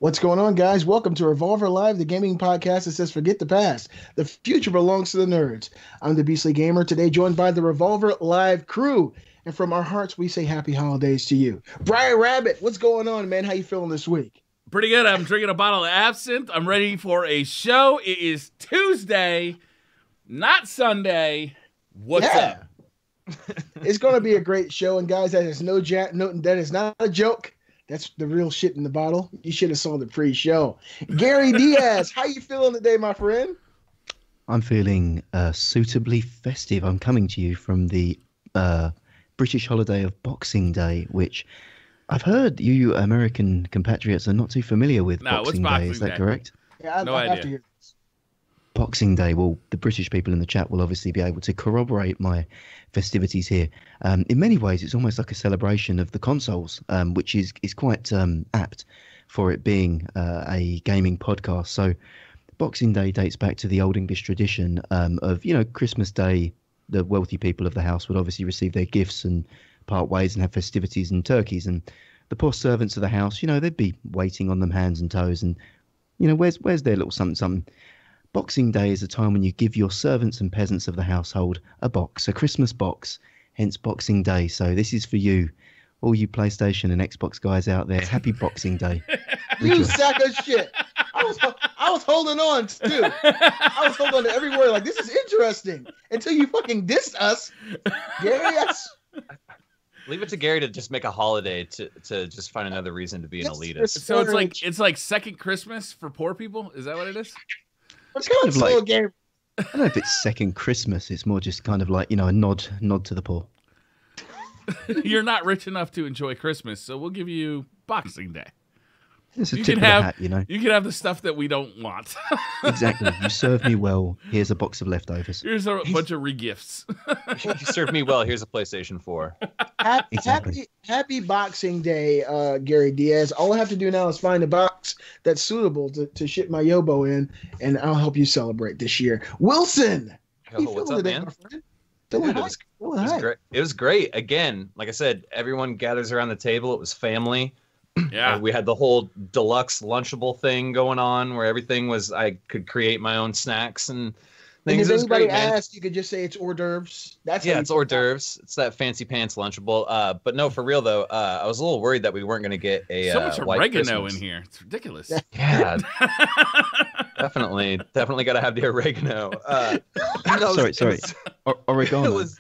What's going on, guys? Welcome to Revolver Live, the gaming podcast that says forget the past. The future belongs to the nerds. I'm the Beastly Gamer, today joined by the Revolver Live crew. And from our hearts, we say happy holidays to you. Briar Rabbit, what's going on, man? How you feeling this week? Pretty good. I'm drinking a bottle of absinthe. I'm ready for a show. It is Tuesday, not Sunday. What's up? It's going to be a great show. And guys, that is that is not a joke. That's the real shit in the bottle. You should have saw the pre-show. Gary Diaz, how you feeling today, my friend? I'm feeling suitably festive. I'm coming to you from the British holiday of Boxing Day, which I've heard you American compatriots are not too familiar with. Boxing Day, is that correct? Yeah, no I have to idea. hear this. Boxing Day. Well, the British people in the chat will obviously be able to corroborate my festivities here. In many ways, it's almost like a celebration of the consoles, which is quite apt for it being a gaming podcast. So Boxing Day dates back to the old English tradition of, Christmas Day. The wealthy people of the house would obviously receive their gifts and part ways and have festivities and turkeys. And the poor servants of the house, they'd be waiting on them hands and toes. And, where's their little something, something? Boxing Day is a time when you give your servants and peasants of the household a box, a Christmas box, hence Boxing Day. So this is for you, all you PlayStation and Xbox guys out there. Happy Boxing Day. You sack of shit. I was holding on, too. I was holding on to every word. Like, this is interesting. Until you fucking dissed us. Gary, Leave it to Gary to just make a holiday to just find another reason to be an elitist. So it's like second Christmas for poor people? Is that what it is? It's kind of like, I don't know if it's second Christmas. It's more just kind of like, a nod to the poor. You're not rich enough to enjoy Christmas, so we'll give you Boxing Day. It's a You tip can of the have, hat, You can have the stuff that we don't want. Exactly. You serve me well. Here's a box of leftovers. Here's a bunch of regifts. You served me well. Here's a PlayStation 4. Exactly. Happy Boxing Day, Gary Diaz. All I have to do now is find a box that's suitable to ship my Yobo in, and I'll help you celebrate this year. Wilson! How you What's feeling up, today, man? my friend? Dude, it was great. It was great. Again, like I said, everyone gathers around the table. It was family. Yeah. We had the whole deluxe Lunchable thing going on where everything was, I could create my own snacks and And things. if It was anybody great, man. asks, you could just say it's hors d'oeuvres. It's hors d'oeuvres. It's that fancy pants Lunchable. But no, for real though, I was a little worried that we weren't going to get a So much white oregano Christmas. in here. It's ridiculous. Yeah, definitely got to have the oregano. Sorry. Oregano. It was,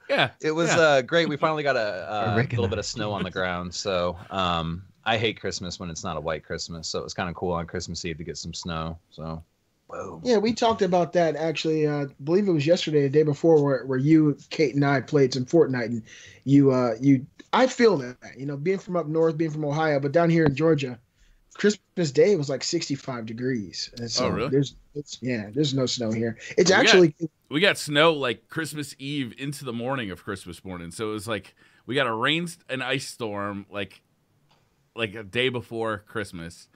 Yeah. it was great. We finally got a Oregano. little bit of snow on the ground. So I hate Christmas when it's not a white Christmas. So it was kind of cool on Christmas Eve to get some snow. So, whoa. Yeah, we talked about that actually. I believe it was yesterday, the day before, where you, Kate, and I played some Fortnite, and I feel that, being from up north, being from Ohio, but down here in Georgia, Christmas Day was like 65 degrees. And so Oh, really? There's no snow here. It's We got- actually We got snow like Christmas Eve into the morning of Christmas morning. So it was like we got a rain and ice storm like a day before Christmas.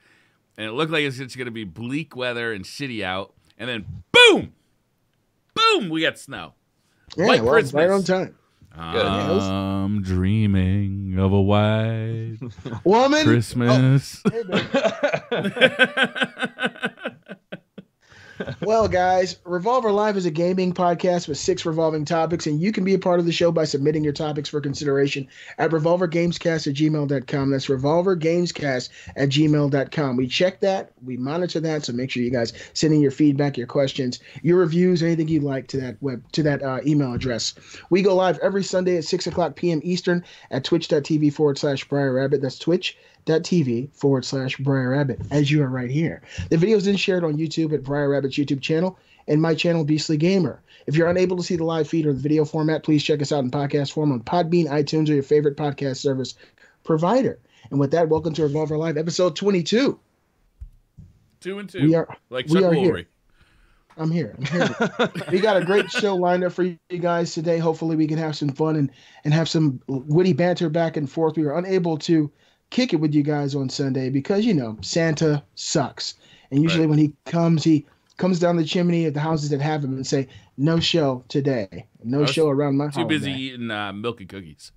And it looked like it's just going to be bleak weather and shitty out. And then boom! Boom! We got snow. White well, Christmas. right on time. I'm dreaming of a white Woman, Christmas. Hey, baby. Well, guys, Revolver Live is a gaming podcast with 6 revolving topics, and you can be a part of the show by submitting your topics for consideration at revolvergamescast@gmail.com. That's revolvergamescast@gmail.com. We check that, we monitor that, so make sure you guys send in your feedback, your questions, your reviews, anything you'd like to that email address. We go live every Sunday at 6 o'clock p.m. Eastern at twitch.tv/Briar Rabbit. That's twitch.tv/Briar Rabbit, as you are right here. The video is then shared on YouTube at Briar Rabbit's YouTube channel and my channel, Beastly Gamer. If you're unable to see the live feed or the video format, please check us out in podcast form on Podbean, iTunes, or your favorite podcast service provider. And with that, welcome to Revolver Live, episode 22. 2 and 2. We are like we Chuck are Woolery. here. I'm here. We got a great show lined up for you guys today. Hopefully we can have some fun and have some witty banter back and forth. We were unable to kick it with you guys on Sunday because, Santa sucks. And usually when he comes down the chimney at the houses that have him and say, no show today. No show around my Too busy holiday. eating milk and cookies.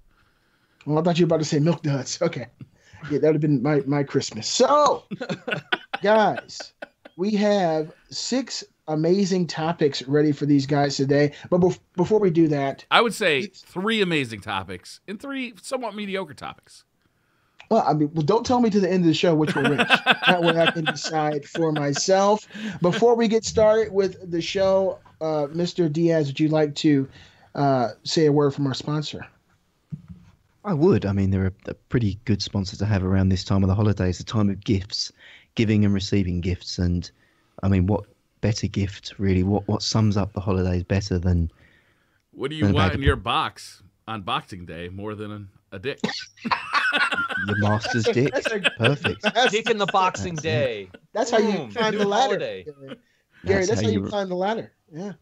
Well, I thought you were about to say milk duds. Okay. Yeah, that would have been my Christmas. So, guys, we have 6 amazing topics ready for these guys today. But before we do that, I would say 3 amazing topics and 3 somewhat mediocre topics. well, don't tell me to the end of the show which were which. That way I can decide for myself. Before we get started with the show, Mr. Diaz, would you like to say a word from our sponsor? I would. I mean, they're a pretty good sponsor to have around this time of the holidays, a time of gifts, giving and receiving gifts. And I mean, what better gift, really? What sums up the holidays better than... What do you want in your box on Boxing Day more than a dick? Your master's dick? Perfect. Dick in the Boxing Day. That's how you climb the ladder. Holiday. Gary, that's how you climb the ladder. Yeah.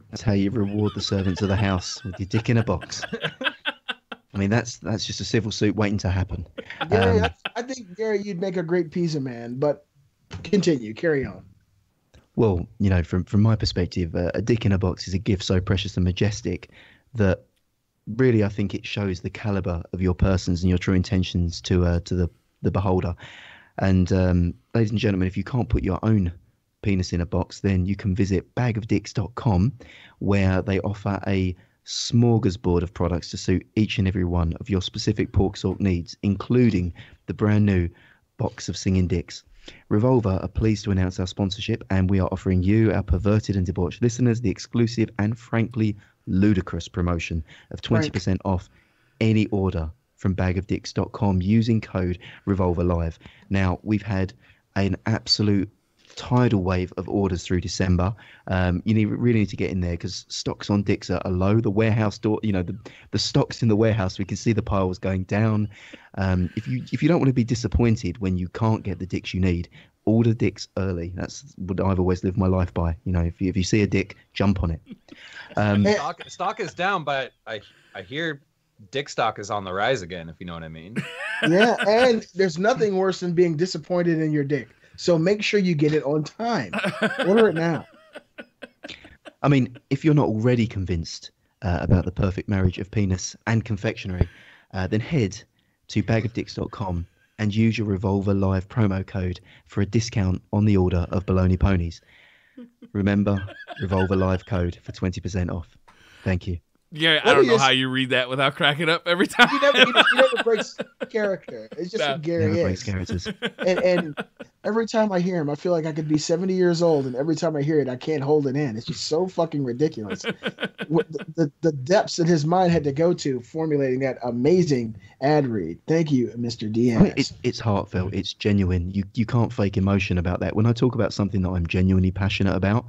That's how you reward the servants of the house, with your dick in a box. I mean, that's just a civil suit waiting to happen. Gary, I think, Gary, you'd make a great pizza man, but continue, carry on. Well, you know, from my perspective, a dick in a box is a gift so precious and majestic that really I think it shows the caliber of your persons and your true intentions to the beholder. And ladies and gentlemen, if you can't put your own penis in a box, then you can visit bagofdicks.com, where they offer a smorgasbord of products to suit each and every one of your specific pork salt needs, including the brand new box of singing dicks. Revolver are pleased to announce our sponsorship, and we are offering you, our perverted and debauched listeners, the exclusive and frankly ludicrous promotion of 20% off any order from bagofdicks.com using code RevolverLive. Now, we've had an absolute tidal wave of orders through December. You really need to get in there because stocks on dicks are low. The warehouse door, you know, the stocks in the warehouse, we can see the piles going down. If you don't want to be disappointed when you can't get the dicks you need, order dicks early. That's what I've always lived my life by. You know, if you see a dick, jump on it. Stock is down, but I hear dick stock is on the rise again, if you know what I mean. Yeah, and there's nothing worse than being disappointed in your dick. So make sure you get it on time. Order it now. I mean, if you're not already convinced about the perfect marriage of penis and confectionery, then head to bagofdicks.com and use your Revolver Live promo code for a discount on the order of bologna ponies. Remember, Revolver Live code for 20% off. Thank you. Yeah, I don't know how you read that without cracking up every time. He never breaks character. It's just what Gary never is. breaks characters. And every time I hear him, I feel like I could be 70 years old, and every time I hear it, I can't hold it in. It's just so fucking ridiculous. The depths that his mind had to go to formulating that amazing ad read. Thank you, Mr. Diaz. I mean, it's heartfelt. It's genuine. You can't fake emotion about that. When I talk about something that I'm genuinely passionate about,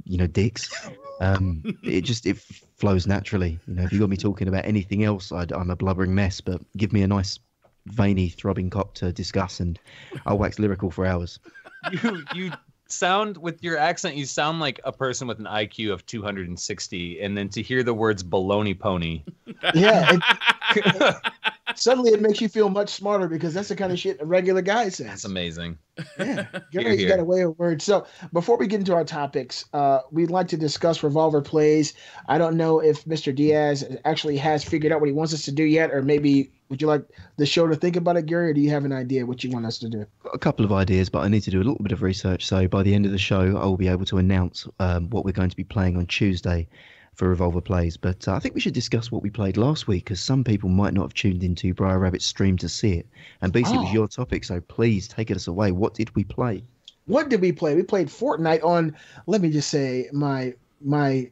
you know, dicks, it flows naturally. You know, if you got me talking about anything else, I'm a blubbering mess. But give me a nice, veiny, throbbing cock to discuss, and I'll wax lyrical for hours. You sound, with your accent, you sound like a person with an IQ of 260, and then to hear the words "baloney pony." Yeah. Suddenly it makes you feel much smarter because that's the kind of shit a regular guy says. That's amazing. Yeah, Gary's got a way of words. So before we get into our topics, we'd like to discuss Revolver Plays. I don't know if Mr. Diaz actually has figured out what he wants us to do yet, or maybe would you like the show to think about it, Gary, or do you have an idea what you want us to do? Got a couple of ideas, but I need to do a little bit of research. So by the end of the show, I will be able to announce what we're going to be playing on Tuesday for Revolver Plays. But I think we should discuss what we played last week, because some people might not have tuned into Briar Rabbit's stream to see it. And basically it was your topic, so please take us away. What did we play? What did we play? We played Fortnite on, let me just say, my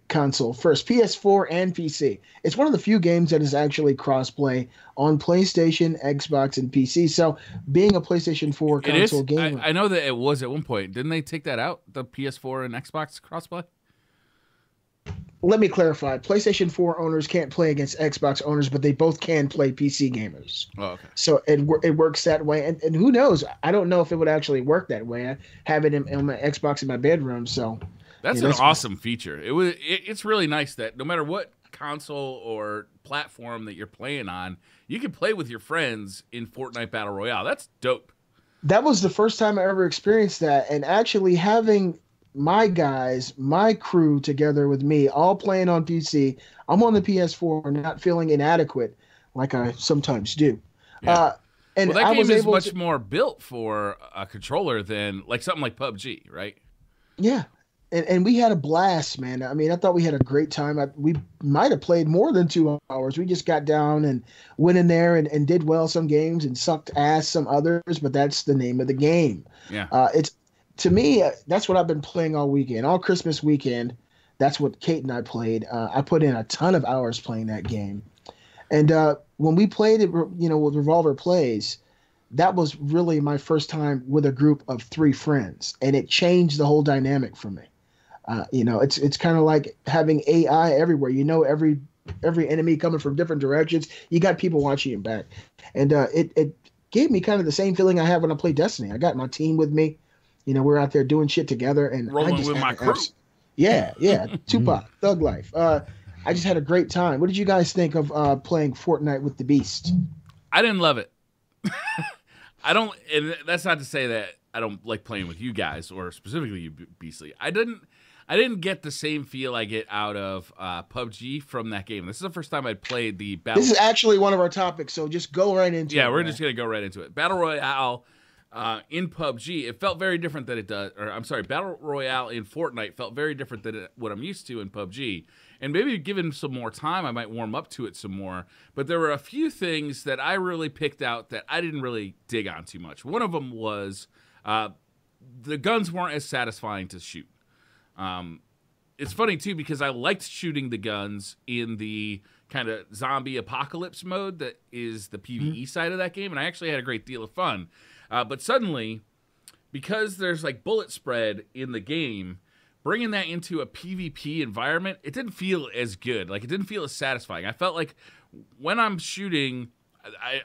console first, PS4 and PC. It's one of the few games that is actually cross-play on PlayStation, Xbox, and PC. So being a PlayStation 4 console gamer... I know that it was at one point. Didn't they take that out, the PS4 and Xbox crossplay? Let me clarify. PlayStation 4 owners can't play against Xbox owners, but they both can play PC gamers. Oh, okay. So it works that way. And who knows? I don't know if it would actually work that way. I have it in my Xbox in my bedroom, so... That's an awesome feature. It's really nice that no matter what console or platform that you're playing on, you can play with your friends in Fortnite Battle Royale. That's dope. That was the first time I ever experienced that. And actually having my guys, my crew together with me, all playing on PC, I'm on the PS4 not feeling inadequate like I sometimes do. Yeah. And Well, that I game was is able much to, more built for a controller than like something like PUBG, right? yeah. And we had a blast, man. I mean, I thought we had a great time. We might have played more than 2 hours. We just got down and went in there and did well some games and sucked ass some others, but that's the name of the game. Yeah. It's to me, that's what I've been playing all weekend, all Christmas weekend. That's what Kate and I played. I put in a ton of hours playing that game. And when we played it, with Revolver Plays, that was really my first time with a group of three friends, and it changed the whole dynamic for me. It's kind of like having AI everywhere. Every enemy coming from different directions. You got people watching you back, and it gave me kind of the same feeling I have when I play Destiny. I got my team with me. We're out there doing shit together, and Rolling I just with had my an crew. yeah, Tupac, Thug Life. I just had a great time. What did you guys think of playing Fortnite with the Beast? I didn't love it. I don't, and that's not to say that I don't like playing with you guys or specifically you, Beastly. I didn't get the same feel I get out of PUBG from that game. This is the first time I'd played the battle. This is actually one of our topics, so just go right into it. Yeah, we're just gonna go right into it. Battle Royale in PUBG, it felt very different than it does. Or I'm sorry, Battle Royale in Fortnite felt very different than what I'm used to in PUBG. And maybe given some more time, I might warm up to it some more. But there were a few things that I really picked out that I didn't really dig on too much. One of them was the guns weren't as satisfying to shoot. It's funny, too, because I liked shooting the guns in the kind of zombie apocalypse mode that is the PvE side of that game, and I actually had a great deal of fun. But suddenly, because there's like bullet spread in the game, bringing that into a PvP environment, it didn't feel as good. Like, it didn't feel as satisfying. I felt like when I'm shooting,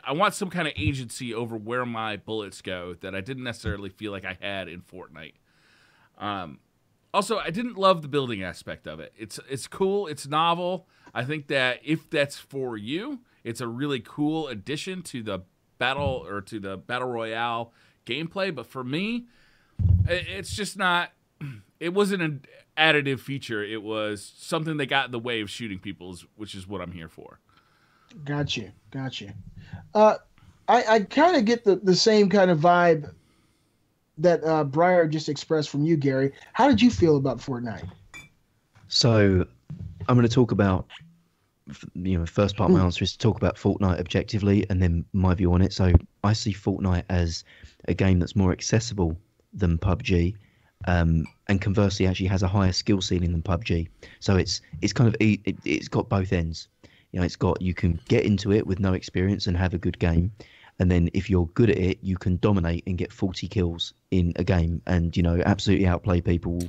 I want some kind of agency over where my bullets go that I didn't necessarily feel like I had in Fortnite. Also, I didn't love the building aspect of it. It's cool. It's novel. I think that if that's for you, it's a really cool addition to the battle royale gameplay. But for me, it's just not. It wasn't an additive feature. It was something that got in the way of shooting people, which is what I'm here for. Gotcha. I kind of get the same kind of vibe that Briar just expressed from you, Gary. How did you feel about Fortnite? So I'm going to talk about, first part of my answer is to talk about Fortnite objectively and then my view on it. So I see Fortnite as a game that's more accessible than PUBG, and conversely actually has a higher skill ceiling than PUBG. So it's kind of, it's got both ends. You can get into it with no experience and have a good game. And then if you're good at it, you can dominate and get 40 kills in a game and, absolutely outplay people,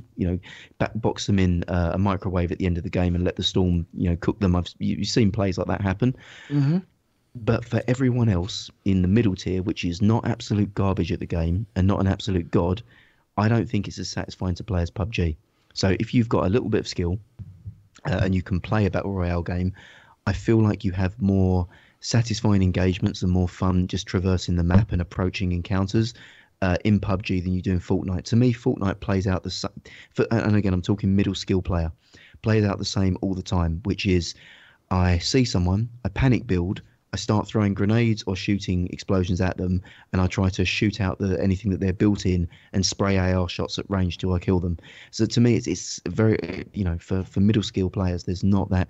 box them in a microwave at the end of the game and let the storm, cook them. You've seen plays like that happen. Mm-hmm. But for everyone else in the middle tier, which is not absolute garbage at the game and not an absolute god, I don't think it's as satisfying to play as PUBG. So if you've got a little bit of skill and you can play a Battle Royale game, I feel like you have more satisfying engagements and more fun just traversing the map and approaching encounters in PUBG than you do in Fortnite. To me, Fortnite plays out the same, and again, I'm talking middle skill player, plays out the same all the time, which is I see someone, I panic build, I start throwing grenades or shooting explosions at them, and I try to shoot out anything that they're built in and spray AR shots at range till I kill them. So to me, it's very, for middle skill players, there's not that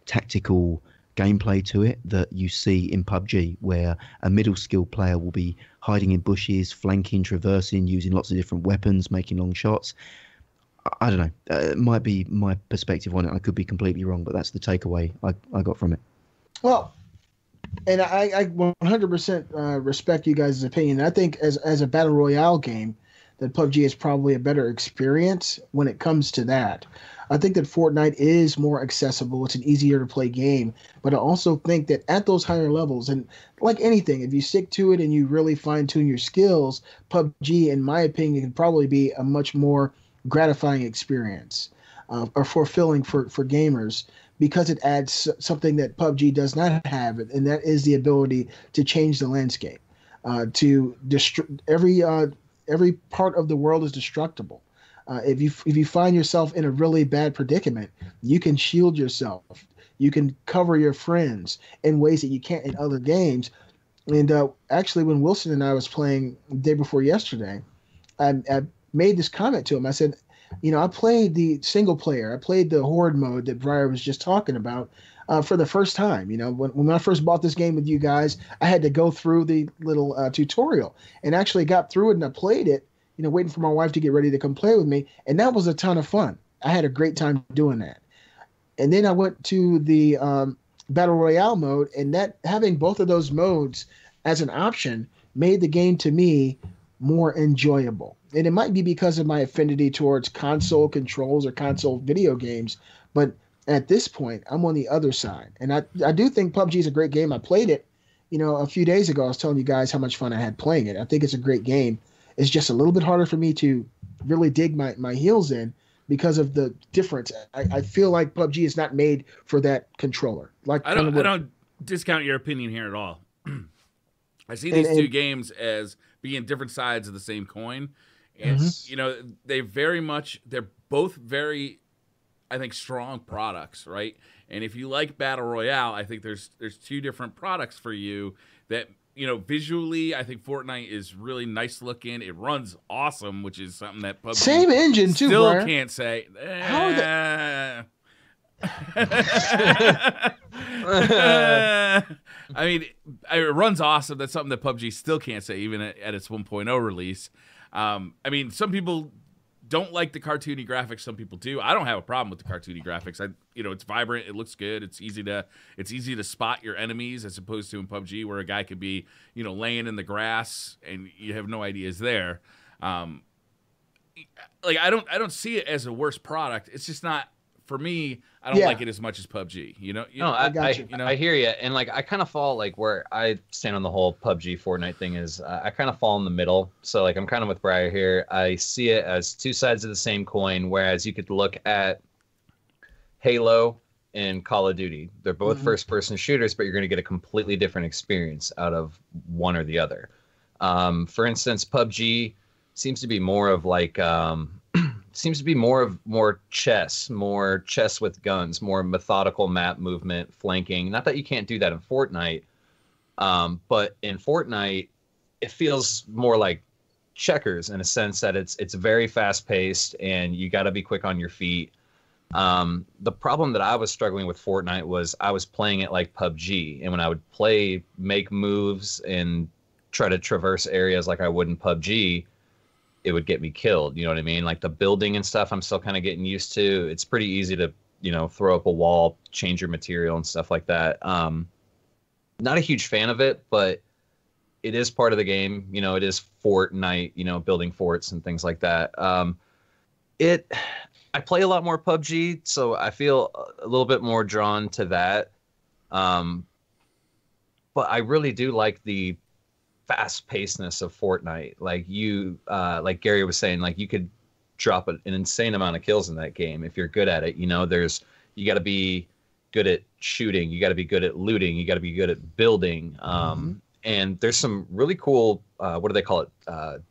tactical gameplay to it that you see in PUBG, where a middle skill player will be hiding in bushes, flanking, traversing, using lots of different weapons, making long shots. I don't know. It might be my perspective on it. I could be completely wrong, but that's the takeaway I got from it. Well, and I 100% respect you guys' opinion. I think as a battle royale game, that PUBG is probably a better experience when it comes to that. I think that Fortnite is more accessible. It's an easier to play game. But I also think that at those higher levels, and like anything, if you stick to it and you really fine tune your skills, PUBG, in my opinion, can probably be a much more gratifying experience or fulfilling for gamers, because it adds something that PUBG does not have, and that is the ability to change the landscape. To every part of the world is destructible. If you find yourself in a really bad predicament, you can shield yourself. You can cover your friends in ways that you can't in other games. And actually, when Wilson and I was playing the day before yesterday, I made this comment to him. I said, I played the single player. I played the horde mode that Briar was just talking about for the first time. When I first bought this game with you guys, I had to go through the little tutorial and actually got through it and I played it, waiting for my wife to get ready to come play with me. And that was a ton of fun. I had a great time doing that. And then I went to the Battle Royale mode, and that having both of those modes as an option made the game to me more enjoyable. And it might be because of my affinity towards console controls or console video games, but at this point, I'm on the other side. And I do think PUBG is a great game. I played it, a few days ago. I was telling you guys how much fun I had playing it. I think it's a great game. It's just a little bit harder for me to really dig my heels in because of the difference. I feel like PUBG is not made for that controller. I don't discount your opinion here at all. I see these two games as being different sides of the same coin. And, they're both very, I think, strong products, right? And if you like Battle Royale, I think there's two different products for you that, visually, I think Fortnite is really nice looking. It runs awesome, which is something that PUBG same engine too, still Brian. Can't say. How are I mean, it runs awesome. That's something that PUBG still can't say, even at its 1.0 release. I mean, some people don't like the cartoony graphics. Some people do. I don't have a problem with the cartoony graphics. It's vibrant. It looks good. It's easy to spot your enemies as opposed to in PUBG where a guy could be, laying in the grass and you have no idea he's there. I don't see it as a worse product. It's just not. For me, I don't like it as much as PUBG. I hear you, and I kind of fall where I stand on the whole PUBG Fortnite thing is I kind of fall in the middle. So I'm kind of with Briar here. I see it as two sides of the same coin. Whereas you could look at Halo and Call of Duty. They're both first-person shooters, but you're going to get a completely different experience out of one or the other. For instance, PUBG seems to be more of more chess with guns, more methodical map movement, flanking. Not that you can't do that in Fortnite, but in Fortnite, it feels more like checkers in a sense that it's very fast paced and you got to be quick on your feet. The problem that I was struggling with Fortnite was I was playing it like PUBG, and when I would make moves and try to traverse areas like I would in PUBG, it would get me killed. You know what I mean? The building and stuff, I'm still kind of getting used to. It's pretty easy to, throw up a wall, change your material and stuff like that. Not a huge fan of it, but it is part of the game. It is Fortnite, building forts and things like that. I play a lot more PUBG, so I feel a little bit more drawn to that. But I really do like the fast-pacedness of Fortnite. Like Gary was saying, you could drop an insane amount of kills in that game if you're good at it. You got to be good at shooting, you got to be good at looting, you got to be good at building. And there's some really cool what do they call it,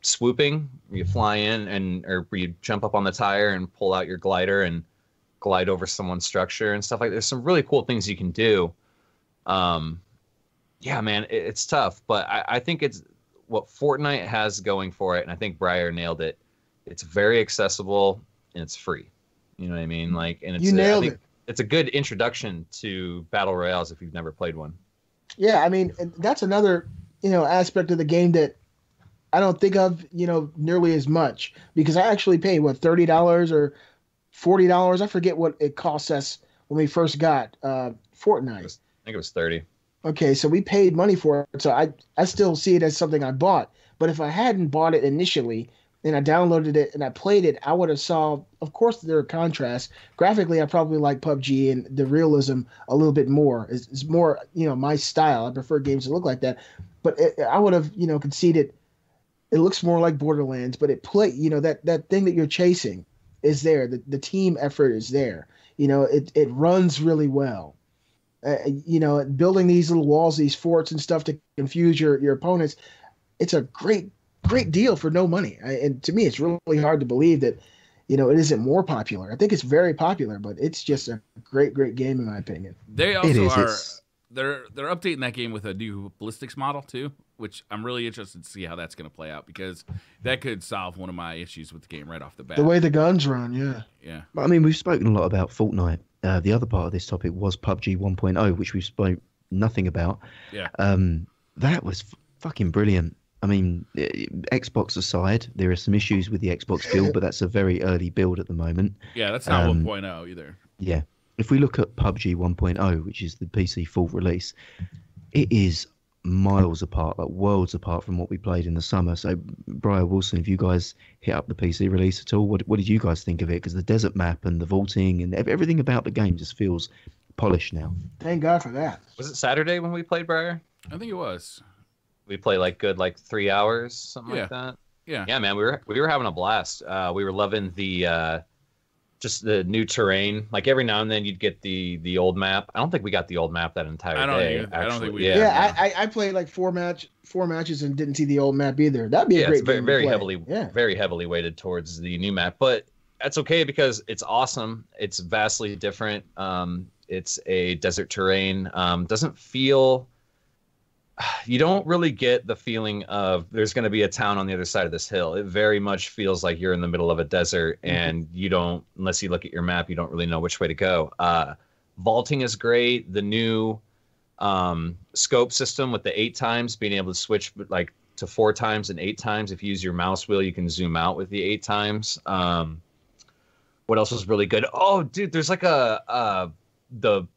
swooping, where you fly in or where you jump up on the tire and pull out your glider and glide over someone's structure and stuff like that. There's some really cool things you can do. Yeah, man, it's tough, but I think it's what Fortnite has going for it, and I think Briar nailed it. It's very accessible and it's free. You know what I mean? And it's, you nailed it. It's a good introduction to battle royales if you've never played one. Yeah, I mean, that's another aspect of the game that I don't think of nearly as much, because I actually paid $30 or $40. I forget what it cost us when we first got Fortnite. I think it was 30. Okay, so we paid money for it, so I still see it as something I bought. But if I hadn't bought it initially and I downloaded it and I played it, I would have saw, of course, there are contrasts. Graphically, I probably like PUBG and the realism a little bit more. It's more, my style. I prefer games that look like that. But I would have, conceded it looks more like Borderlands, but that thing that you're chasing is there. The team effort is there. It runs really well. Building these little walls, these forts and stuff to confuse your opponents, it's a great deal for no money. And to me, it's really hard to believe that, it isn't more popular. I think it's very popular, but it's just a great game in my opinion. They also they're updating that game with a new ballistics model too, which I'm really interested to see how that's going to play out, because that could solve one of my issues with the game right off the bat. The way the guns run, yeah. Yeah. I mean, we've spoken a lot about Fortnite. The other part of this topic was PUBG 1.0, which we spoke nothing about. Yeah. That was fucking brilliant. I mean, Xbox aside, there are some issues with the Xbox build, but that's a very early build at the moment. Yeah, that's not 1.0 either. Yeah. If we look at PUBG 1.0, which is the PC full release, it is miles apart, like worlds apart from what we played in the summer. So, Briar, Wilson, if you guys hit up the PC release at all, what did you guys think of it? Because the desert map and the vaulting and everything about the game just feels polished now. Thank God for that. Was it Saturday when we played, Briar? I think it was. We played like 3 hours, something like that. Yeah. Yeah, man, we were having a blast. We were loving the just the new terrain. Like every now and then you'd get the old map. I don't think we got the old map that entire day. I don't think we did. did. Yeah, I played like four matches and didn't see the old map either. That'd be a great game. Very to play. very heavily weighted towards the new map, but that's okay because it's awesome. It's vastly different. It's a desert terrain. Doesn't feel. You don't really get the feeling of there's going to be a town on the other side of this hill. It very much feels like you're in the middle of a desert, and you don't, unless you look at your map, you don't really know which way to go. Vaulting is great. The new scope system with the 8 times, being able to switch like to 4 times and 8 times. If you use your mouse wheel, you can zoom out with the 8 times. What else was really good? Oh, dude, there's like the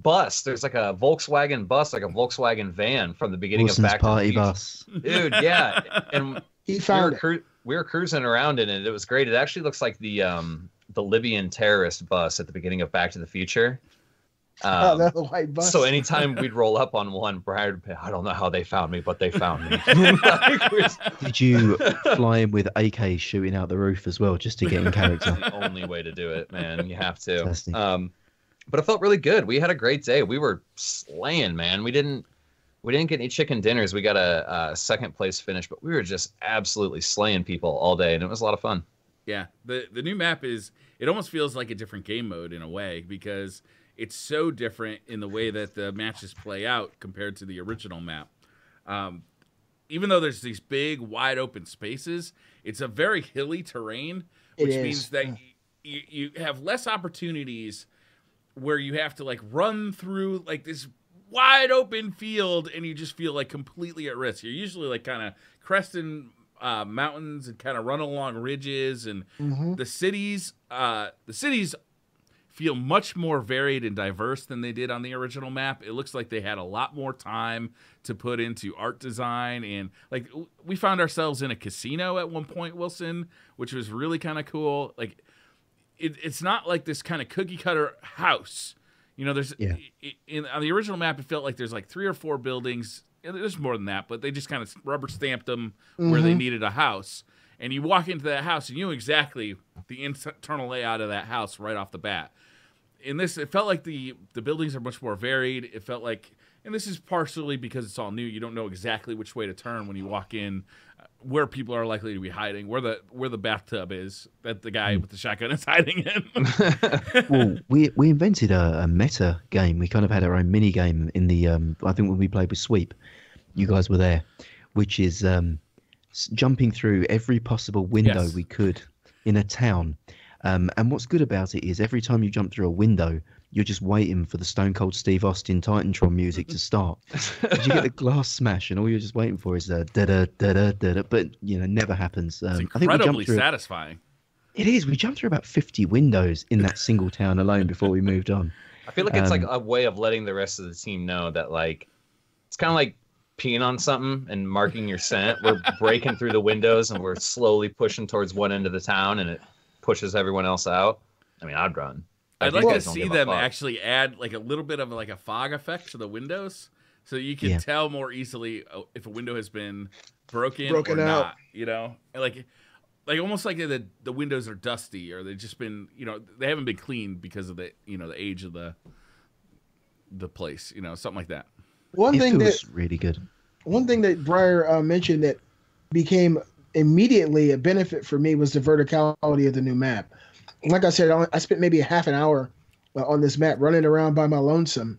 bus. There's like a Volkswagen bus, like a Volkswagen van from the beginning Wilson's of Back party to the Future. bus. Dude, yeah. And He found we were cruising around in it. It was great. It actually looks like the Libyan terrorist bus at the beginning of Back to the Future. that white bus. So anytime we'd roll up on one, Briar would be, I don't know how they found me, but they found me. Did you fly in with AKs shooting out the roof as well, just to get in character? The only way to do it, man. You have to. Fantastic. But it felt really good. We had a great day. We were slaying, man. We didn't get any chicken dinners. We got a second place finish, but we were just absolutely slaying people all day, and it was a lot of fun. Yeah, the new map it almost feels like a different game mode in a way, because it's so different in the way that the matches play out compared to the original map. Even though there's these big, wide open spaces, it's a very hilly terrain, which means that you have less opportunities where you have to like run through like this wide open field and you just feel like completely at risk. You're usually like kind of cresting mountains and kind of run along ridges, and the cities feel much more varied and diverse than they did on the original map. It looks like they had a lot more time to put into art design, and like we found ourselves in a casino at one point, Wilson, which was really kind of cool. Like it's not like this kind of cookie cutter house. You know, there's on the original map, it felt like there's like 3 or 4 buildings. There's more than that, but they just kind of rubber stamped them where they needed a house. And you walk into that house and you know exactly the internal layout of that house right off the bat. In this, it felt like the buildings are much more varied. It felt like, and this is partially because it's all new, you don't know exactly which way to turn when you walk in, where people are likely to be hiding, where the bathtub is that the guy with the shotgun is hiding in. Well, we invented a meta game. We kind of had our own mini game in the I think when we played with Sweep, you guys were there, which is jumping through every possible window we could in a town. And what's good about it is every time you jump through a window, you're just waiting for the Stone Cold Steve Austin Titantron music to start. You get the glass smash, and all you're just waiting for is da da da da da. But never happens. It's incredibly satisfying. It is. We jumped through about 50 windows in that single town alone before we moved on. I feel like it's like a way of letting the rest of the team know that like it's kind of like peeing on something and marking your scent. We're breaking through the windows and we're slowly pushing towards one end of the town, and it pushes everyone else out. I mean, I'd run. I'd like to see them actually add like a little bit of like a fog effect to the windows, so you can tell more easily if a window has been broken or out. not. Like almost like the windows are dusty, or they've just been they haven't been cleaned because of the the age of the place, something like that. One thing that's really good. One thing that Briar mentioned that became immediately a benefit for me was the verticality of the new map. Like I said, I spent maybe a half an hour on this map running around by my lonesome,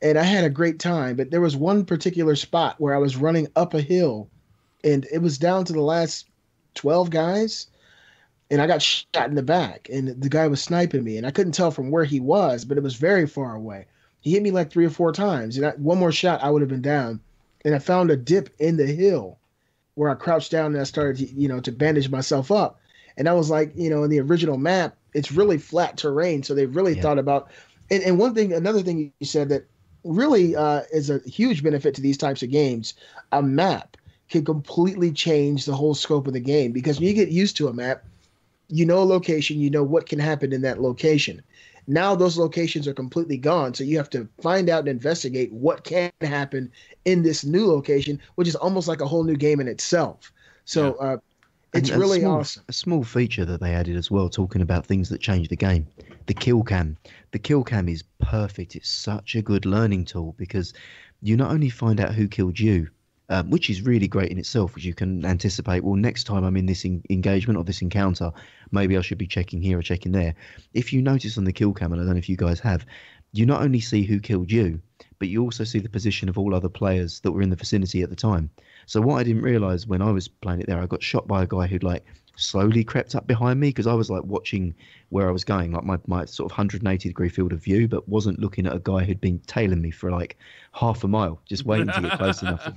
and I had a great time. But there was one particular spot where I was running up a hill, and it was down to the last 12 guys, and I got shot in the back, and the guy was sniping me, and I couldn't tell from where he was, but it was very far away. He hit me like 3 or 4 times, and one more shot, I would have been down. And I found a dip in the hill where I crouched down and I started to bandage myself up. And I was like, in the original map, it's really flat terrain, so they really thought about. And another thing you said that really is a huge benefit to these types of games. A map can completely change the whole scope of the game, because when you get used to a map, you know a location, you know what can happen in that location. Now those locations are completely gone, so you have to find out and investigate what can happen in this new location, which is almost like a whole new game in itself. So it's really awesome. A small feature that they added as well, talking about things that change the game, the kill cam. The kill cam is perfect. It's such a good learning tool, because you not only find out who killed you, which is really great in itself, because you can anticipate, well, next time I'm in this engagement or this encounter, maybe I should be checking here or checking there. If you notice on the kill cam, and I don't know if you guys have, you not only see who killed you, but you also see the position of all other players that were in the vicinity at the time. So what I didn't realise when I was playing it there, I got shot by a guy who'd slowly crept up behind me, because I was watching where I was going, my sort of 180-degree field of view, but wasn't looking at a guy who'd been tailing me for half a mile, just waiting to get close enough.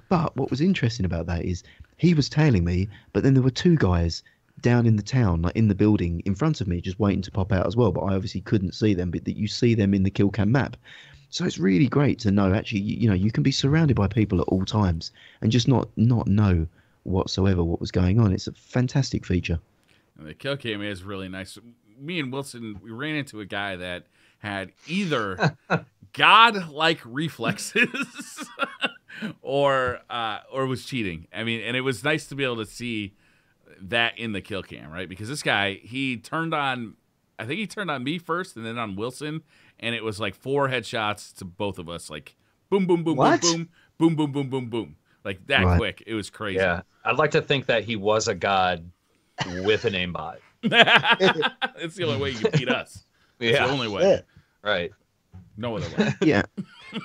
But what was interesting about that is he was tailing me, but then there were 2 guys down in the town, in the building in front of me, just waiting to pop out as well. But I obviously couldn't see them, but that you see them in the kill cam map. So it's really great to know, actually, you can be surrounded by people at all times and just not know whatsoever what was going on. It's a fantastic feature. And the kill cam is really nice. Me and Wilson, we ran into a guy that had either god-like reflexes or was cheating. I mean, and it was nice to be able to see that in the kill cam, right? Because this guy, he turned on me first and then on Wilson, and it was 4 headshots to both of us, boom, boom, boom, What? boom, boom, boom, boom, boom, boom, that quick. It was crazy. Yeah, I'd like to think that he was a god with an aimbot. It's the only way you can beat us. It's the only way. Yeah. Right. No other way. Yeah.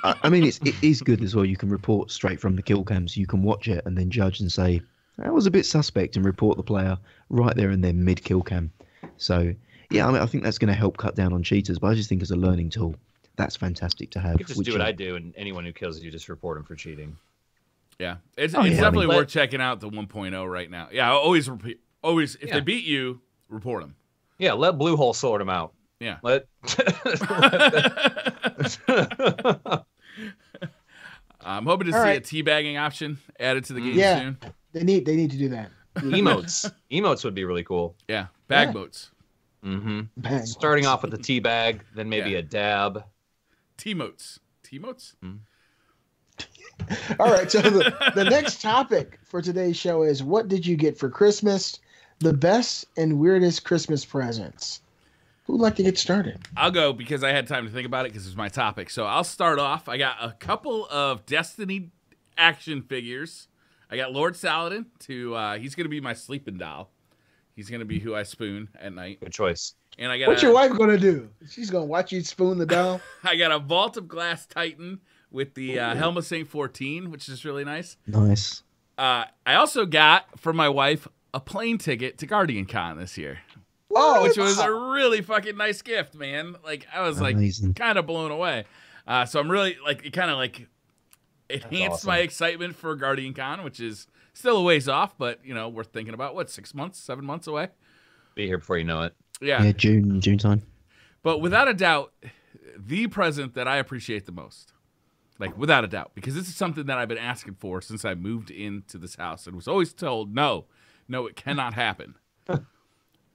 I mean, it is good as well. You can report straight from the kill cam, so you can watch it and then judge and say, that was a bit suspect, and report the player right there and then mid-kill cam. So, yeah, I mean, I think that's going to help cut down on cheaters, but I just think as a learning tool, that's fantastic to have. You can just do what I do, and anyone who kills you, just report them for cheating. Yeah. It's definitely worth checking out the 1.0 right now. Yeah, always, if they beat you, report them. Yeah, let Bluehole sort them out. Yeah. I'm hoping to see a teabagging option added to the game soon. They need to do that. Emotes would be really cool. Yeah, bag boats. Mm-hmm. Starting off with a teabag, then maybe a dab. T-motes. T-motes? All right, so the next topic for today's show is, what did you get for Christmas? The best and weirdest Christmas presents. Who'd like to get started? I'll go, because I had time to think about it, because it's my topic. So I'll start off. I got a couple of Destiny action figures. I got Lord Saladin he's going to be my sleeping doll. He's going to be who I spoon at night. Good choice. And I got What's your wife going to do? She's going to watch you spoon the doll? I got a Vault of Glass Titan with the Helm of St. 14, which is really nice. Nice. I also got, for my wife, a plane ticket to Guardian Con this year. Oh, which was a really fucking nice gift, man. I was kind of blown away. So I'm really it kind of enhanced my excitement for Guardian Con, which is still a ways off, but we're thinking about 6 months, 7 months away. Be here before you know it. Yeah, June time. But without a doubt, the present that I appreciate the most, without a doubt, because this is something that I've been asking for since I moved into this house and was always told, no, it cannot happen.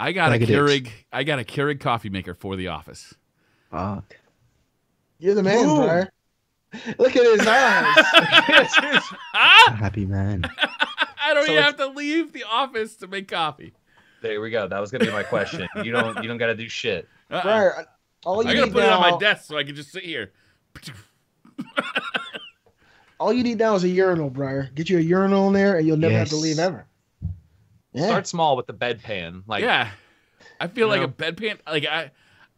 I got a Keurig coffee maker for the office. Fuck. You're the man, Briar. Look at his eyes. A happy man. I don't even have to leave the office to make coffee. There we go. That was gonna be my question. You don't got to do shit. Briar, all you I gotta put it on my desk so I can just sit here. All you need now is a urinal, Briar. Get you a urinal in there, and you'll never have to leave ever. Yeah. Start small with the bedpan. I feel like a bedpan.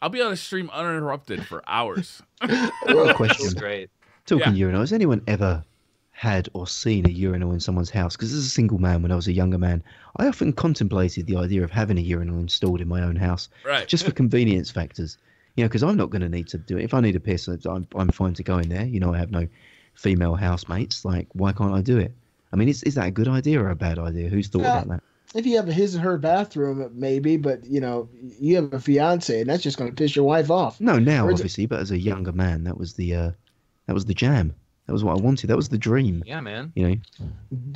I'll be able to stream uninterrupted for hours. Real question. That's great. Talking urinal, has anyone ever had or seen a urinal in someone's house? Because as a single man, when I was a younger man, I often contemplated the idea of having a urinal installed in my own house, Right. just for convenience factors. You know, because I'm not going to need to do it. If I need a piss, I'm fine to go in there. You know, I have no female housemates. Like, why can't I do it? I mean, is that a good idea or a bad idea? Who's thought about that? If you have a his and her bathroom, maybe, but you know, you have a fiance, and that's just going to piss your wife off. No, now obviously, but as a younger man, that was the jam. That was what I wanted. That was the dream. Yeah, man. You know,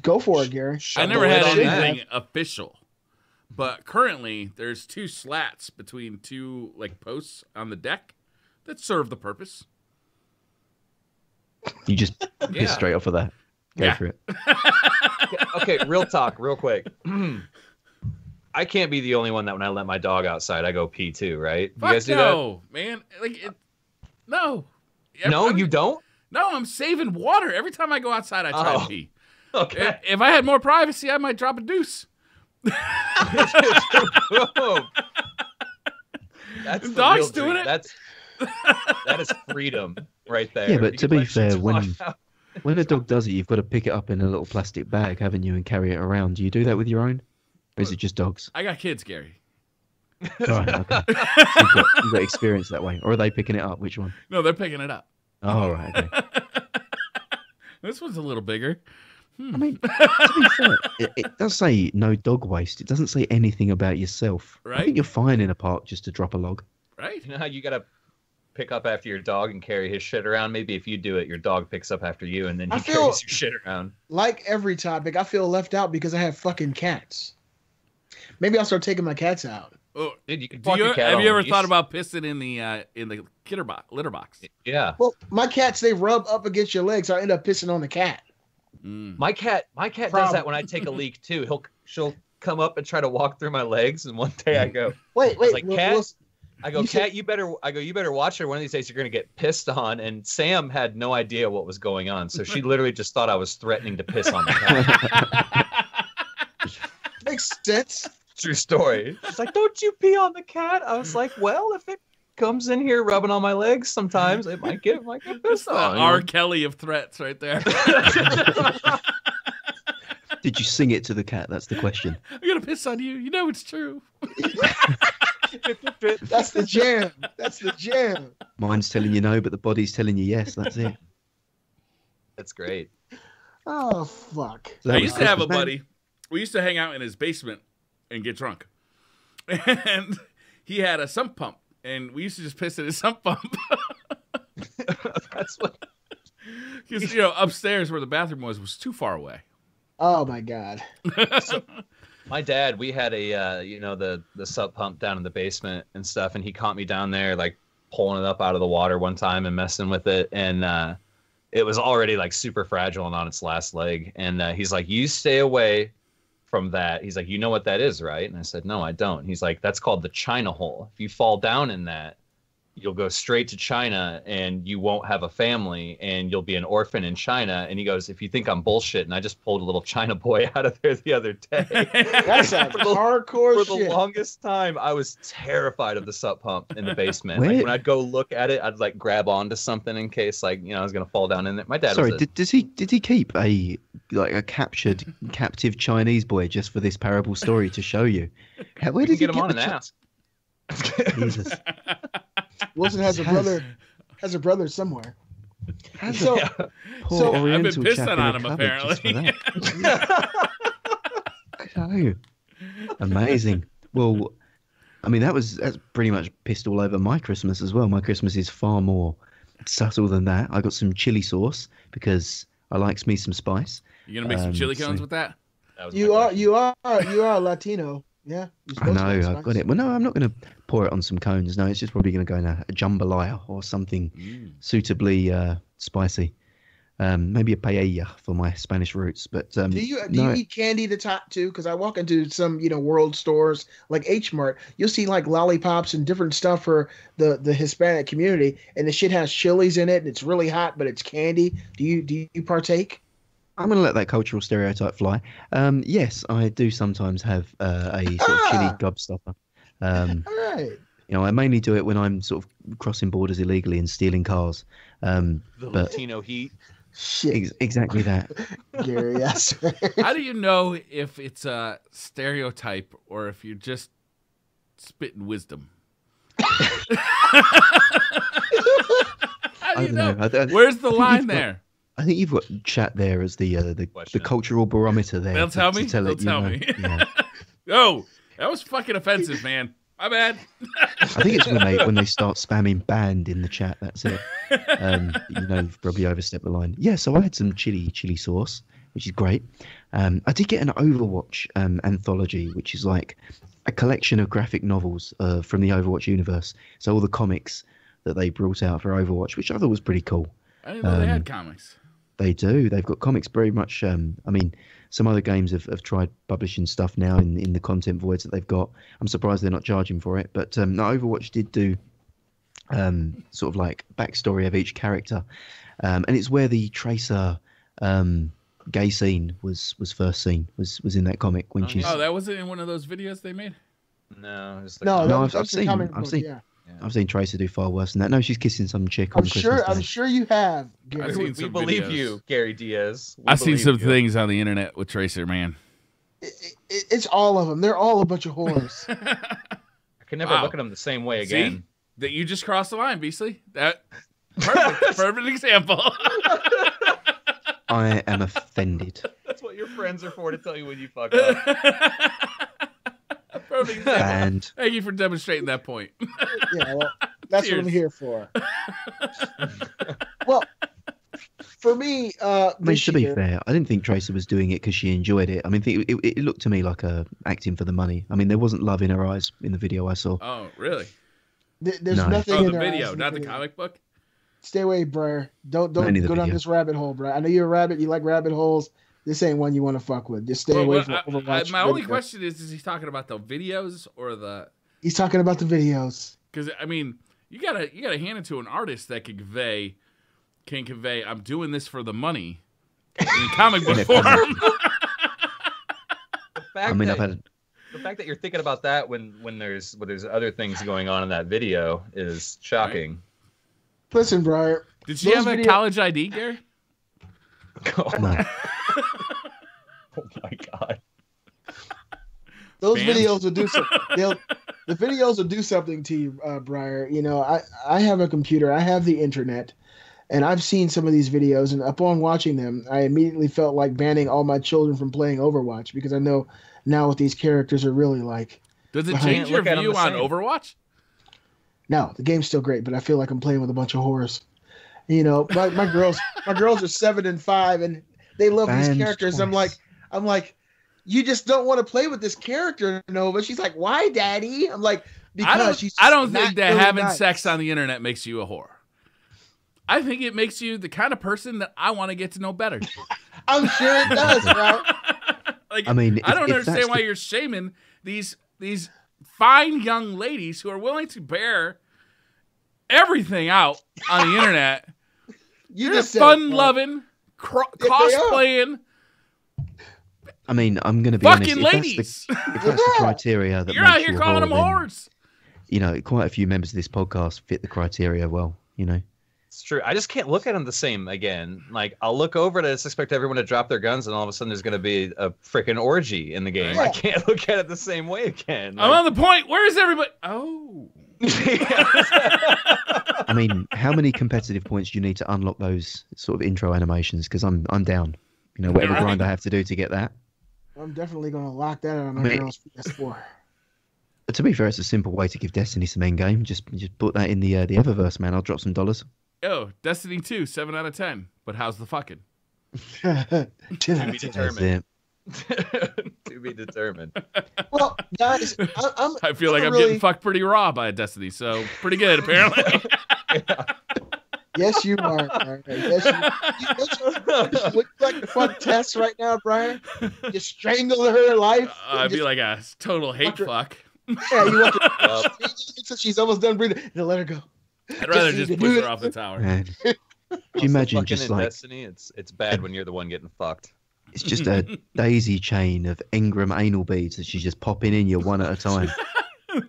Go for it, Gary. I never had anything official, but currently there's 2 slats between 2 like posts on the deck that serve the purpose. you just piss straight off of that. Go for it. Okay, real talk, real quick. I can't be the only one that when I let my dog outside, I go pee too, right? You guys do no, man. Like, no. No, you don't? No, I'm saving water. Every time I go outside, I try to pee. Okay. If I had more privacy, I might drop a deuce. That's dog's doing it. That is freedom right there. Yeah, but You to can be let shit fair, wash out. when a dog does it, you've got to pick it up in a little plastic bag, haven't you, and carry it around. Do you do that with your own? Or is it just dogs? I got kids, Gary. Right, okay. You've got experience that way. Or are they picking it up? Which one? No, they're picking it up. Oh, right, okay. This one's a little bigger. I mean, to be fair, it does say no dog waste. It doesn't say anything about yourself. Right. I think you're fine in a park just to drop a log. Right? You know how you gotta pick up after your dog and carry his shit around? Maybe if you do it, your dog picks up after you and then he carries your shit around. Like every topic, I feel left out because I have fucking cats. Maybe I'll start taking my cats out. Oh, Dude, you can have you on ever leash. thought about pissing in the litter box? Yeah. Well, my cats, they rub up against your legs, so I end up pissing on the cat. My cat does that when I take a leak too. She'll come up and try to walk through my legs, and one day I go, Wait, like, cat. I go, cat, you better watch her. One of these days you're gonna get pissed on. And Sam had no idea what was going on, so she literally just thought I was threatening to piss on the cat. Makes sense. True story. She's like, "Don't you pee on the cat?" I was like, "Well, if it comes in here rubbing on my legs, sometimes it might get pissed on." R. Kelly of threats, right there. Did you sing it to the cat? That's the question. I'm gonna piss on you. You know it's true. That's the jam. That's the jam. Mind's telling you no, but the body's telling you yes. That's it. That's great. Oh, fuck. So I that used was to have a Christmas, man. buddy. We used to hang out in his basement and get drunk. And he had a sump pump. And we used to just piss in his sump pump. That's what. Because, upstairs where the bathroom was too far away. Oh, my God. So, my dad, we had a the sub pump down in the basement and stuff, and he caught me down there like pulling it up out of the water one time and messing with it, and it was already like super fragile and on its last leg. And he's like, "You stay away from that." He's like, "You know what that is, right?" And I said, "No, I don't." He's like, "That's called the China hole. If you fall down in that, you'll go straight to China and you won't have a family and you'll be an orphan in China." And he goes, "If you think I'm bullshit," and I just pulled a little China boy out of there the other day. That's a hardcore For shit. the longest time, I was terrified of the sub pump in the basement. Wait. Like when I'd go look at it, I'd like grab onto something in case I was gonna fall down in there. My dad Sorry, was did he keep a captive Chinese boy just for this parable story to show you? Where did he get him get on the an chi- ass. Jesus. Wilson has a brother somewhere. Has So, a poor so- I've been Oriental pissing chap in on a him, cupboard just for apparently. that. So, amazing. Well, I mean, that's pretty much pissed all over my Christmas as well. My Christmas is far more subtle than that. I got some chili sauce because I likes me some spice. You gonna make some chili cones so- with that? That was you my are question. you are Latino. Yeah. You're I supposed to know, like I've got spice. it. Well, no, I'm not going to pour it on some cones. No, it's just probably going to go in a jambalaya or something suitably spicy. Maybe a paella for my Spanish roots. But Do you eat candy to top too? Because I walk into some world stores like H Mart, you'll see like lollipops and different stuff for the Hispanic community, and the shit has chilies in it, and it's really hot, but it's candy. Do you partake? I'm going to let that cultural stereotype fly. Yes, I do sometimes have a sort of chili gobstopper. All right. You know, I mainly do it when I'm sort of crossing borders illegally and stealing cars. The But Latino heat. Shit, exactly that. Gary. Yes. How do you know if it's a stereotype or if you're just spitting wisdom? How do you know? Where's the line there? I think you've got chat there as the cultural barometer there. They'll tell me. They'll tell me. Yeah. Oh, that was fucking offensive, man. My bad. I think it's when they start spamming banned in the chat. That's it. You know, you've probably overstepped the line. Yeah, so I had some chili sauce, which is great. I did get an Overwatch anthology, which is like a collection of graphic novels from the Overwatch universe. So all the comics that they brought out for Overwatch, which I thought was pretty cool. I didn't know they had comics. They do. They've got comics very much. I mean, some other games have tried publishing stuff now in the content voids that they've got. I'm surprised they're not charging for it. But no, Overwatch did do sort of like backstory of each character. And it's where the Tracer gay scene was first seen, was in that comic when she's... Oh, that wasn't in one of those videos they made? No, it's I've seen Tracer do far worse than that. No, she's kissing some chick on Christmas Day. I'm sure you have. We believe you, Gary Diaz. I've seen some things on the internet with Tracer, man. It's all of them. They're all a bunch of whores. I can never look at them the same way again. See? That you just crossed the line, Beasley. That perfect example. I am offended. That's what your friends are for, to tell you when you fuck up. And thank you for demonstrating that point. Yeah, well, that's what I'm here for. Well, for me, to be fair, I didn't think Tracer was doing it because she enjoyed it. I mean, it looked to me like acting for the money. I mean, there wasn't love in her eyes in the video I saw. Oh, really? There's nothing in the her video, eyes not the comic book. Stay away, Briar. Don't go down this rabbit hole, Briar. I know you're a rabbit. You like rabbit holes. This ain't one you want to fuck with. Just stay away from Overwatch. My only question is he talking about the videos or the... He's talking about the videos. Because, I mean, you gotta hand it to an artist that can convey, I'm doing this for the money in comic book form. The fact that you're thinking about that when there's other things going on in that video is shocking. Right. Listen, Briar. Did she have a college ID, Gary? Oh, no. Oh my god. Those videos will do the videos will do something to you, Briar. You know, I have a computer, I have the internet, and I've seen some of these videos, and upon watching them, I immediately felt like banning all my children from playing Overwatch because I know now what these characters are really like. Does it change your view on Overwatch? No, the game's still great, but I feel like I'm playing with a bunch of whores. You know, my girls are 7 and 5, and they love these characters. Twice. I'm like, you just don't want to play with this character, Nova. She's like, why, Daddy? I'm like, because she's. I don't think that really having sex on the internet makes you a whore. I think it makes you the kind of person that I want to get to know better. I'm sure it does, bro. Like, I mean, I don't understand why you're shaming these fine young ladies who are willing to bear everything out on the internet. You're fun-loving, cosplaying. I mean, I'm going to be fucking honest. Ladies. If that's the criteria that you're makes out here you calling them whores. You know, quite a few members of this podcast fit the criteria well. You know, it's true. I just can't look at them the same again. Like, I'll look over and I just expect everyone to drop their guns, and all of a sudden there's going to be a freaking orgy in the game. Yeah. I can't look at it the same way again. I'm on the point. Where is everybody? Oh. I mean, how many competitive points do you need to unlock those sort of intro animations? Because I'm down. You know, whatever grind I have to do to get that. I'm definitely going to lock that on my girl's PS4. To be fair, it's a simple way to give Destiny some endgame. Just put that in the Eververse, man. I'll drop some dollars. Oh, Destiny 2, 7 out of 10. But how's the fucking? To be determined. To be determined. Well, guys, I feel like I'm getting fucked pretty raw by Destiny, so pretty good, apparently. Yeah. Yes, you are. Brian. Yes, you look like the fun test right now, Brian. You strangle her life. I'd be like a total hate fuck. Yeah, you want to. She's almost done breathing. No, let her go. I'd rather just push her off the tower. Do you imagine just like Destiny? It's bad when you're the one getting fucked. It's just a daisy chain of Engram anal beads that she's just popping in you one at a time.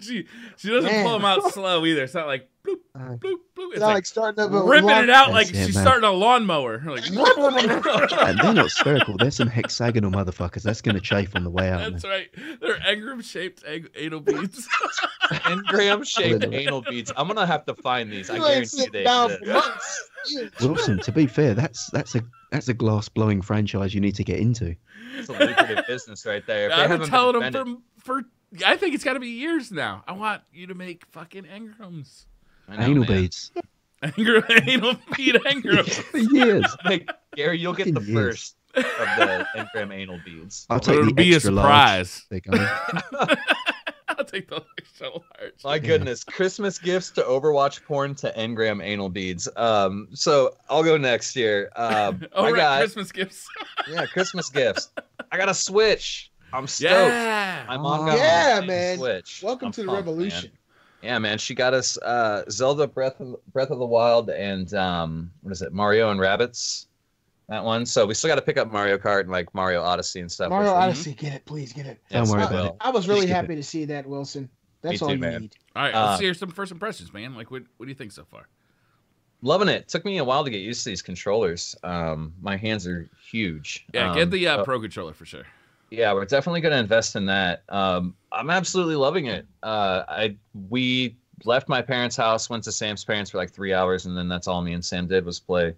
she doesn't pull them out slow either. It's not like bloop, bloop, bloop. It's like starting up ripping it out like That's it, she's man. starting a lawnmower. Like, And they're not spherical. They're some hexagonal motherfuckers. That's going to chafe on the way out. that's right. They're engram-shaped anal beads. Engram-shaped anal beads. I'm gonna have to find these. I guarantee they exist. Wilson, to be fair, that's a glass blowing franchise you need to get into. It's a lucrative business right there. If they I've been haven't telling been them invented- for I think it's got to be years now. I want you to make fucking engrams. I know, Anal man. beads. Anal bead engrams. For years. Hey, Gary, you'll get the Fucking first of the engram anal beads. I'll It'll take the be a extra surprise. large. There you go. I'll take the extra large. My goodness, Christmas gifts to Overwatch porn to engram anal beads. So I'll go next year. Oh, I right, got Christmas gifts. Christmas gifts. I got a Switch. I'm stoked. Yeah. My mom got me Yeah, a man. Switch. Welcome I'm to the pumped, revolution. Man. Yeah, man. She got us Zelda Breath of the Wild and what is it? Mario and Rabbids. That one. So we still got to pick up Mario Kart and like Mario Odyssey and stuff. Mario which- Odyssey, get it, please get it. Don't worry I about will. it. I was really Skip happy to see that, Wilson. That's Me all too, you man. need. All right, let's hear some first impressions, man. Like, what do you think so far? Loving it. Took me a while to get used to these controllers. My hands are huge. Yeah, get the so- Pro Controller for sure. Yeah, we're definitely going to invest in that. I'm absolutely loving it. We left my parents' house, went to Sam's parents for like 3 hours, and then that's all me and Sam did was play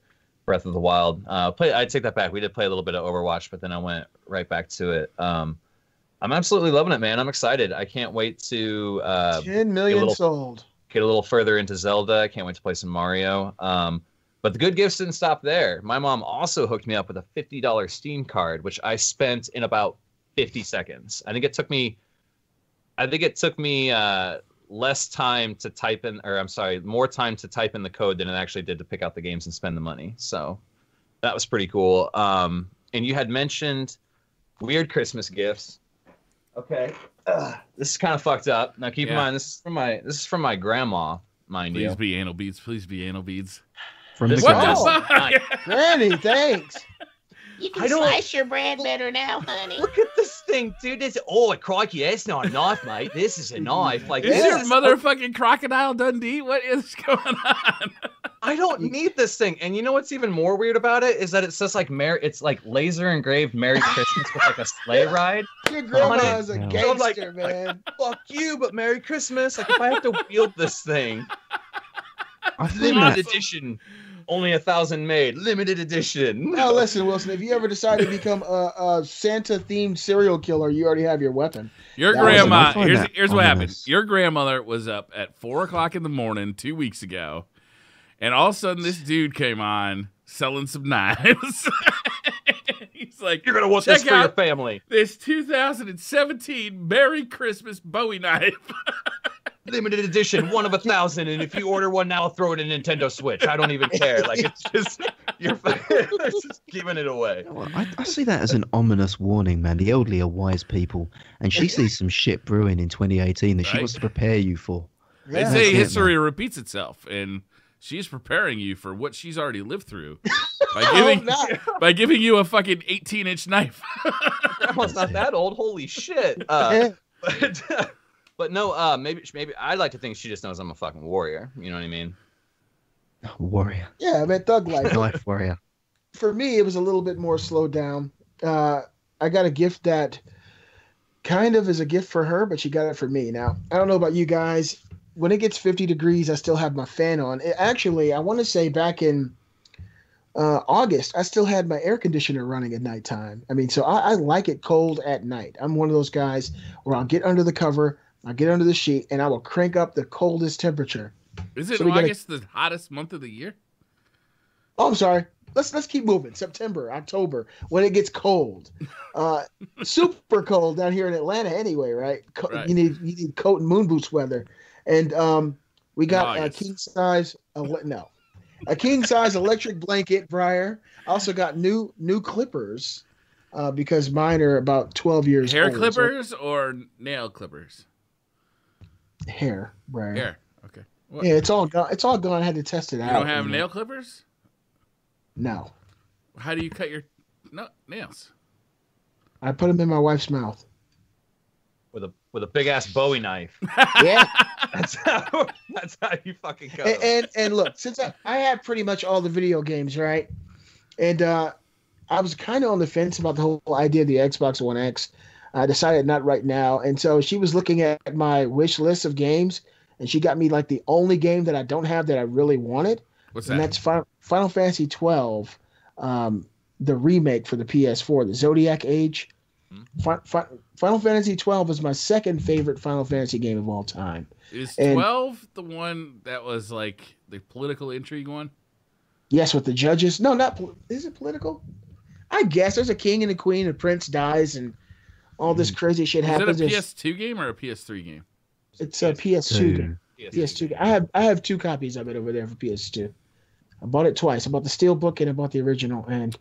Breath of the Wild. I take that back. We did play a little bit of Overwatch, but then I went right back to it. I'm absolutely loving it, man. I'm excited. I can't wait to 10 million sold. get a little further into Zelda. I can't wait to play some Mario. But the good gifts didn't stop there. My mom also hooked me up with a $50 Steam card, which I spent in about 50 seconds. I think it took me less time to type in, or I'm sorry, more time to type in the code than it actually did to pick out the games and spend the money. So that was pretty cool. And you had mentioned weird Christmas gifts. Okay. This is kind of fucked up. Now keep in mind this is from my grandma, mind Please you. be anal beads. Please be anal beads. From the This What guy. the Oh. fuck? Granny, thanks. You I can don't- slice your bread better now, honey. Look at this thing, dude. Crikey, that's not a knife, mate. This is a knife. Like, Is Yeah. your this is- motherfucking Crocodile Dundee? What is going on? I don't need this thing. And you know what's even more weird about it is that it says like it's like laser engraved Merry Christmas with like a sleigh ride. Your grandma is a Yeah. gangster, I'm like, man. Fuck you, but Merry Christmas. Like if I have to wield this thing, I think limited that, edition, only 1,000 made, limited edition. Now listen, Wilson, if you ever decide to become a Santa-themed serial killer, you already have your weapon. Your That was- grandma. I find that Here's what happened. ominous. Your grandmother was up at 4:00 in the morning 2 weeks ago, and all of a sudden this dude came on selling some knives. He's like, You're gonna want check this for your out family. this 2017 Merry Christmas Bowie knife. Limited edition, one of 1,000, and if you order one now, I'll throw it in Nintendo Switch. I don't even care. Like it's just you're just giving it away. well, I see that as an ominous warning, man. The elderly are wise people, and she sees some shit brewing in 2018 that she Right. wants to prepare you for. They Yeah. say That's it, history repeats itself, and she's preparing you for what she's already lived through by I hope giving not. by giving you a fucking 18-inch knife. Grandma's not that old. Holy shit. Yeah. But no, maybe I'd like to think she just knows I'm a fucking warrior. You know what I mean? Warrior, Yeah, man, thug life. knife warrior. For me, it was a little bit more slowed down. I got a gift that kind of is a gift for her, but she got it for me. Now, I don't know about you guys. When it gets 50 degrees, I still have my fan on. Actually, I want to say back in August, I still had my air conditioner running at nighttime. I mean, so I like it cold at night. I'm one of those guys where I'll get under the cover, I'll get under the sheet, and I will crank up the coldest temperature. Is it So we gotta- August the hottest month of the year? Oh, I'm sorry. Let's keep moving. September, October, when it gets cold, super cold down here in Atlanta. Anyway, right? Right. You need coat and moon boots weather, and we got a August. king size. A king size electric blanket, Briar. I also got new clippers because mine are about 12 years Hair old. so- clippers or nail clippers? hair, Briar. Hair. Okay. What? Yeah, it's all gone. It's all gone. I had to test it You out. don't have you know. nail clippers? No, How do you cut your nails? I put them in my wife's mouth. with a big ass Bowie knife. Yeah. That's how you fucking go. And look, since I had pretty much all the video games, right? And I was kind of on the fence about the whole idea of the Xbox One X. I decided not right now. And so she was looking at my wish list of games, and she got me like the only game that I don't have that I really wanted. What's that? And that's Final Fantasy 12, the remake for the PS4, the Zodiac Age. Final Fantasy 12 is my second favorite Final Fantasy game of all time. Is 12 the one that was like the political intrigue one? Yes, with the judges. No, is it political? I guess there's a king and a queen, a prince dies, and all this crazy shit happens. Is it a PS2 game or a PS3 game? It's a PS2 game. PS2. I have 2 copies of it over there for PS2. I bought it twice. I bought the Steelbook and I bought the original, and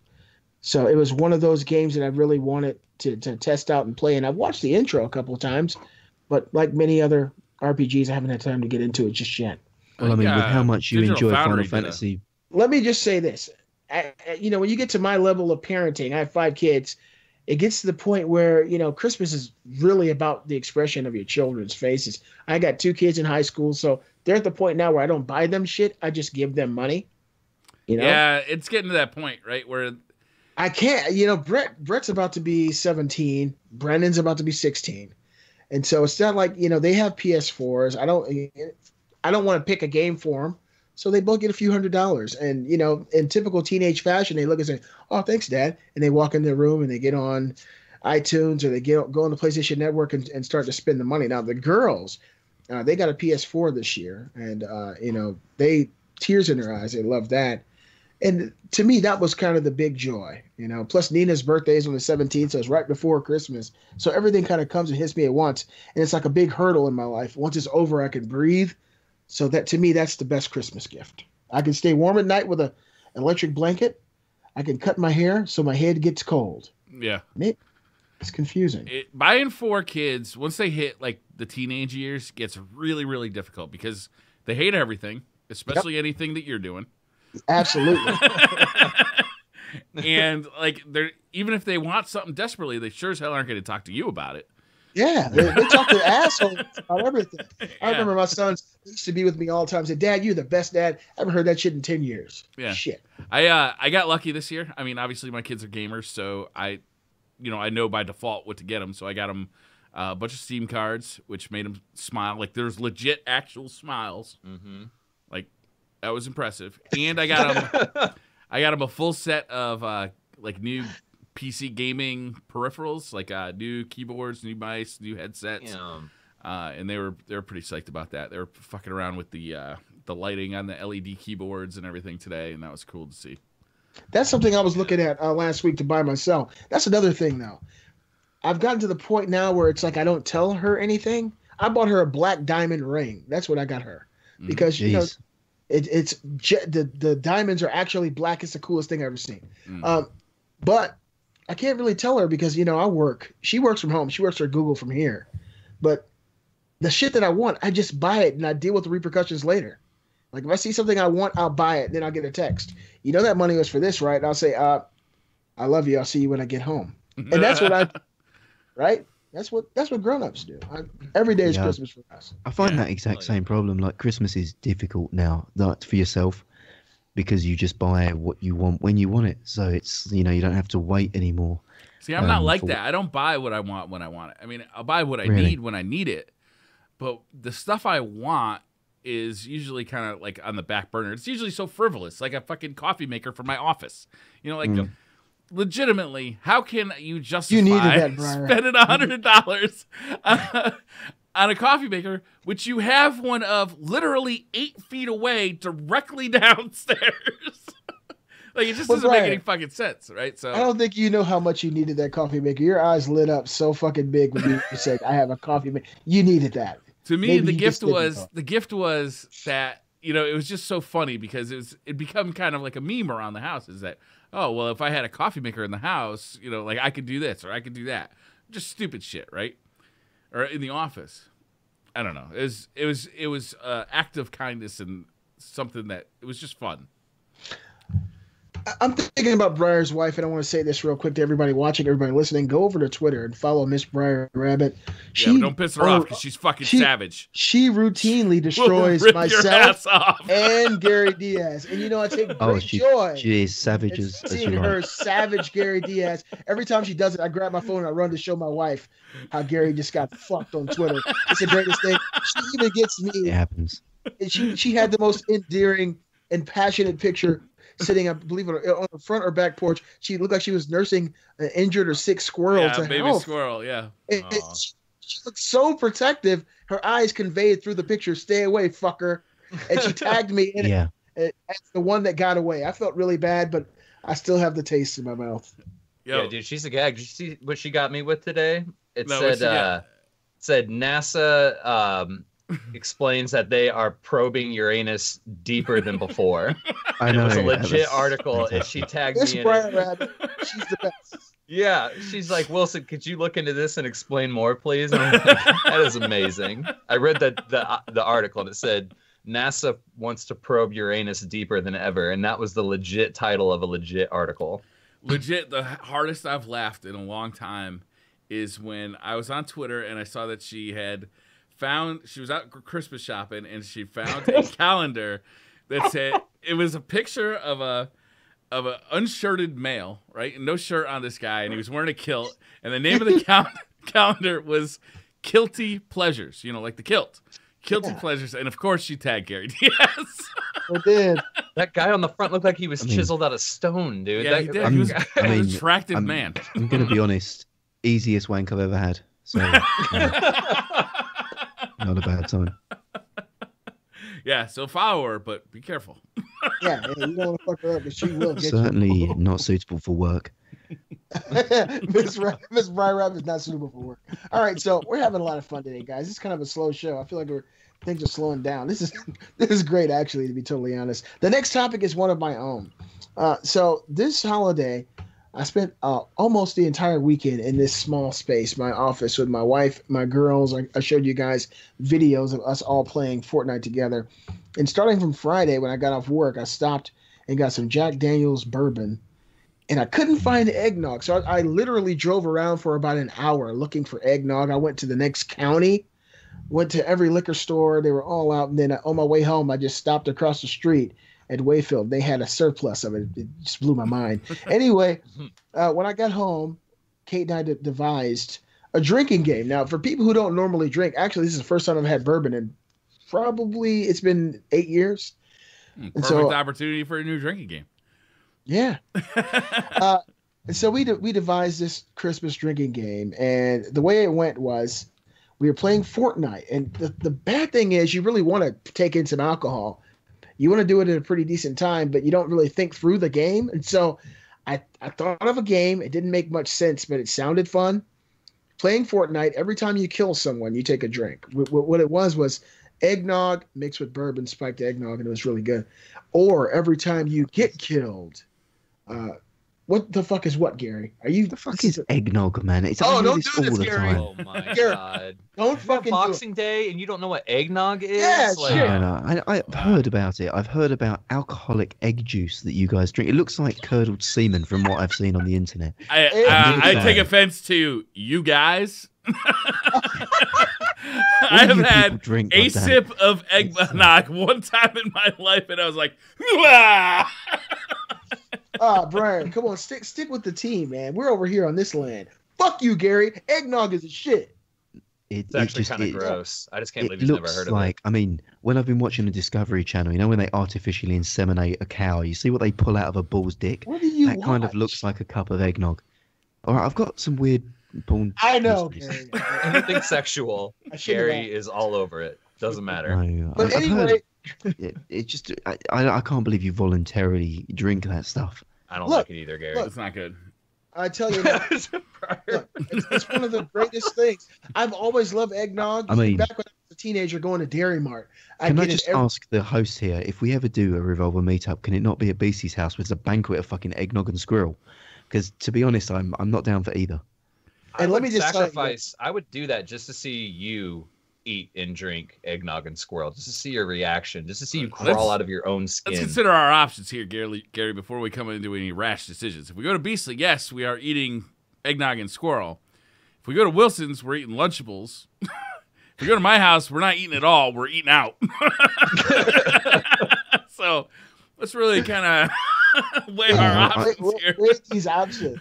so it was one of those games that I really wanted to test out and play. And I've watched the intro a couple of times, but like many other RPGs, I haven't had time to get into it just yet. Well, I mean, with how much you enjoy Final Fantasy. Let me just say this. When you get to my level of parenting, I have 5 kids. It gets to the point where, Christmas is really about the expression of your children's faces. I got 2 kids in high school, so they're at the point now where I don't buy them shit. I just give them money. Yeah, it's getting to that point, right? Where I can't, Brett's about to be 17. Brennan's about to be 16. And so it's not like, they have PS4s. I don't want to pick a game for them. So they both get a few $100s. And, in typical teenage fashion, they look and say, "Oh, thanks, Dad." And they walk in their room and they get on iTunes or they go on the PlayStation Network and start to spend the money. Now, the girls, they got a PS4 this year. And, they tears in their eyes. They love that. And to me, that was kind of the big joy, Plus, Nina's birthday is on the 17th, so it's right before Christmas. So everything kind of comes and hits me at once. And it's like a big hurdle in my life. Once it's over, I can breathe. So that, to me, that's the best Christmas gift. I can stay warm at night with an electric blanket. I can cut my hair so my head gets cold. Yeah. It's confusing. Buying 4 kids, once they hit like the teenage years, gets really, really difficult because they hate everything, especially anything that you're doing. Absolutely. And like even if they want something desperately, they sure as hell aren't going to talk to you about it. Yeah, they talk to assholes about everything. I remember my sons used to be with me all the time. Say, "Dad, you're the best dad. I haven't heard that shit in 10 years." Yeah, shit. I got lucky this year. I mean, obviously my kids are gamers, so I know by default what to get them. So I got them a bunch of Steam cards, which made them smile. Like there's legit actual smiles. Mm-hmm. Like that was impressive. And I got them a full set of like new PC gaming peripherals, like new keyboards, new mice, new headsets, and they were pretty psyched about that. They were fucking around with the lighting on the LED keyboards and everything today, and that was cool to see. That's something I was looking at last week to buy myself. That's another thing, though. I've gotten to the point now where it's like I don't tell her anything. I bought her a black diamond ring. That's what I got her because it's the diamonds are actually black. It's the coolest thing I've ever seen. But I can't really tell her because, I work. She works from home. She works for Google from here. But the shit that I want, I just buy it and I deal with the repercussions later. Like if I see something I want, I'll buy it. Then I'll get a text. That money was for this, right? And I'll say, "I love you. I'll see you when I get home." And that's what right? That's what grown-ups do. Every day is Christmas for us. I find that exact same problem. Like Christmas is difficult now, like for yourself. Because you just buy what you want when you want it. So it's, you don't have to wait anymore. See, I'm not like that. I don't buy what I want when I want it. I mean, I'll buy what I need when I need it. But the stuff I want is usually kind of like on the back burner. It's usually so frivolous, like a fucking coffee maker for my office. Legitimately, how can you justify spending $100 on a coffee maker, which you have one of literally 8 feet away, directly downstairs? Like it just doesn't make any fucking sense, right? So I don't think you know how much you needed that coffee maker. Your eyes lit up so fucking big when you said, "I have a coffee maker." You needed that. To me, the gift was that it was just so funny because it become kind of like a meme around the house. Is that, oh well, if I had a coffee maker in the house, like I could do this or I could do that, just stupid shit, right? Or in the office. I don't know. It was act of kindness and something that it was just fun. I'm thinking about Briar's wife, and I want to say this real quick to everybody watching, everybody listening. Go over to Twitter and follow Miss Briar Rabbit. Yeah, but don't piss her off because she's fucking savage. She routinely destroys myself and Gary Diaz, and I take great joy. She is savage as seeing her savage Gary Diaz. Every time she does it, I grab my phone and I run to show my wife how Gary just got fucked on Twitter. It's the greatest thing. She even gets me. It happens. And she had the most endearing and passionate picture. Sitting, I believe, on the front or back porch. She looked like she was nursing an injured or sick squirrel to baby health. Squirrel, yeah. She looked so protective. Her eyes conveyed through the picture, "Stay away, fucker." And she tagged me in it as the one that got away. I felt really bad, but I still have the taste in my mouth. Yeah, dude, she's a gag. Did you see what she got me with today? It said NASA explains that they are probing Uranus deeper than before. I know. It was a legit article, and she tagged me in Briar Rabbit, she's the best. Yeah, she's like, Wilson, could you look into this and explain more, please? And I'm like, that is amazing. I read the article, and it said NASA wants to probe Uranus deeper than ever, and that was the legit title of a legit article. Legit, the hardest I've laughed in a long time is when I was on Twitter and I saw that she was out Christmas shopping and she found a calendar that said it was a picture of an unshirted male, right? And no shirt on this guy, and he was wearing a kilt. And the name of the calendar was Kilty Pleasures, like the kilt. Kilty Pleasures. And of course, she tagged Gary Diaz. I did. That guy on the front looked like he was chiseled out of stone, dude. Yeah, he did. He was an attractive man. I'm going to be honest. Easiest wank I've ever had. So, not a bad time. Yeah, so follow her, but be careful. Yeah, you don't want to fuck her up because she will get Certainly not suitable for work. Miss Briar Rabbit is not suitable for work. All right, so we're having a lot of fun today, guys. It's kind of a slow show. I feel like things are slowing down. This is great, actually, to be totally honest. The next topic is one of my own. So this holiday, I spent almost the entire weekend in this small space, my office, with my wife, my girls. I showed you guys videos of us all playing Fortnite together. And starting from Friday, when I got off work, I stopped and got some Jack Daniel's bourbon. And I couldn't find eggnog. So I literally drove around for about an hour looking for eggnog. I went to the next county, went to every liquor store. They were all out. And then on my way home, I just stopped across the street at Wayfield. They had a surplus of it. It just blew my mind. Anyway, when I got home, Kate and I devised a drinking game. Now, for people who don't normally drink, actually, this is the first time I've had bourbon in probably, it's been 8 years. Perfect opportunity for a new drinking game. Yeah. And so we devised this Christmas drinking game. And the way it went was we were playing Fortnite. And the bad thing is you really want to take in some alcohol. You want to do it at a pretty decent time, but you don't really think through the game. And so I thought of a game. It didn't make much sense, but it sounded fun. Playing Fortnite, every time you kill someone, you take a drink. What it was eggnog mixed with bourbon, spiked eggnog, and it was really good. Or every time you get killed, what the fuck is what, Gary? Are you the fuck is eggnog, man? It's don't do all this, the Gary. time. Oh my Gary, god! Don't fucking Boxing Day, and you don't know what eggnog is? Yeah, like, shit. No. I've heard about it. I've heard about alcoholic egg juice that you guys drink. It looks like curdled semen from what I've seen on the internet. I take offense to you guys. I have had a sip of eggnog one time in my life, and I was like, Brian, come on, stick with the team, man. We're over here on this land. Fuck you, Gary. Eggnog is a shit. It's actually kind of gross. I just can't believe you've never heard of it. I mean, when I've been watching the Discovery Channel, when they artificially inseminate a cow, you see what they pull out of a bull's dick? What do you That kind of looks like a cup of eggnog. All right, I've got some weird porn. I know, Gary. Anything sexual, Gary is all over it. Doesn't matter. No, but anyway, it just I can't believe you voluntarily drink that stuff. I don't like it either, Gary. It's not good. I tell you, it's one of the greatest things. I've always loved eggnog. I mean, back when I was a teenager going to Dairy Mart. Can I just ask the host here, if we ever do a Revolver meetup, can it not be at Beastie's house with a banquet of fucking eggnog and squirrel? Because to be honest, I'm not down for either. And let me just sacrifice. I would do that just to see you eat and drink eggnog and squirrel, just to see your reaction, just to see you Let's- crawl out of your own skin. Let's consider our options here, Gary, before we come into any rash decisions. If we go to Beastly, yes, we are eating eggnog and squirrel. If we go to Wilson's, we're eating Lunchables. If we go to my house, we're not eating at all. We're eating out. So let's really kind of weigh our options here. Weigh these options.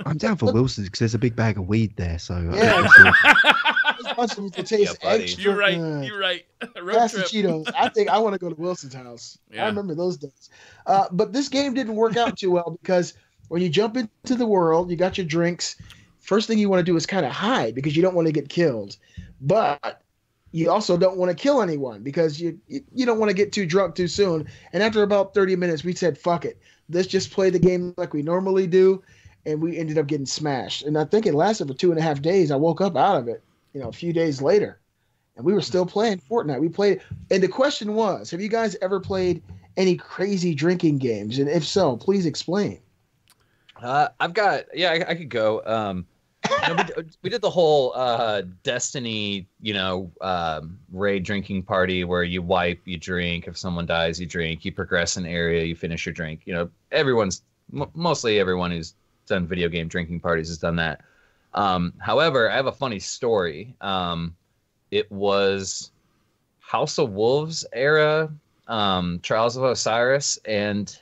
I'm down for Wilson's because there's a big bag of weed there. So Yeah. These Lunchables that taste buddy. extra You're right. good. You're right. Road That's the trip. Cheetos. I think I want to go to Wilson's house. Yeah. I remember those days. But this game didn't work out too well because when you jump into the world, you got your drinks. First thing you want to do is kind of hide because you don't want to get killed. But you also don't want to kill anyone because you don't want to get too drunk too soon. And after about 30 minutes, we said, fuck it. Let's just play the game like we normally do. And we ended up getting smashed. And I think it lasted for 2.5 days. I woke up out of it, a few days later. And we were still playing Fortnite. We played. And the question was, have you guys ever played any crazy drinking games? And if so, please explain. I've got, I could go. We did the whole Destiny, raid drinking party where you wipe, you drink. If someone dies, you drink. You progress an area, you finish your drink. Mostly everyone who's done video game drinking parties has done that. However, I have a funny story. It was House of Wolves era, Trials of Osiris, and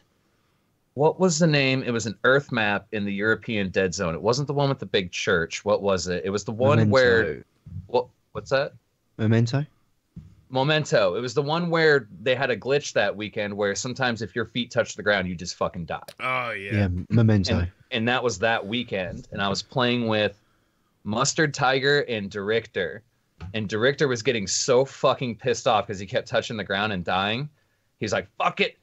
what was the name? It was an Earth map in the European Dead Zone. It wasn't the one with the big church. What was it? It was the one where... What's that? Memento. It was the one where they had a glitch that weekend where sometimes if your feet touch the ground, you just fucking die. Oh, yeah. Yeah, Memento. And that was that weekend. And I was playing with Mustard Tiger and Director. And Director was getting so fucking pissed off because he kept touching the ground and dying. He's like, fuck it.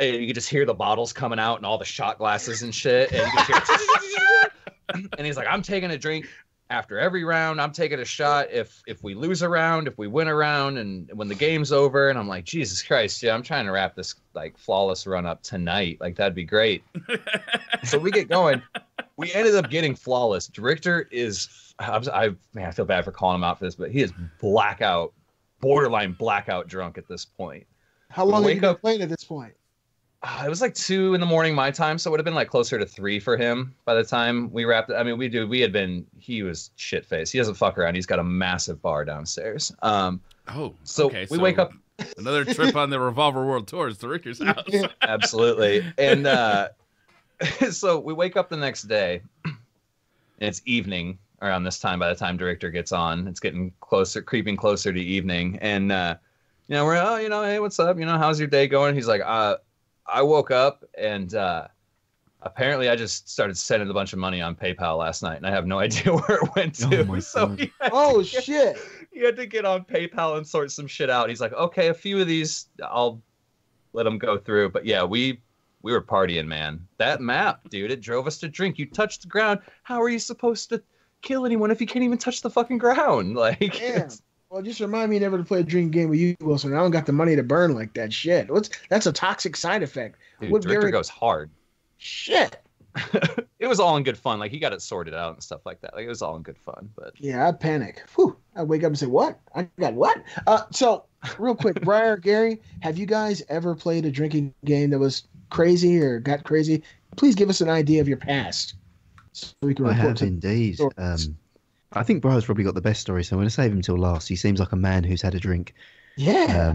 And you could just hear the bottles coming out and all the shot glasses and shit. And you could hear and he's like, I'm taking a drink after every round. I'm taking a shot if we lose a round, if we win a round, and when the game's over. And I'm like, Jesus Christ, yeah, I'm trying to wrap this like flawless run up tonight. Like that'd be great. So we get going. We ended up getting flawless. Director is I feel bad for calling him out for this, but he is borderline blackout drunk at this point. How long have you been playing at this point? It was like 2 a.m. my time, so it would have been like closer to 3 for him by the time we wrapped it. I mean, he was shit faced. He doesn't fuck around. He's got a massive bar downstairs. So we wake up. Another trip on the Revolver World Tour is to Richter's house. Absolutely. And so we wake up the next day, and it's evening around this time. By the time Director gets on, it's getting closer, creeping closer to evening. And we're hey, what's up? How's your day going? He's like, I woke up and apparently I just started sending a bunch of money on PayPal last night, and I have no idea where it went to. Oh my So God. Shit. He had to get on PayPal and sort some shit out. He's like, okay, a few of these I'll let them go through. But yeah, we were partying, man. That map, dude, it drove us to drink. You touch the ground. How are you supposed to kill anyone if you can't even touch the fucking ground? Like, Damn. Well, just remind me never to play a drinking game with you, Wilson. I don't got the money to burn like that. Shit. That's a toxic side effect. dude, Director goes hard. Shit. It was all in good fun. Like, he got it sorted out and stuff like that. Like, it was all in good fun. But Yeah, I'd panic. Whew. I'd wake up and say, what? I got what? So, real quick, Briar, Gary, have you guys ever played a drinking game that was crazy or got crazy? Please give us an idea of your past. So we can I report have to indeed. stories. I think Briar's probably got the best story, so I'm going to save him till last. He seems like a man who's had a drink. Yeah.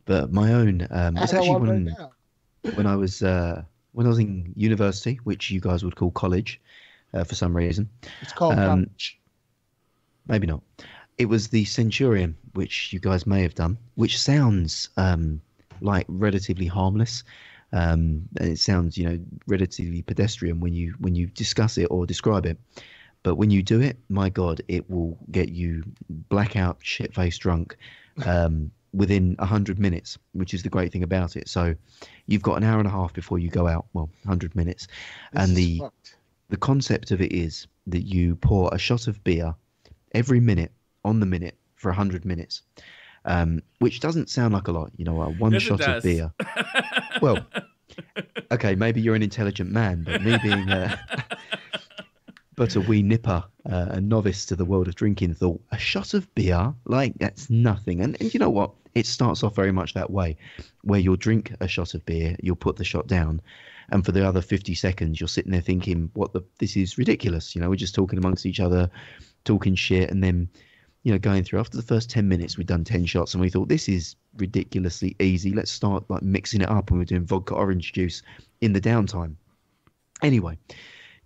But my own, I it's got actually one right now. when I was in university, which you guys would call college, for some reason. It's called college. Maybe not. It was the Centurion, which you guys may have done, which sounds like relatively harmless. And it sounds, relatively pedestrian when you discuss it or describe it. But when you do it, my God, it will get you blackout, shit-faced drunk within 100 minutes, which is the great thing about it. So you've got an hour and a half before you go out. Well, 100 minutes. And the concept of it is that you pour a shot of beer every minute on the minute for 100 minutes, which doesn't sound like a lot. One Yes, it shot of does. beer. Well, okay, maybe you're an intelligent man, but me being but a wee nipper, a novice to the world of drinking, thought a shot of beer, like that's nothing. And you know what? It starts off very much that way, where you'll drink a shot of beer, you'll put the shot down, and for the other 50 seconds, you're sitting there thinking, this is ridiculous. We're just talking amongst each other, talking shit, and then, going through. After the first 10 minutes, we'd done 10 shots, and we thought, this is ridiculously easy. Let's start like mixing it up, and we're doing vodka orange juice in the downtime. Anyway,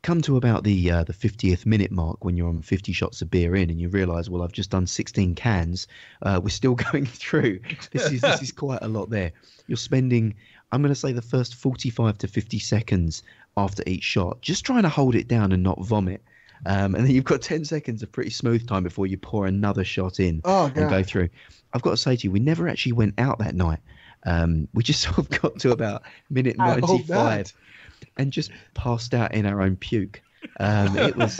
come to about the 50th minute mark when you're on 50 shots of beer in, and you realise, well, I've just done 16 cans. We're still going through. This is quite a lot there. You're spending, I'm going to say, the first 45 to 50 seconds after each shot just trying to hold it down and not vomit. And then you've got 10 seconds of pretty smooth time before you pour another shot in and go through. I've got to say to you, we never actually went out that night. We just sort of got to about minute 95 and just passed out in our own puke. It was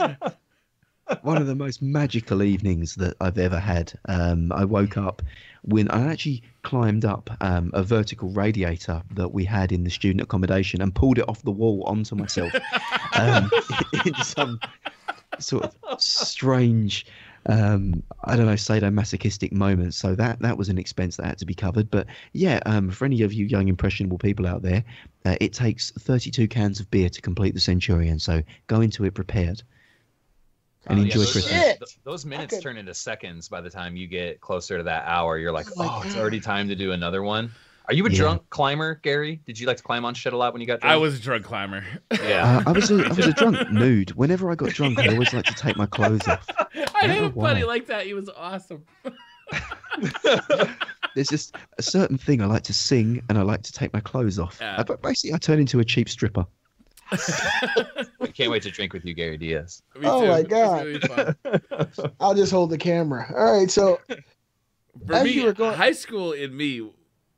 one of the most magical evenings that I've ever had. I woke up when I actually climbed up a vertical radiator that we had in the student accommodation and pulled it off the wall onto myself in some sort of strange, I don't know, sadomasochistic moment. So that was an expense that had to be covered. But yeah, for any of you young impressionable people out there, it takes 32 cans of beer to complete the Centurion. So go into it prepared and enjoy Christmas. Those minutes turn into seconds by the time you get closer to that hour. You're like, it's already time to do another one. Are you a drunk climber, Gary? Did you like to climb on shit a lot when you got drunk? I was a drunk climber. Yeah. I was a drunk nude. Whenever I got drunk, I always like to take my clothes off. I had a buddy like that. He was awesome. There's just a certain thing I like to sing, and I like to take my clothes off. But basically, I turn into a cheap stripper. I can't wait to drink with you, Gary Diaz. My God. I'll just hold the camera. All right, so for me, high school in me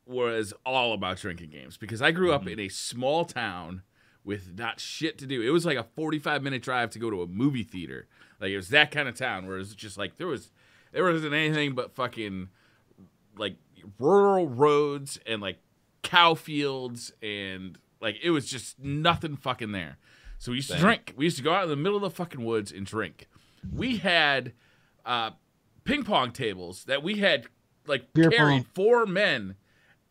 was all about drinking games because I grew up in a small town with not shit to do. It was like a 45-minute drive to go to a movie theater. Like, it was that kind of town where it was just like there wasn't anything but fucking like rural roads and like cow fields, and like it was just nothing fucking there. So we used to drink. We used to go out in the middle of the fucking woods and drink. We had ping pong tables that we had like carried 4 men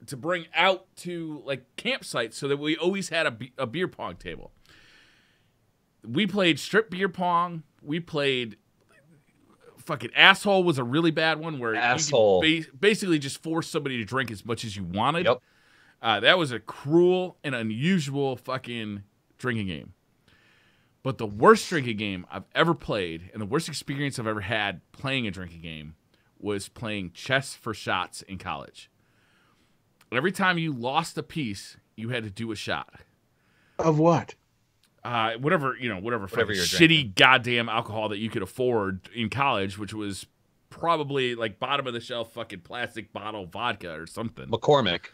to bring out to like campsites so that we always had a beer pong table. We played strip beer pong. We played fucking asshole was a really bad one where you basically just force somebody to drink as much as you wanted. Yep. That was a cruel and unusual fucking drinking game. But the worst drinking game I've ever played and the worst experience I've ever had playing a drinking game was playing chess for shots in college. Every time you lost a piece, you had to do a shot. Of what? Whatever shitty goddamn alcohol that you could afford in college, which was probably like bottom of the shelf fucking plastic bottle vodka or something. McCormick.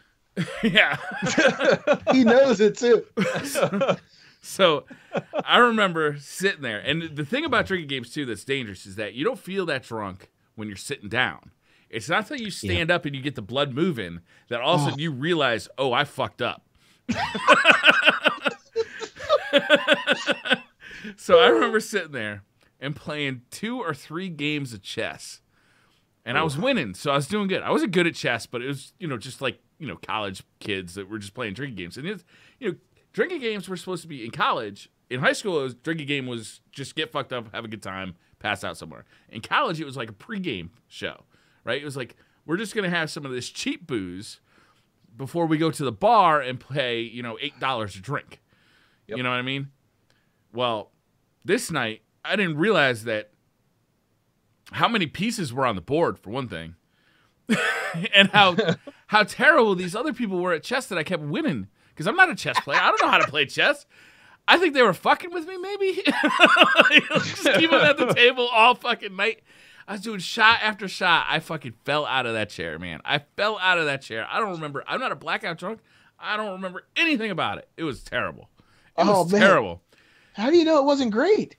Yeah. He knows it too. So I remember sitting there. And the thing about drinking games too that's dangerous is that you don't feel that drunk when you're sitting down. It's not until you stand up and you get the blood moving that all of a sudden you realize, oh, I fucked up. So I remember sitting there and playing 2 or 3 games of chess. And I was winning, so I was doing good. I wasn't good at chess, but it was, just like, college kids that were just playing drinking games. And, drinking games were supposed to be in college. In high school, drinking game was just get fucked up, have a good time, pass out somewhere. In college, it was like a pregame show. Right? It was like, we're just going to have some of this cheap booze before we go to the bar and pay, $8 a drink. Yep. You know what I mean? Well, this night, I didn't realize that how many pieces were on the board, for one thing, and how terrible these other people were at chess that I kept winning. Because I'm not a chess player. I don't know how to play chess. I think they were fucking with me, maybe. Just keep them at the table all fucking night. I was doing shot after shot. I fucking fell out of that chair, man. I fell out of that chair. I don't remember. I'm not a blackout drunk. I don't remember anything about it. It was terrible. It was terrible. How do you know it wasn't great?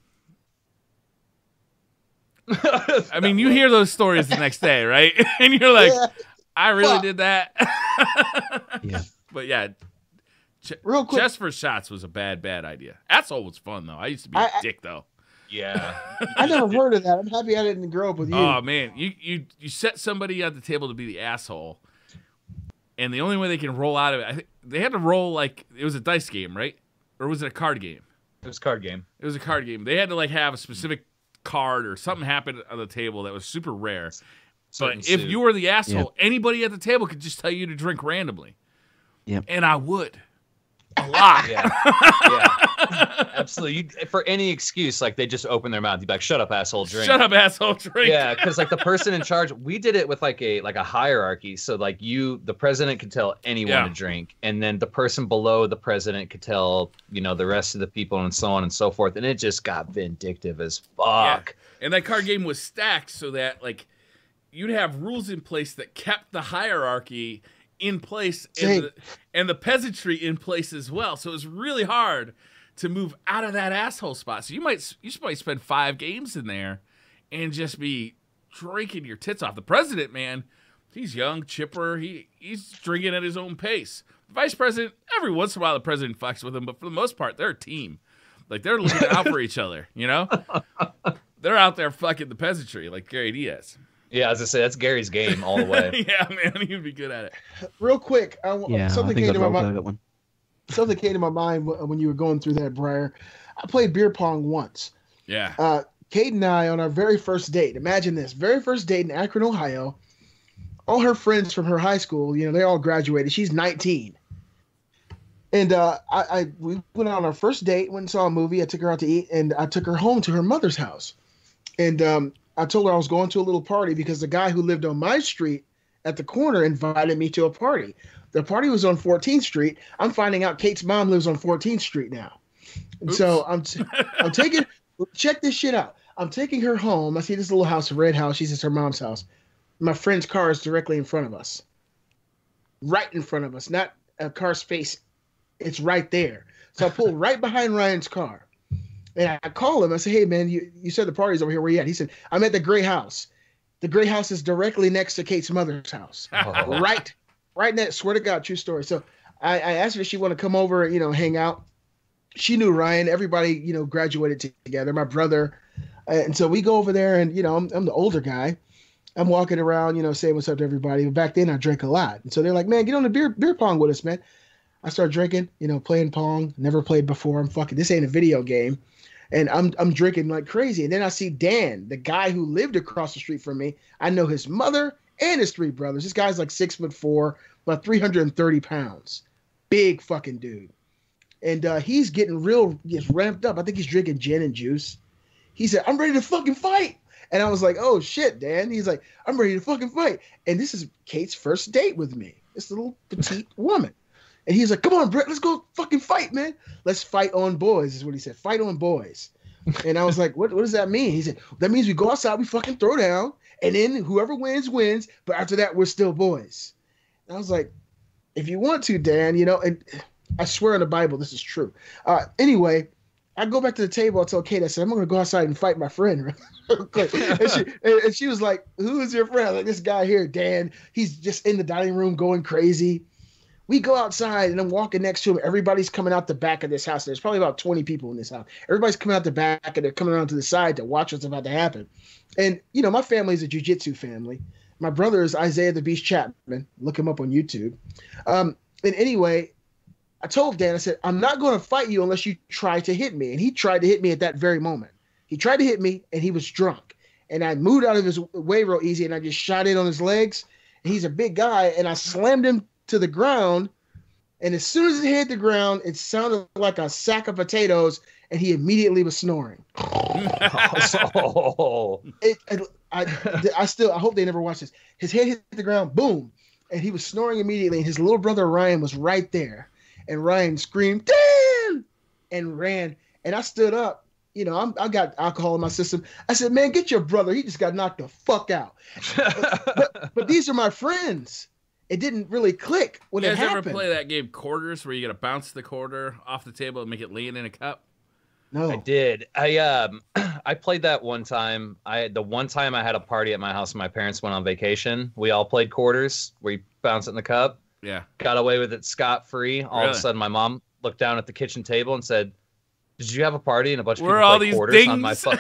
I mean, you hear those stories the next day, right? And you're like, I really did that. Yeah. But yeah, real quick, chess for shots was a bad idea. Asshole was fun, though. I used to be a dick, though. Yeah. I never heard of that. I'm happy I didn't grow up with you. Oh man, you set somebody at the table to be the asshole, and the only way they can roll out of it, I think they had to roll like it was a dice game, right? Or was it a card game? It was a card game. It was a card game. They had to like have a specific card or something happen on the table that was super rare. Certain But if suit. you were the asshole, anybody at the table could just tell you to drink randomly. Yep. And I would. A lot. Yeah. Absolutely. For any excuse, like they just open their mouth. You'd be like, "Shut up, asshole, drink." Shut up, asshole, drink. Yeah, because like the person in charge, we did it with like a hierarchy. So like the president could tell anyone to drink, and then the person below the president could tell the rest of the people, and so on and so forth. And it just got vindictive as fuck. Yeah. And that card game was stacked so that like you'd have rules in place that kept the hierarchy in place and the peasantry in place as well. So it was really hard to move out of that asshole spot. So you might spend 5 games in there and just be drinking your tits off. The president, man, he's young, chipper. He's drinking at his own pace. The vice president, every once in a while the president fucks with him, but for the most part, they're a team. Like they're looking out for each other, They're out there fucking the peasantry like Gary Diaz. Yeah, as I say, that's Gary's game all the way. Yeah, man, he'd be good at it. Real quick, something came to my mind. Something came to my mind when you were going through that, Briar. I played beer pong once. Yeah. Kate and I on our very first date. Imagine this: very first date in Akron, Ohio. All her friends from her high school, they all graduated. She's 19. And we went on our first date, went and saw a movie. I took her out to eat, and I took her home to her mother's house. And I told her I was going to a little party because the guy who lived on my street at the corner invited me to a party. The party was on 14th Street. I'm finding out Kate's mom lives on 14th Street now. And so I'm taking, check this shit out. I'm taking her home. I see this little house, a red house. She's at her mom's house. My friend's car is directly in front of us. Right in front of us, not a car space. It's right there. So I pull right behind Ryan's car. And I call him. I say, "Hey, man, you said the party's over here. Where you at?" He said, "I'm at the Gray House. The Gray House is directly next to Kate's mother's house." Oh. Right next. Swear to God, true story. So I asked her if she want to come over, hang out. She knew Ryan. Everybody, graduated together. My brother. And so we go over there, and, I'm the older guy. I'm walking around, saying what's up to everybody. But back then, I drank a lot. And so they're like, "Man, get on the beer pong with us, man." I start drinking, playing pong. Never played before. I'm fucking, this ain't a video game. And I'm drinking like crazy. And then I see Dan, the guy who lived across the street from me. I know his mother and his 3 brothers. This guy's like 6'4", about 330 pounds. Big fucking dude. And he's getting gets ramped up. I think he's drinking gin and juice. He said, "I'm ready to fucking fight." And I was like, "Oh shit, Dan." He's like, "I'm ready to fucking fight." And this is Kate's first date with me. This little petite woman. And he's like, "Come on, Brett, let's go fucking fight, man. Let's fight on boys," is what he said. Fight on boys. And I was like, what does that mean? He said, "That means we go outside, we fucking throw down, and then whoever wins, wins. But after that, we're still boys." And I was like, "If you want to, Dan, and I swear on the Bible, this is true." Anyway, I go back to the table. I tell Kate, I said, "I'm going to go outside and fight my friend." and she was like, "Who is your friend?" Like, "This guy here, Dan. He's just in the dining room going crazy." We go outside, and I'm walking next to him. Everybody's coming out the back of this house. There's probably about 20 people in this house. Everybody's coming out the back, and they're coming around to the side to watch what's about to happen. And, my family is a jiu-jitsu family. My brother is Isaiah the Beast Chapman. Look him up on YouTube. And anyway, I told Dan, I said, "I'm not going to fight you unless you try to hit me." And he tried to hit me at that very moment. He tried to hit me, and he was drunk. And I moved out of his way real easy, and I just shot in on his legs. And he's a big guy, and I slammed him to the ground, and as soon as it hit the ground, it sounded like a sack of potatoes, and he immediately was snoring. Oh. I hope they never watch this. His head hit the ground, boom, and he was snoring immediately, and his little brother Ryan was right there, and Ryan screamed, "Dan!" and ran, and I stood up. I got alcohol in my system. I said, "Man, get your brother. He just got knocked the fuck out." but these are my friends. It didn't really click when it happened. You guys ever play that game Quarters, where you got to bounce the quarter off the table and make it land in a cup? No, I did. I played that one time. The one time I had a party at my house and my parents went on vacation. We all played Quarters, where you bounce it in the cup. Yeah. Got away with it scot-free. All of a sudden, my mom looked down at the kitchen table and said, Did you have a party and a bunch of Where people all play these quarters on my dings? phone?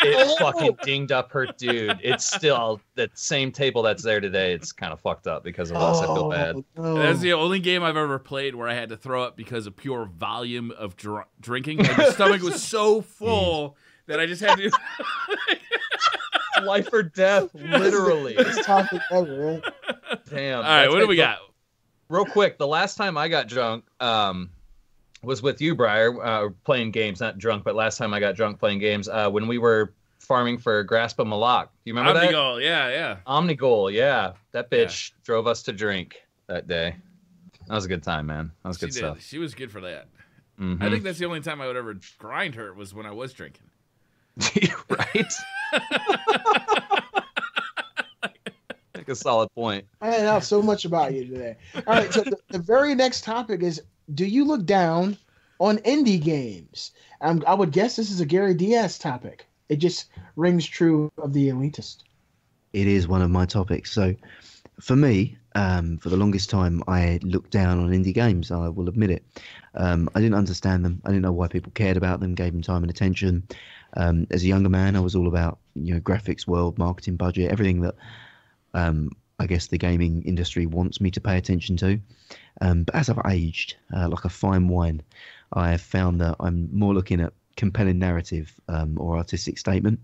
It fucking dinged up her dude. It's still that same table that's there today. It's kind of fucked up because of us. I feel bad. No. That's the only game I've ever played where I had to throw up because of pure volume of drinking. Like, my stomach was so full that I just had to. Life or death, literally. Best topic ever, right? Damn. All right, what do we got? Real quick, the last time I got drunk was with you, Briar, playing games. Not drunk, but last time I got drunk playing games when we were farming for Grasp of Malak. Do you remember that? Omnigol, yeah. Omnigol, yeah. That bitch drove us to drink that day. That was a good time, man. That was good stuff. She was good for that. Mhm. I think that's the only time I would ever grind her was when I was drinking. Right? Make a solid point. I find out so much about you today. All right, so the very next topic is: do you look down on indie games? I would guess this is a Gary Diaz topic. It just rings true of the elitist. It is one of my topics. So for me, for the longest time, I looked down on indie games. I will admit it. I didn't understand them. I didn't know why people cared about them, gave them time and attention. As a younger man, I was all about graphics, world, marketing, budget, everything that I guess the gaming industry wants me to pay attention to. But as I've aged, like a fine wine, I have found that I'm more looking at compelling narrative or artistic statement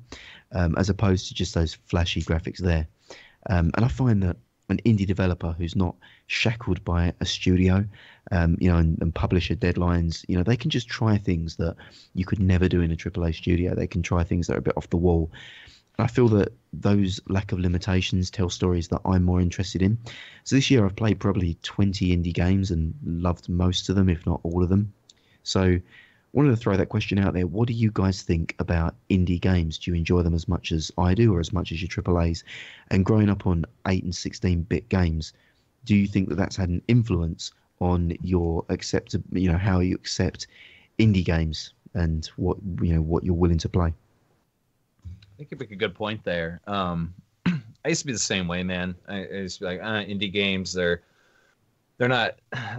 as opposed to just those flashy graphics there. And I find that an indie developer who's not shackled by a studio, and publisher deadlines, they can just try things that you could never do in a AAA studio. They can try things that are a bit off the wall. And I feel that those lack of limitations tell stories that I'm more interested in. So this year I've played probably 20 indie games and loved most of them, if not all of them. So wanted to throw that question out there. What do you guys think about indie games? Do you enjoy them as much as I do, or as much as your AAAs? And growing up on 8 and 16-bit games, do you think that that's had an influence on your how you accept indie games and what you're willing to play? I think you make a good point there. I used to be the same way, man. I used to be like, indie games, they're not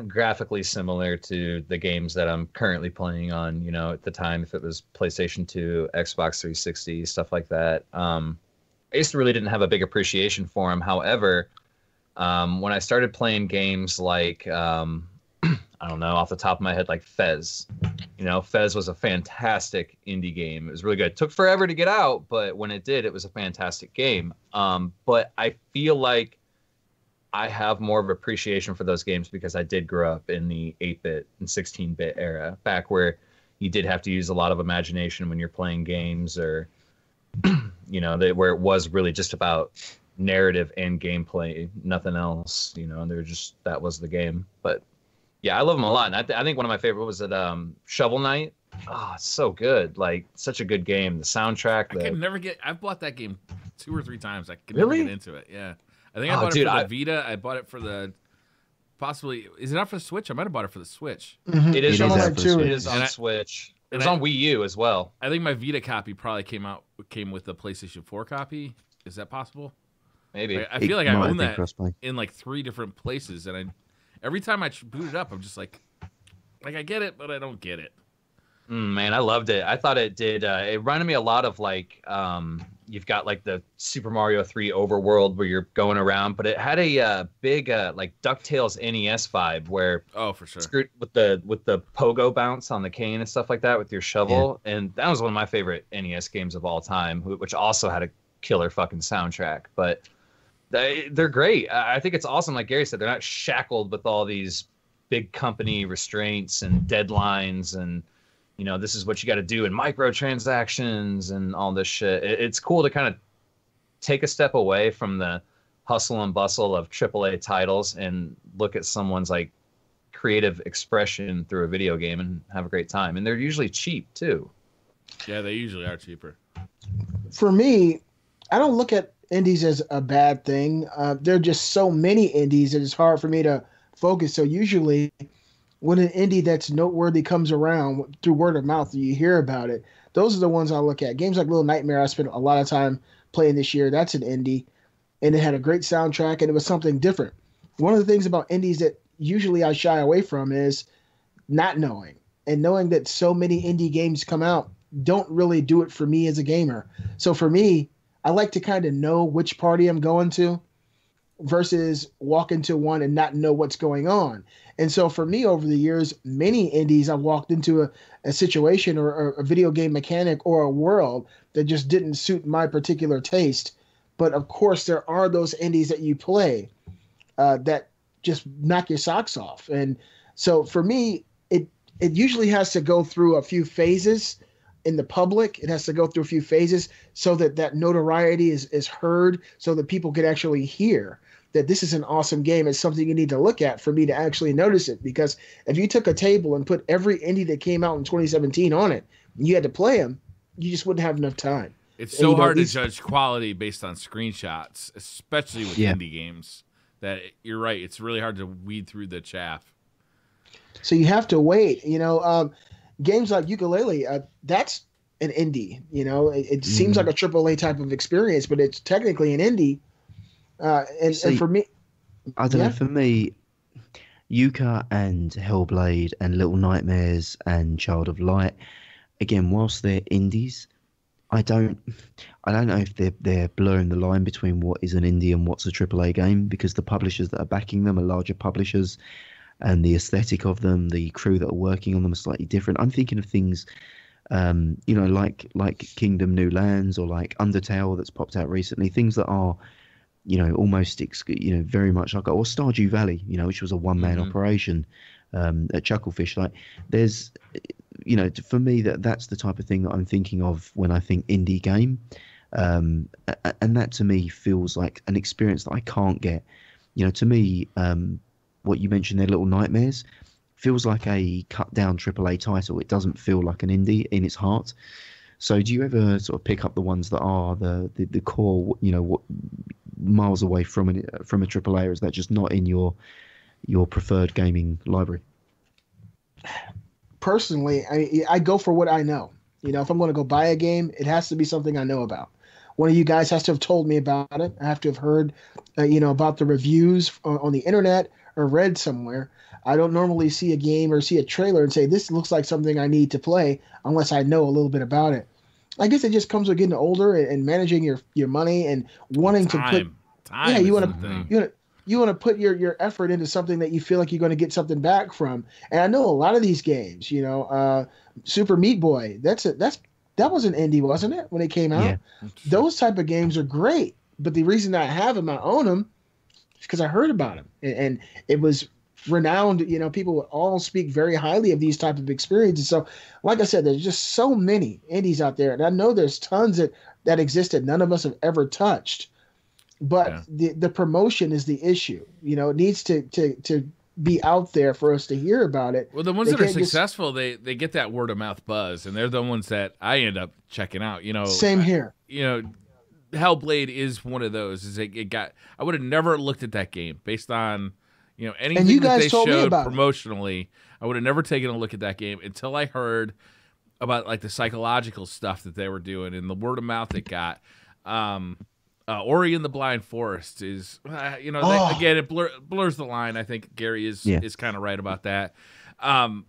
graphically similar to the games that I'm currently playing on, at the time, if it was PlayStation 2, Xbox 360, stuff like that. I used to really didn't have a big appreciation for them. However, when I started playing games like, I don't know, off the top of my head, like Fez. Fez was a fantastic indie game. It was really good. It took forever to get out, but when it did, it was a fantastic game. But I feel like I have more of appreciation for those games because I did grow up in the 8-bit and 16-bit era, back where you did have to use a lot of imagination when you're playing games, or where it was really just about narrative and gameplay, nothing else. And that was the game. But yeah, I love them a lot. And I think one of my favorite was Shovel Knight. Oh, it's so good. Like, such a good game. The soundtrack. I can never get. I've bought that game 2 or 3 times. I could Really? never get into it. Yeah, I think I bought it for the Vita. I bought it for the possibly. Is it not for the Switch? I might have bought it for the Switch. Mm-hmm. It is Shovel on Knight 2. It is on Switch. It was on Wii U as well. I think my Vita copy probably came with the PlayStation 4 copy. Is that possible? Maybe. I feel like I own that crossplay. in like 3 different places, and every time I boot it up, I'm just like I get it, but I don't get it. Man, I loved it. I thought it did. It reminded me a lot of like you've got like the Super Mario 3 overworld where you're going around, but it had a big like DuckTales NES vibe where for sure with the pogo bounce on the cane and stuff like that with your shovel, and that was one of my favorite NES games of all time, which also had a killer fucking soundtrack. But they're great. I think it's awesome. Like Gary said, they're not shackled with all these big company restraints and deadlines and this is what you got to do in microtransactions and all this shit. It's cool to kind of take a step away from the hustle and bustle of AAA titles and look at someone's like creative expression through a video game and have a great time. And they're usually cheap too. Yeah, they usually are cheaper. For me, I don't look at indies as a bad thing. There are just so many indies that it's hard for me to focus. So usually when an indie that's noteworthy comes around through word of mouth, you hear about it. Those are the ones I look at. Games like Little Nightmare, I spent a lot of time playing this year. That's an indie, and it had a great soundtrack, and it was something different. One of the things about indies that usually I shy away from is not knowing. and knowing that so many indie games come out don't really do it for me as a gamer. So for me, I like to kind of know which party I'm going to versus walk into one and not know what's going on. And so for me, over the years, many indies, I walked into a situation or a video game mechanic or a world that just didn't suit my particular taste. But of course, there are those indies that you play that just knock your socks off. And so for me, it usually has to go through a few phases in the public. It has to go through a few phases so that that notoriety is heard, so that people can actually hear that this is an awesome game. It's something you need to look at for me to actually notice it. Because if you took a table and put every indie that came out in 2017 on it, and you had to play them, you just wouldn't have enough time. It's so hard to judge quality based on screenshots, especially with indie games. That you're right. It's really hard to weed through the chaff. So you have to wait. Games like Ukulele, that's an indie. It seems like a AAA type of experience, but it's technically an indie. And for me, I don't know. For me, Yuka and Hellblade and Little Nightmares and Child of Light, again, whilst they're indies, I don't know if they're blurring the line between what is an indie and what's a AAA game, because the publishers that are backing them are larger publishers, and the aesthetic of them, the crew that are working on them are slightly different. I'm thinking of things, like Kingdom New Lands or like Undertale that's popped out recently, things that are, almost, very much like, or Stardew Valley, which was a one-man operation at Chucklefish. Like, there's, for me, that's the type of thing that I'm thinking of when I think indie game. And that to me feels like an experience that I can't get. To me, what you mentioned there, Little Nightmares, feels like a cut-down AAA title. It doesn't feel like an indie in its heart. So do you ever sort of pick up the ones that are the core, what miles away from a AAA, or is that just not in your preferred gaming library? Personally, I go for what I know. If I'm going to go buy a game, it has to be something I know about. One of you guys has to have told me about it. I have to have heard, about the reviews on the internet or read somewhere. I don't normally see a game or see a trailer and say, this looks like something I need to play unless I know a little bit about it. I guess it just comes with getting older and managing your money and wanting to put time. You want to put your effort into something that you feel like you're going to get something back from. And I know a lot of these games, Super Meat Boy, that was an indie, wasn't it, when it came out? Yeah. Those type of games are great, but the reason I have them, I own them, is because I heard about them, and it was renowned. People would all speak very highly of these type of experiences. So, like I said, there's just so many indies out there, and I know there's tons that exist that none of us have ever touched. But the promotion is the issue. It needs to be out there for us to hear about it. Well, the ones that are successful, they get that word of mouth buzz, and they're the ones that I end up checking out. Same here. Hellblade is one of those. I would have never looked at that game based on anything and you guys that they told showed me about promotionally. I would have never taken a look at that game until I heard about like the psychological stuff that they were doing and the word of mouth it got. Ori and the Blind Forest is, again, it blurs the line. I think Gary is kind of right about that. But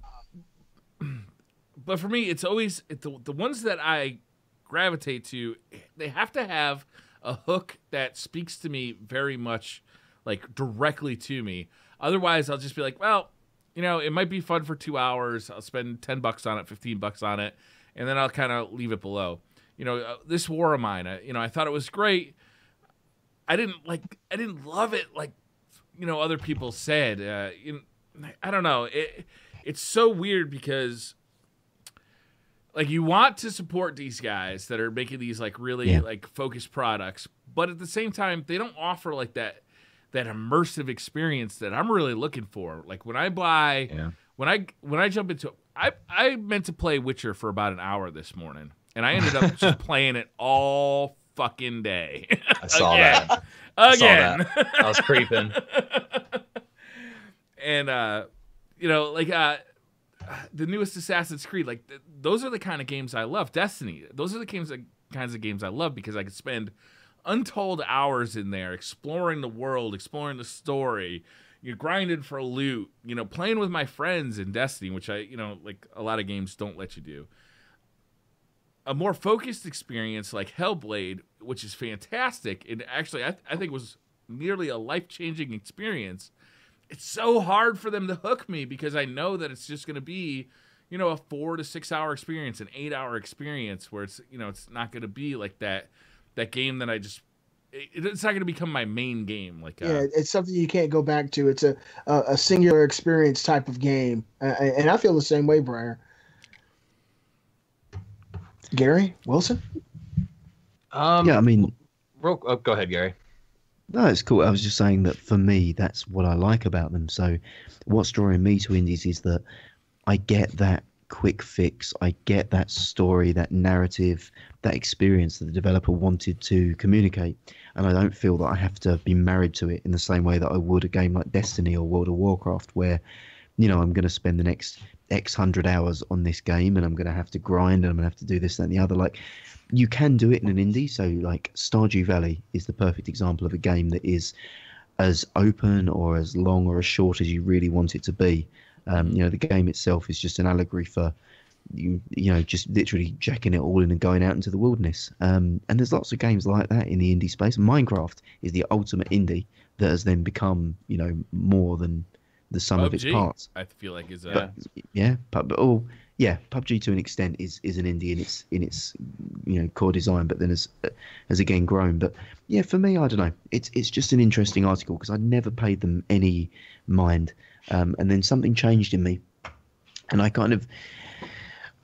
for me, it's always the ones that I gravitate to. They have to have a hook that speaks to me very much, like directly to me. Otherwise, I'll just be like, well, it might be fun for 2 hours. I'll spend $10 on it, $15 on it, and then I'll kind of leave it below. This War of Mine, I thought it was great. I didn't love it like, other people said. I don't know. It's so weird because, like, you want to support these guys that are making these like really like focused products, but at the same time, they don't offer like that immersive experience that I'm really looking for. Like when I buy, when I jump into, I meant to play Witcher for about an hour this morning, and I ended up just playing it all fucking day. I saw that. Again. I was creeping. And the newest Assassin's Creed, like those are the kind of games I love. Destiny, those are the kinds of games I love because I could spend untold hours in there exploring the world, exploring the story, grinding for loot, playing with my friends in Destiny, which I, like a lot of games don't let you do. A more focused experience like Hellblade, which is fantastic, and actually I think was nearly a life-changing experience. It's so hard for them to hook me because I know that it's just going to be, a 4 to 6 hour experience, an 8 hour experience where it's, it's not going to be like that game that it's not going to become my main game. Like, it's something you can't go back to. It's a singular experience type of game. And I feel the same way, Briar. Gary Wilson? Yeah, I mean, go ahead, Gary. No, it's cool. I was just saying that for me, that's what I like about them. So what's drawing me to indies is that I get that quick fix. I get that story, that narrative, that experience that the developer wanted to communicate. And I don't feel that I have to be married to it in the same way that I would a game like Destiny or World of Warcraft, where, I'm going to spend the next X hundred hours on this game and I'm going to have to grind and I'm going to have to do this, that, and the other. Like, you can do it in an indie. So, like, Stardew Valley is the perfect example of a game that is as open or as long or as short as you really want it to be. The game itself is just an allegory for just literally jacking it all in and going out into the wilderness. And there's lots of games like that in the indie space. Minecraft is the ultimate indie that has then become, more than the sum PUBG, of its parts. I feel like is PUBG to an extent is an indie in its core design, but then has again grown. But yeah, for me, I don't know. It's just an interesting article because I never paid them any mind, and then something changed in me, and I kind of.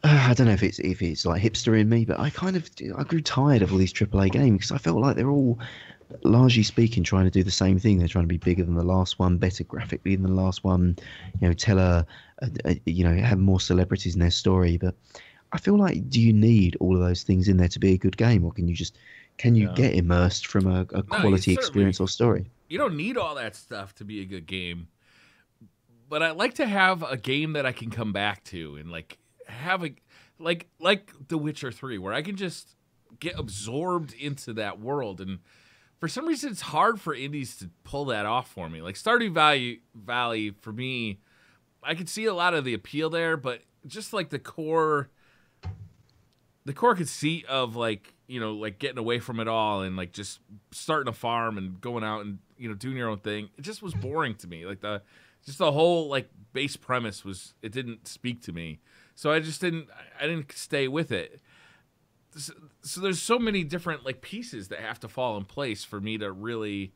I don't know if it's like hipster in me, but I grew tired of all these AAA games because I felt like they're all, largely speaking, trying to do the same thing. They're trying to be bigger than the last one, better graphically than the last one, tell have more celebrities in their story. But I feel like, do you need all of those things in there to be a good game, or can you get immersed from a quality experience or story? You don't need all that stuff to be a good game, but I like to have a game that I can come back to and have a like The Witcher 3, where I can just get absorbed into that world. And for some reason, it's hard for indies to pull that off for me. Like Stardew Valley, for me, I could see a lot of the appeal there, but just like the core conceit of getting away from it all and just starting a farm and going out and doing your own thing, it just was boring to me. Like the whole base premise it didn't speak to me. So I didn't stay with it. So there's so many different pieces that have to fall in place for me to really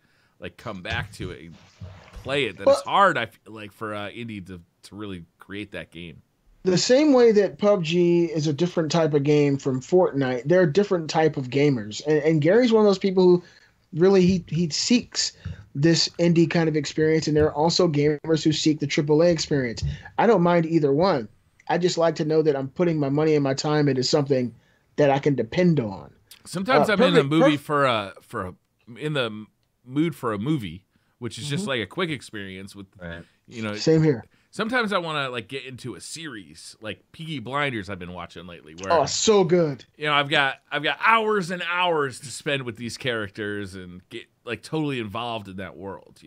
come back to it and play it. It's hard, I feel like, for indie to really create that game. The same way that PUBG is a different type of game from Fortnite, they're a different type of gamers. And Gary's one of those people who really he seeks this indie kind of experience, and there are also gamers who seek the AAA experience. I don't mind either one. I just like to know that I'm putting my money and my time into something that I can depend on. Sometimes I'm in the in the mood for a movie, which is just like a quick experience with, Same here. Sometimes I want to get into a series, like Peaky Blinders I've been watching lately. Where, so good. I've got hours and hours to spend with these characters and get totally involved in that world.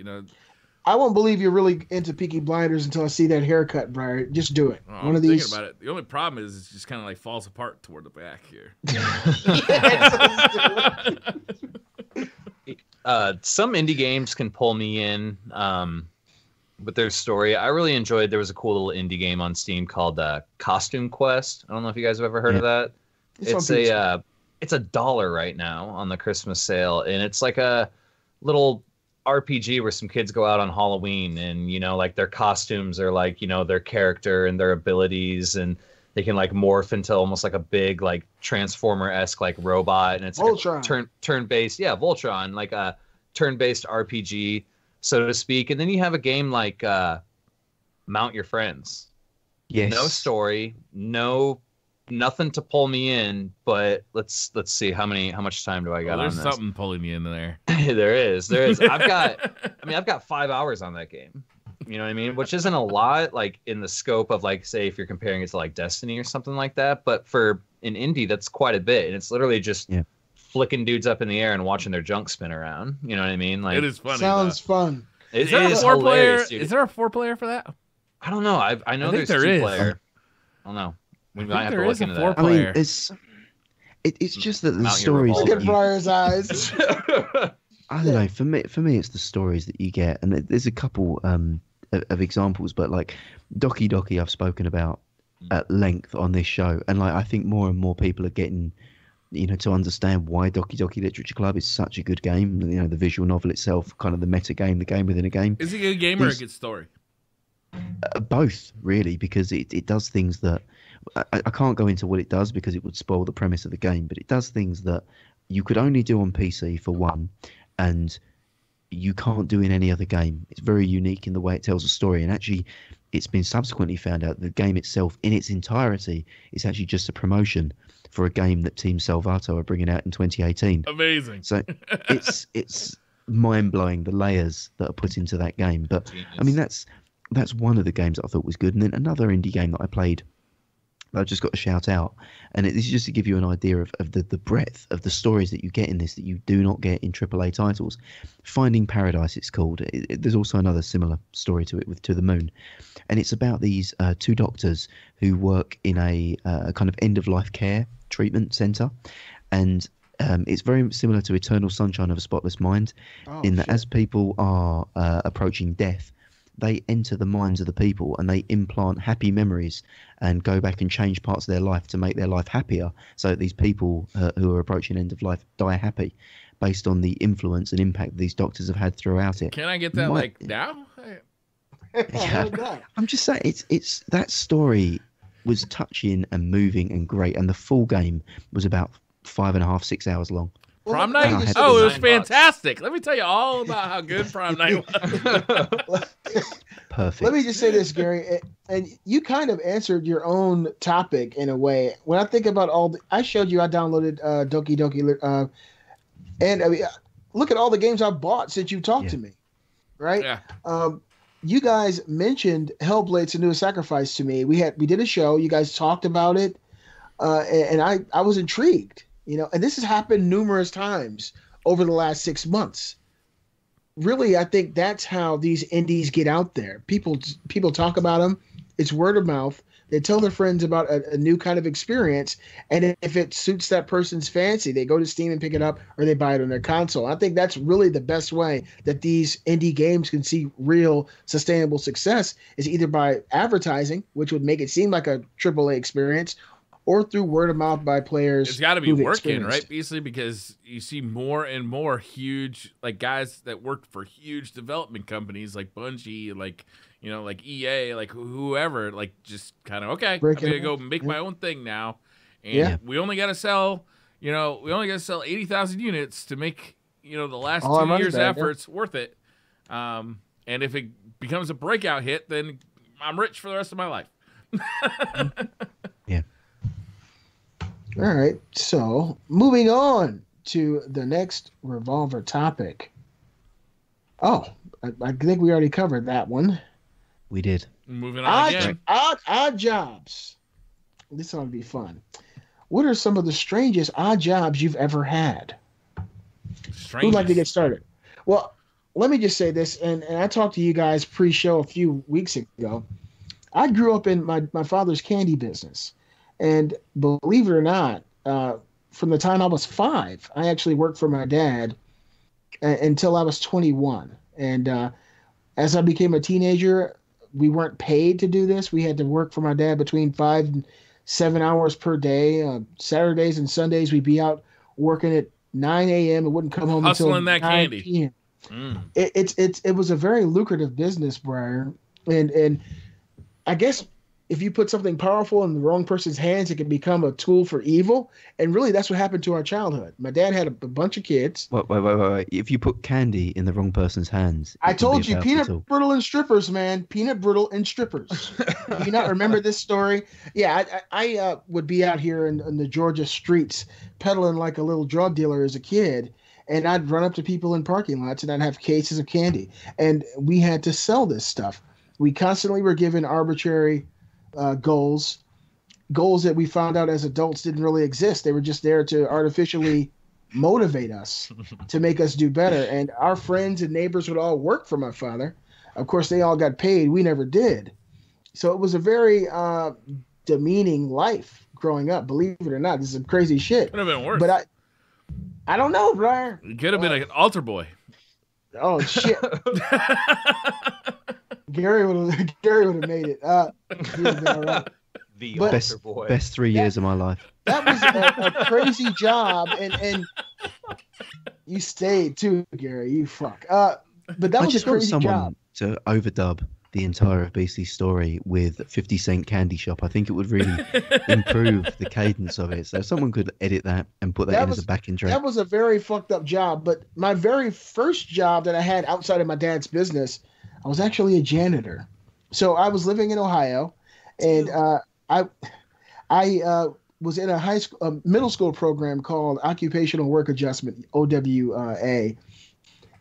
I won't believe you're really into Peaky Blinders until I see that haircut, Briar. Just do it. One of these. Thinking about it. The only problem is it just kind of falls apart toward the back here. Some indie games can pull me in with their story. I really enjoyed. There was a cool little indie game on Steam called Costume Quest. I don't know if you guys have ever heard of that. It's $1 right now on the Christmas sale, and it's like a little RPG where some kids go out on Halloween and their costumes are their character and their abilities, and they can morph into almost a big Transformer-esque robot, and it's Voltron. Turn-based, Voltron, a turn-based RPG, so to speak. And then you have a game like Mount Your Friends. Yes. No story, nothing to pull me in, but let's see how much time do I got on this? There's something pulling me in there. there is. I've got 5 hours on that game. You know what I mean? Which isn't a lot, in the scope of say if you're comparing it to Destiny or something like that. But for an indie, that's quite a bit, and it's literally just flicking dudes up in the air and watching their junk spin around. You know what I mean? It is funny. Sounds fun. Is there a is 4-player? hilarious, dude. Is there a 4-player for that? I don't know. I know think there's there is. 2-player. I don't know. We I might think have there to is look a into that. I mean, player. it's just that the Mount your stories. Look that at you- Briar's eyes. I don't know. For me, it's the stories that you get, and there's a couple of examples, but like Doki Doki, I've spoken about at length on this show, and like I think more and more people are getting, to understand why Doki Doki Literature Club is such a good game. The visual novel itself, kind of the meta game, the game within a game. Is it a good game or a good story? Both, really, because it does things that I can't go into what it does because it would spoil the premise of the game, but it does things that you could only do on PC for one, and you can't do in any other game. It's very unique in the way it tells a story, and actually it's been subsequently found out the game itself in its entirety is actually just a promotion for a game that Team Salvato are bringing out in 2018. Amazing. So it's mind-blowing, the layers that are put into that game. But I mean, that's one of the games that I thought was good. And then another indie game that I played, I just got to shout out, and this is just to give you an idea of the breadth of the stories that you get in this that you do not get in AAA titles. Finding Paradise, it's called. There's also another similar story to it with To the Moon, and it's about these two doctors who work in a kind of end-of-life care treatment centre, and it's very similar to Eternal Sunshine of a Spotless Mind, in that as people are approaching death, they enter the minds of the people and they implant happy memories and go back and change parts of their life to make their life happier, so that these people who are approaching end of life die happy based on the influence and impact these doctors have had throughout it. Can I get that now? Yeah. I'm just saying, it's that story was touching and moving and great, and the full game was about 5.5, 6 hours long. Prom night? I had Oh, it to was $9. fantastic. Let me tell you all about how good prom night was. Perfect. Let me just say this, Gary, and you kind of answered your own topic in a way. When I think about I showed you I downloaded Doki Doki, and I mean, look at all the games I've bought since you talked to me, right? Yeah. You guys mentioned Hellblade: Senua's Sacrifice to me. We did a show. You guys talked about it, and I was intrigued. And this has happened numerous times over the last 6 months. Really, I think that's how these indies get out there. People talk about them. It's word of mouth. They tell their friends about a new kind of experience, and if it suits that person's fancy, they go to Steam and pick it up, or they buy it on their console. I think that's really the best way that these indie games can see real sustainable success, is either by advertising, which would make it seem like a AAA experience, or through word of mouth by players. It's got to be who've working, experienced. right, Beasley? Because you see more and more huge, like, guys that work for huge development companies like Bungie, like EA, like whoever, like just kind of, okay, Break I'm going to it go up. make my own thing now. And Yeah. we only got to sell, 80,000 units to make, the last All our 2 money's years' back, yeah. efforts worth it. And if it becomes a breakout hit, then I'm rich for the rest of my life. Yeah. All right, so moving on to the next Revolver topic. Oh, I think we already covered that one. We did. Moving on again. Odd jobs. This ought to be fun. What are some of the strangest odd jobs you've ever had? Who'd like to get started? Well, let me just say this, and I talked to you guys pre-show a few weeks ago. I grew up in my father's candy business. And believe it or not, from the time I was 5, I actually worked for my dad until I was 21. And as I became a teenager, we weren't paid to do this. We had to work for my dad between 5 and 7 hours per day. Saturdays and Sundays, we'd be out working at 9 a.m. and wouldn't come home Hustling until that 9 candy. p.m. Mm. It was a very lucrative business, Briar. And I guess if you put something powerful in the wrong person's hands, it can become a tool for evil. And really, that's what happened to our childhood. My dad had a bunch of kids. Wait. If you put candy in the wrong person's hands, I it can told be a you, powerful peanut tool. brittle and strippers, man. Peanut brittle and strippers. Do you not remember this story? Yeah, I would be out here in the Georgia streets peddling like a little drug dealer as a kid. And I'd run up to people in parking lots and I'd have cases of candy. And we had to sell this stuff. We constantly were given arbitrary goals that we found out as adults didn't really exist. They were just there to artificially motivate us to make us do better. And our friends and neighbors would all work for my father. Of course, they all got paid. We never did. So it was a very demeaning life growing up. Believe it or not, this is some crazy shit. Could have been worse. But I don't know, Briar. You could have been an altar boy. Oh shit. Gary would have made it. He would have been all right. The But- altar boy. Best 3 years of my life. That was a crazy job, and you stayed too, Gary. You fuck. But that I was a just want crazy someone job. to overdub the entire of BC's story with 50 Cent Candy Shop. I think it would really improve the cadence of it. So if someone could edit that and put that, That in was- as a backing track. That was a very fucked up job. But my very first job that I had outside of my dad's business, I was actually a janitor. So I was living in Ohio, and I was in a middle school program called Occupational Work Adjustment (OWA),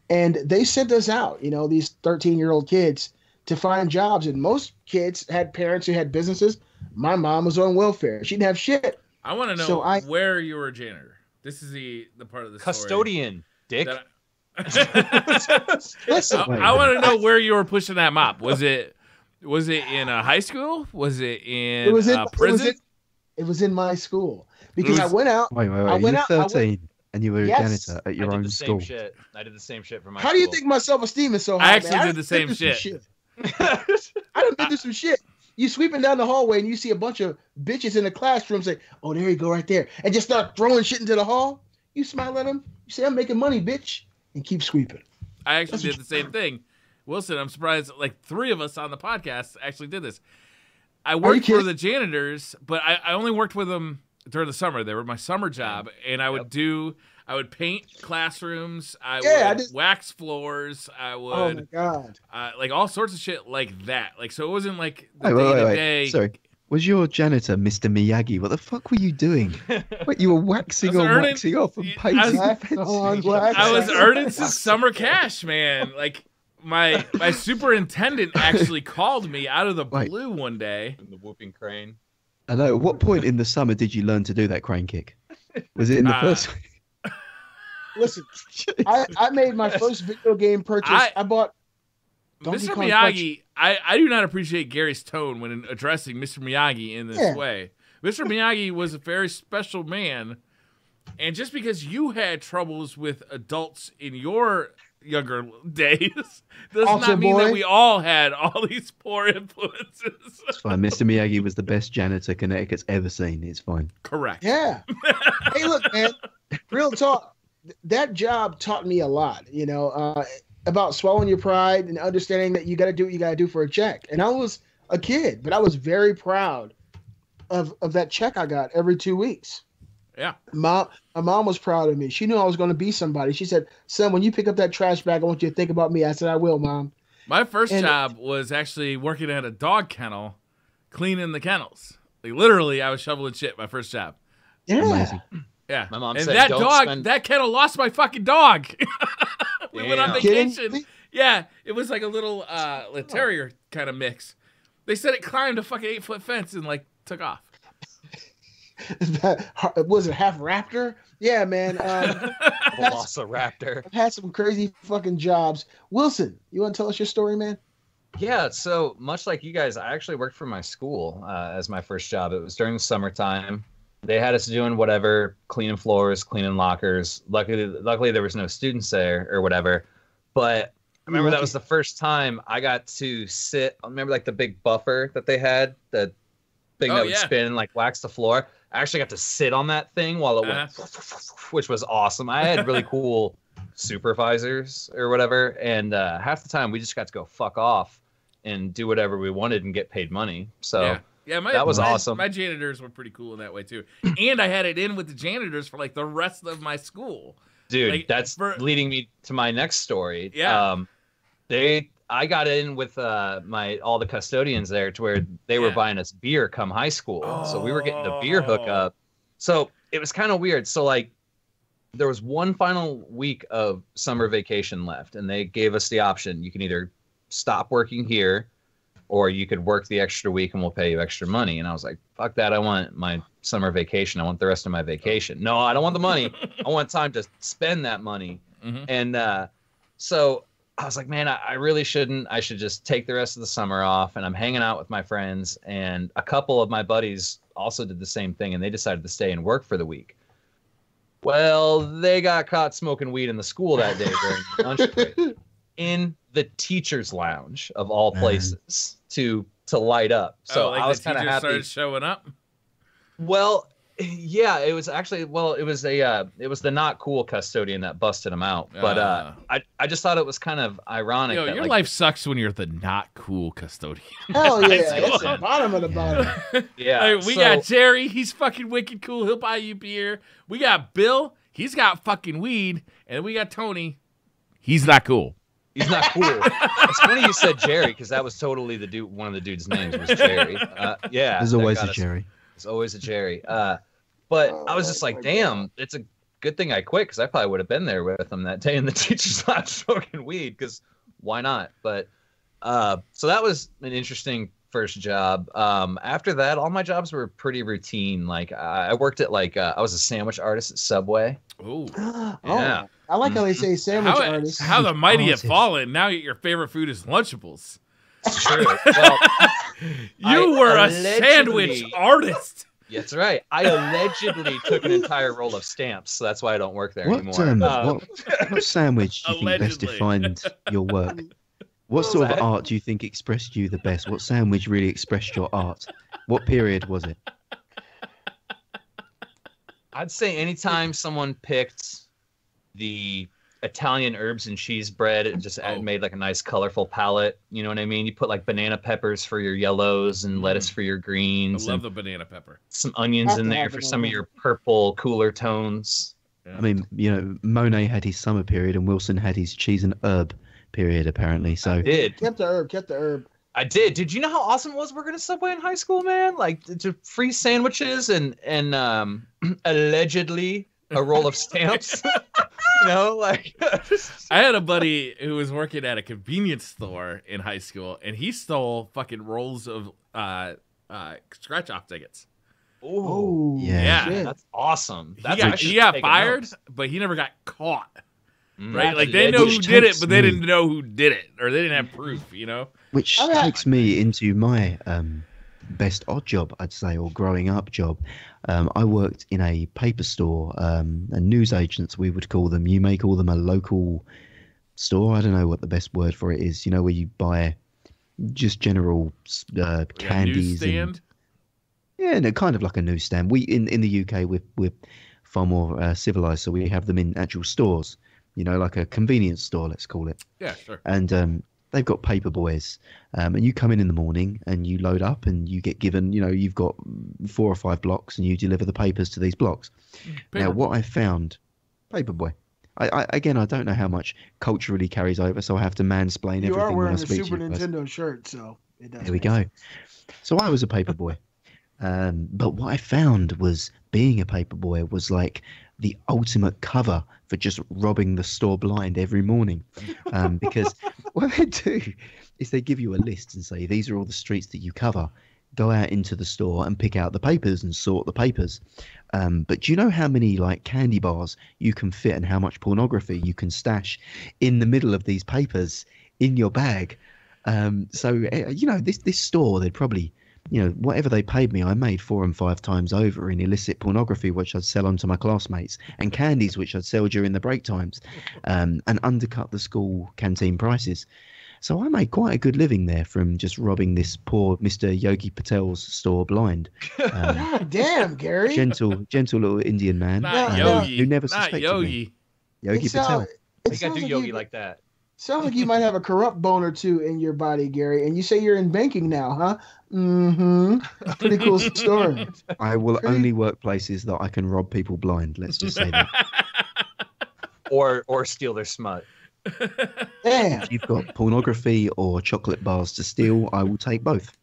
and they sent us out. These 13-year-old kids to find jobs, and most kids had parents who had businesses. My mom was on welfare; she didn't have shit. I want to know So where you were a janitor. This is the part of the story Custodian, dick. that Listen, I want to know where you were pushing that mop. Was it in a high school? Was it in prison? It was in my school because I was- went out. Wait. I You went were out- I went- 13 and you were a Yes. janitor at your I did own the same school. shit. I did the same shit for my How do you school. think my self-esteem is so high? I actually man? did the same been through some shit. I done been through some shit. You sweeping down the hallway and you see a bunch of bitches in the classroom say, "Oh, there you go, right there," and just start throwing shit into the hall. You smile at them. You say, "I'm making money, bitch," and keep sweeping. I actually did the same thing. Wilson, I'm surprised like 3 of us on the podcast actually did this. I you worked for kidding? the janitors, but I only worked with them during the summer. They were my summer job, and I would paint classrooms. I would wax floors. I Oh my would god! like all sorts of shit like that. Like so, it wasn't like the Wait, day to wait. day. Sorry. Was your janitor Mr. Miyagi? What the fuck were you doing? Wait, you were waxing I was on, earning- waxing off, and I painting was- Wax on, wax I was off. earning some summer cash, man. Like my superintendent actually called me out of the Wait. blue one day. The whooping crane. I know. At what point in the summer did you learn to do that crane kick? Was it in the first week? Listen, I made my first video game purchase. I bought Donkey Mr. Kong Miyagi, I do not appreciate Gary's tone when addressing Mr. Miyagi in this way. Mr. Miyagi was a very special man, and just because you had troubles with adults in your younger days does Altar not mean boy. that we all had all these poor influences. It's fine. Mr. Miyagi was the best janitor Connecticut's ever seen. It's fine. Correct. Yeah. Hey, look, man. Real talk. That job taught me a lot. About swallowing your pride and understanding that you got to do what you got to do for a check. And I was a kid, but I was very proud of that check I got every 2 weeks. Yeah. My mom was proud of me. She knew I was going to be somebody. She said, "Son, when you pick up that trash bag, I want you to think about me." I said, "I will, Mom." My first And- job was actually working at a dog kennel, cleaning the kennels. Like literally, I was shoveling shit. My first job. Yeah. Amazing. Yeah. My mom and said, that "Don't dog, spend-" that kennel lost my fucking dog. We went on Damn. Kidding vacation. me? Yeah, it was like a little terrier kind of mix. They said it climbed a fucking 8-foot fence and like took off. Was it half raptor? Yeah, man. Velociraptor. I've had some crazy fucking jobs. Wilson, you want to tell us your story, man? Yeah, so much like you guys, I actually worked for my school as my first job. It was during the summertime. They had us doing whatever, cleaning floors, cleaning lockers. Luckily there was no students there or whatever. But I remember that was the first time I got to sit. I remember like the big buffer that they had, the thing Oh, that would yeah. spin and like wax the floor. I actually got to sit on that thing while it went, which was awesome. I had really cool supervisors or whatever, and half the time we just got to go fuck off and do whatever we wanted and get paid money. So yeah, that was awesome. My janitors were pretty cool in that way too, and I had it in with the janitors for like the rest of my school. dude, like, that's leading me to my next story. Yeah. I got in with all the custodians there to where they were buying us beer come high school. So we were getting the beer hookup. So it was kind of weird. So like there was one final week of summer vacation left and they gave us the option. You can either stop working here or you could work the extra week and we'll pay you extra money. And I was like, fuck that. I want my summer vacation. I want the rest of my vacation. No, I don't want the money. I want time to spend that money. And so I was like, man, I really shouldn't. I should just take the rest of the summer off. And I'm hanging out with my friends. And a couple of my buddies also did the same thing. And they decided to stay and work for the week. Well, they got caught smoking weed in the school that day during lunch break. In the teacher's lounge of all places to light up. So I was kind of happy. Started showing up. Well, yeah, it was actually it was the not cool custodian that busted him out. But I just thought it was kind of ironic. Yo, that, your life sucks when you're the not cool custodian. Hell yeah, it's the bottom of the bottom. Yeah, we got Jerry. He's fucking wicked cool. He'll buy you beer. We got Bill. He's got fucking weed, and we got Tony. He's not cool. He's not cool. It's funny you said Jerry because that was totally the dude. One of the dude's names was Jerry. Yeah, there's always a Jerry. There's always a Jerry. But I was just like, damn, it's a good thing I quit because I probably would have been there with him that day in the teacher's lounge smoking weed because why not? But so that was an interesting first job. After that, all my jobs were pretty routine. Like I worked at I was a sandwich artist at Subway. Ooh. Yeah. I like how they say sandwich artist. How the mighty have fallen. Now your favorite food is Lunchables. It's true. Well, you were a sandwich artist. That's right. I allegedly took an entire roll of stamps, so that's why I don't work there anymore. What sandwich do you think best defined your work? What sort of art do you think expressed you the best? What sandwich really expressed your art? What period was it? I'd say anytime someone picked the Italian herbs and cheese bread, it just made like a nice colorful palette. You know what I mean? You put like banana peppers for your yellows and lettuce for your greens. I love the banana pepper. Some onions in there for some of your purple, cooler tones. Yeah. I mean, Monet had his summer period and Wilson had his cheese and herb period, apparently. So I did. Kept the herb. I did. Did you know how awesome it was working at Subway in high school, man? Like free sandwiches and allegedly a roll of stamps. I had a buddy who was working at a convenience store in high school, and he stole fucking rolls of scratch-off tickets. Oh, yeah, that's awesome. He got fired, but he never got caught. Right? Like they know who did it, but they didn't know who did it, or they didn't have proof. Which takes me into my best odd job, I'd say, or growing up job. I worked in a paper store, a news agents we would call them. You may call them a local store. I don't know what the best word for it is. Where you buy just general candies. Newsstand? Kind of like a newsstand. We in the UK we're far more civilized, so we have them in actual stores. Like a convenience store, let's call it. Yeah, sure. And they've got paper boys, and you come in the morning and you load up and you get given, you've got 4 or 5 blocks and you deliver the papers to these blocks. Now, what I found, paper boy, I don't know how much culturally carries over, so I have to mansplain everything. You are wearing a Super Nintendo shirt, so it does. There we go. So I was a paper boy. But what I found was being a paper boy was like the ultimate cover for just robbing the store blind every morning. Because what they do is they give you a list and say, these are all the streets that you cover. Go out into the store and pick out the papers and sort the papers. But do you know how many candy bars you can fit and how much pornography you can stash in the middle of these papers in your bag? This store, they'd probably... whatever they paid me, I made 4 and 5 times over in illicit pornography, which I'd sell on to my classmates, and candies, which I'd sell during the break times, and undercut the school canteen prices. So I made quite a good living there from just robbing this poor Mr. Yogi Patel's store blind. God damn, Gary. Gentle little Indian man. Not Yogi. Who never Not suspected Yogi. me. Yogi Patel. You gotta do Yogi like that. Sounds like you might have a corrupt bone or two in your body, Gary. And you say you're in banking now, huh? Mm-hmm. Pretty cool story. I will only work places that I can rob people blind. Let's just say that. Or steal their smut. Damn. If you've got pornography or chocolate bars to steal, I will take both.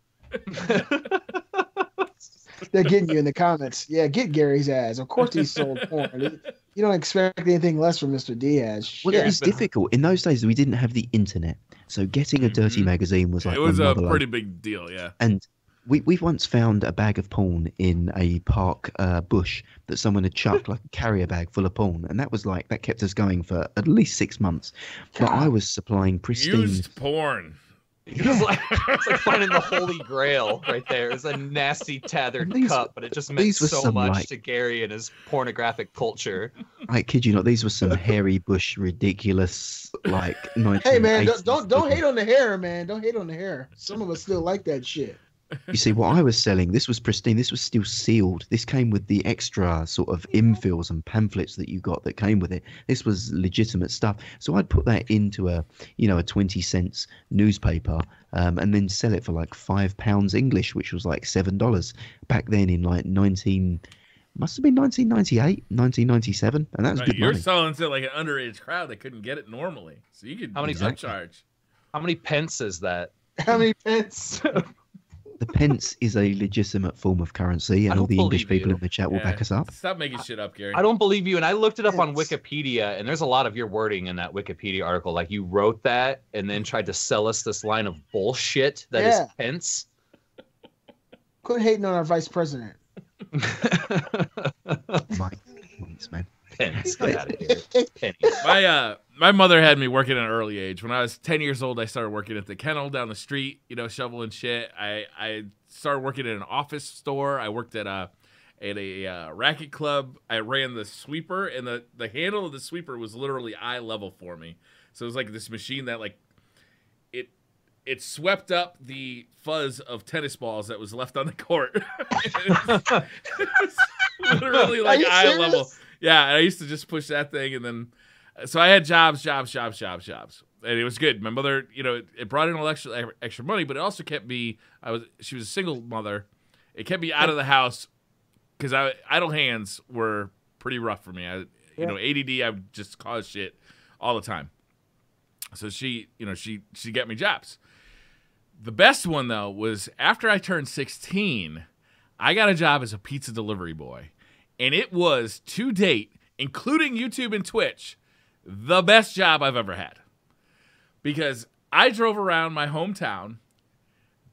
They're getting you in the comments. Yeah, get Gary's ass. Of course he sold porn. You don't expect anything less from Mr. Diaz. Well, Shit. it's difficult. In those days, we didn't have the internet. So getting a dirty magazine was like it was my a mother pretty love. big deal, yeah. And we once found a bag of porn in a park bush that someone had chucked, like a carrier bag full of porn. And that kept us going for at least 6 months. But I was supplying pristine... Used porn. It was like, it's like finding the holy grail right there. It was a nasty tethered cup, but it just meant so much to Gary and his pornographic culture. I kid you not, these were some hairy bush, ridiculous, like 1980s. Hey man, don't hate on the hair, man. Don't hate on the hair. Some of us still like that shit. You see, what I was selling, this was pristine. This was still sealed. This came with the extra sort of infills and pamphlets that you got that came with it. This was legitimate stuff. So I'd put that into a 20 cents newspaper, and then sell it for like £5 English, which was like $7 back then in like must have been 1998, 1997, and that was good You're money. selling to like an underage crowd that couldn't get it normally, so you could charge. How many pence is that? How many pence? The pence is a legitimate form of currency, and all the English people in the chat will back us up. Stop making shit up, Gary. I don't believe you. And I looked it up on Wikipedia, and there's a lot of your wording in that Wikipedia article. Like you wrote that and then tried to sell us this line of bullshit that is pence. Quit hating on our vice president. Mike, points, man. Pence, get out of here. Pennies. My mother had me working at an early age. When I was 10 years old, I started working at the kennel down the street, shoveling shit. I started working at an office store. I worked at a racket club. I ran the sweeper, and the handle of the sweeper was literally eye level for me. So it was like this machine that it swept up the fuzz of tennis balls that was left on the court. it was literally like eye level. Yeah, and I used to just push that thing, and then so I had jobs, and it was good. My mother, it brought in extra money, but it also kept me. She was a single mother. It kept me out of the house because idle hands were pretty rough for me. ADD, I would just cause shit all the time. So she got me jobs. The best one though was after I turned 16, I got a job as a pizza delivery boy. And it was, to date, including YouTube and Twitch, the best job I've ever had. Because I drove around my hometown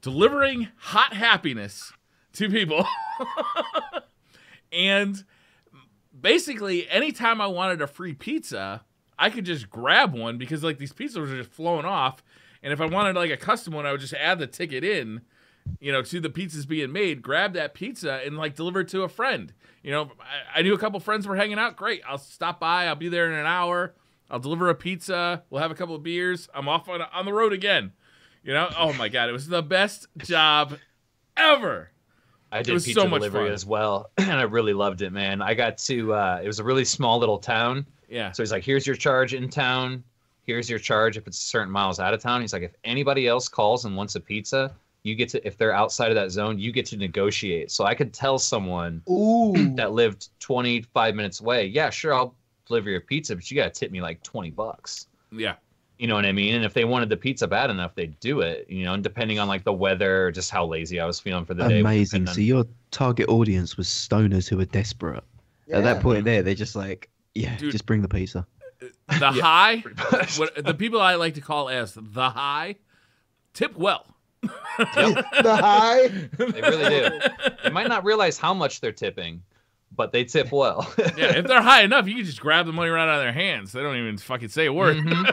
delivering hot happiness to people. And basically, anytime I wanted a free pizza, I could just grab one because these pizzas were just flowing off. And if I wanted a custom one, I would just add the ticket in, to the pizzas being made, grab that pizza and deliver it to a friend. I knew a couple friends were hanging out. Great. I'll stop by. I'll be there in an hour. I'll deliver a pizza. We'll have a couple of beers. I'm off on the road again. Oh my God. It was the best job ever. I did pizza delivery as well, and I really loved it, man. I got to, it was a really small little town. Yeah. So he's like, here's your charge in town. Here's your charge if it's certain miles out of town. He's like, if anybody else calls and wants a pizza, you get to, if they're outside of that zone, you get to negotiate. So I could tell someone that lived 25 minutes away, yeah, sure, I'll deliver your pizza, but you got to tip me like $20. Yeah. You know what I mean? And if they wanted the pizza bad enough, they'd do it, and depending on the weather or just how lazy I was feeling for the day. Amazing. So your target audience was stoners who were desperate. Yeah. At that point there, they're just like, yeah, dude, just bring the pizza. The high, the people I like to call as the high, tip well. Yep. The high. They really do. They might not realize how much they're tipping, but they tip well. Yeah, if they're high enough, you can just grab the money right out of their hands. They don't even fucking say a word. Mm-hmm.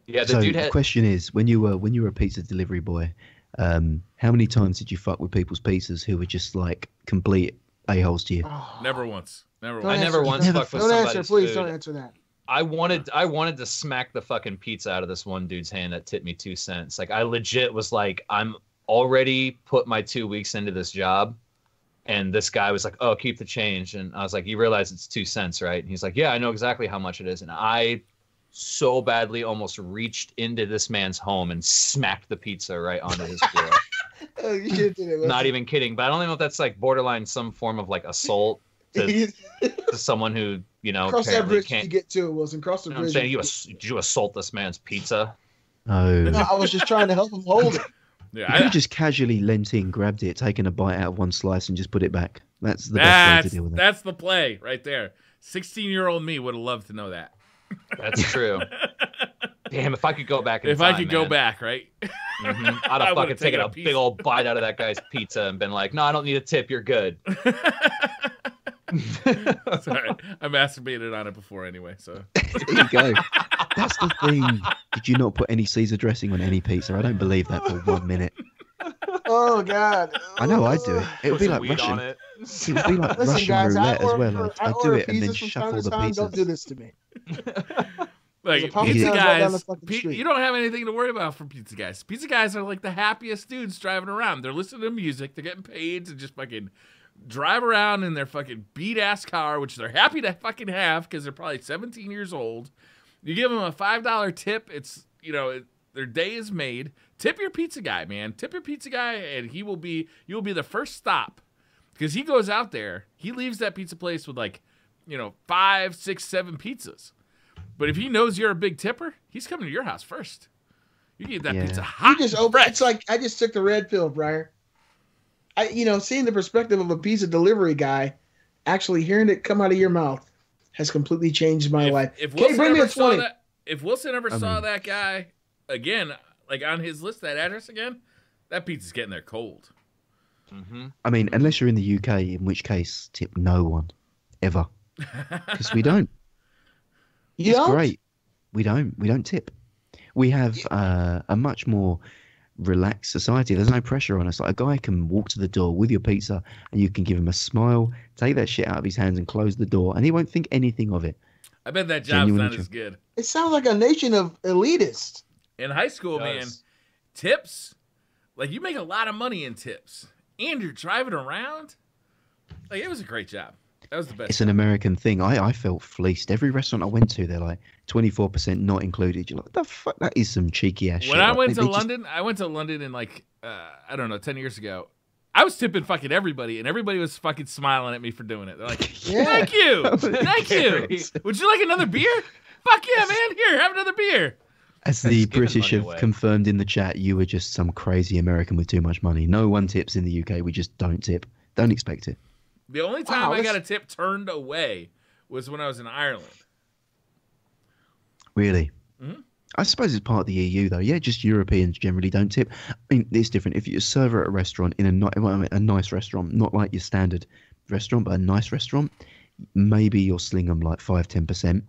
Yeah, the question is, when you were a pizza delivery boy, how many times did you fuck with people's pizzas who were just complete a-holes to you? Oh. Never once. I never once fucked with somebody's food. Please don't answer that. I wanted to smack the fucking pizza out of this one dude's hand that tipped me 2 cents. I legit was like, I'm already put my 2 weeks into this job, and this guy was like, oh, keep the change. And I was like, you realize it's 2 cents, right? And he's like, yeah, I know exactly how much it is. And I so badly almost reached into this man's home and smacked the pizza right onto his floor. Oh, you did it. Not even kidding. But I don't even know if that's borderline some form of assault to someone who, cross that bridge you get to it, Wilson. Cross the bridge. I'm saying, did you assault this man's pizza? No. No, I was just trying to help him hold it. Yeah, If you just casually leant in, grabbed it, taken a bite out of one slice, and just put it back, that's the best way to deal with it. That's the play right there. 16-year-old me would have loved to know that. That's true. Damn, if I could go back in If time, I could go back, right? I'd I have would've fucking taken taken a a piece. big old bite out of that guy's pizza and been like, no, I don't need a tip. You're good. Sorry, I masturbated on it before anyway. So There you go. That's the thing. Did you not put any Caesar dressing on any pizza? I don't believe that for 1 minute. Oh God. I know I do it. It would Put be some like weed Russian. on it. It would be like Listen, Russian guys, roulette as well. I I'd do order it and then pizzas from shuffle time the to time. Don't do pizzas. this to me. like There's a Papa pizza John's right down the guys, fucking street. you don't have anything to worry about from pizza guys. Pizza guys are like the happiest dudes driving around. They're listening to music. They're getting paid to just fucking drive around in their fucking beat ass car, which they're happy to fucking have because they're probably 17 years old. You give them a $5 tip. It's their day is made. Tip your pizza guy, man. Tip your pizza guy, and you'll be the first stop because he goes out there. He leaves that pizza place with 5, 6, 7 pizzas. But if he knows you're a big tipper, he's coming to your house first. You get that pizza hot. You just and open. fresh. It's like I just took the red pill, Briar. Seeing the perspective of a pizza delivery guy, actually hearing it come out of your mouth has completely changed my life. If Okay, Wilson bring me ever a saw 20. that, if Wilson ever saw that guy again, like on his list, that address again, that pizza's getting there cold. I mean, unless you're in the UK, in which case, tip no one, ever, because we don't. You It's don't? great. We don't tip. We have a much more relaxed society. There's no pressure on us. Like a guy can walk to the door with your pizza and you can give him a smile, take that shit out of his hands and close the door, and he won't think anything of it. I bet that job's Genuinely not true. as good. It sounds like a nation of elitists. In high school, It man, does. tips, like you make a lot of money in tips, and you're driving around. Like it was a great job. That was the best. It's an American thing. I felt fleeced. Every restaurant I went to, they're like 24% not included. You're like, what the fuck? That is some cheeky ass shit. When I Like, went to they just- London, I went to London in I don't know, 10 years ago. I was tipping fucking everybody, and everybody was fucking smiling at me for doing it. They're like, Yeah. thank you. Thank you. Would you like another beer? Fuck yeah, man. Here, have another beer. As the Just giving British money have away. confirmed in the chat, you were just some crazy American with too much money. No one tips in the UK. We just don't tip. Don't expect it. The only time Wow, I got a that's- tip turned away was when I was in Ireland. Really? Mhm. I suppose it's part of the EU, though. Yeah, just Europeans generally don't tip. I mean, it's different. If you're a server at a restaurant, in a nice restaurant, not like your standard restaurant, but a nice restaurant, maybe you'll sling them like 5-10%.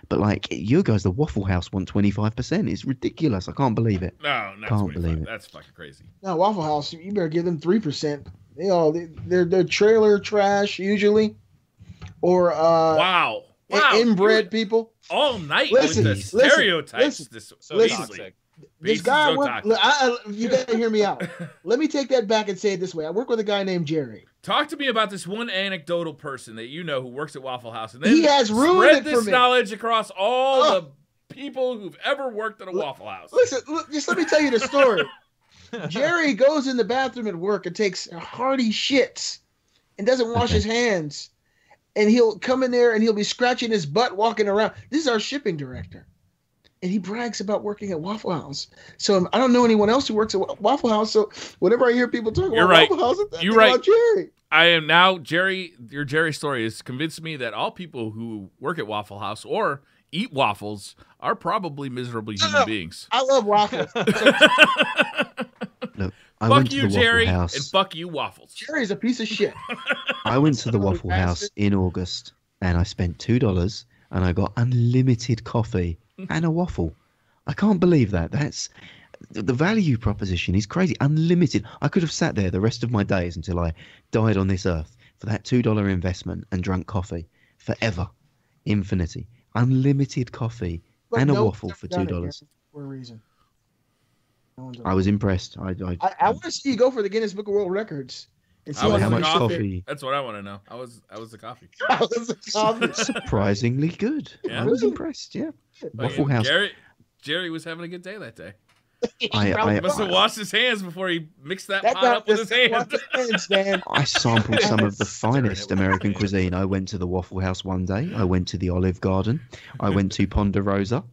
But like you guys, the Waffle House want 25%. It's ridiculous. I can't believe it. No, not Can't 25. believe it. That's fucking crazy. No, Waffle House, you better give them 3%. They're trailer trash usually, or Wow. inbred people. All night Listen, with the listen, stereotypes. listen, this So Listen. toxic. This guy, you gotta hear me out. Let me take that back and say it this way. I work with a guy named Jerry. Talk to me about this one anecdotal person that you know who works at Waffle House, and then He has ruined spread it for this me. knowledge across all Oh. the people who've ever worked at a Waffle House. Listen, just let me tell you the story. Jerry goes in the bathroom at work and takes hearty shits and doesn't wash his hands. And he'll come in there and he'll be scratching his butt walking around. This is our shipping director. And he brags about working at Waffle House. So I don't know anyone else who works at Waffle House. So whenever I hear people talk You're about right. Waffle House, I You're think right. about Jerry. I am now Jerry. Your Jerry story has convinced me that all people who work at Waffle House or eat waffles are probably miserable human beings. I love waffles. Look, I Fuck went to you, the Waffle Jerry, House. and fuck you, waffles. Jerry's a piece of shit. I went to the Son of a Waffle House bastard. in August and I spent $2 and I got unlimited coffee and a waffle. I can't believe that. That's the value proposition is crazy. Unlimited. I could have sat there the rest of my days until I died on this earth for that $2 investment and drunk coffee forever. Infinity. Unlimited coffee But and a no waffle one's for ever done it, $2. Jerry, for a reason. No one's ever- I was impressed. I want to see you go for the Guinness Book of World Records and see I was how the much coffee. coffee? That's what I want to know. I was the coffee. How was the coffee? Surprisingly good. Yeah. I was impressed. Yeah. Waffle Fucking House. Jerry was having a good day that day. I Must have washed his hands before he mixed that, That pot guy up with his just hand. washed his hands, man. I sampled some of the finest Stirring it with American your cuisine. I went to the Waffle House one day. I went to the Olive Garden. I went to Ponderosa.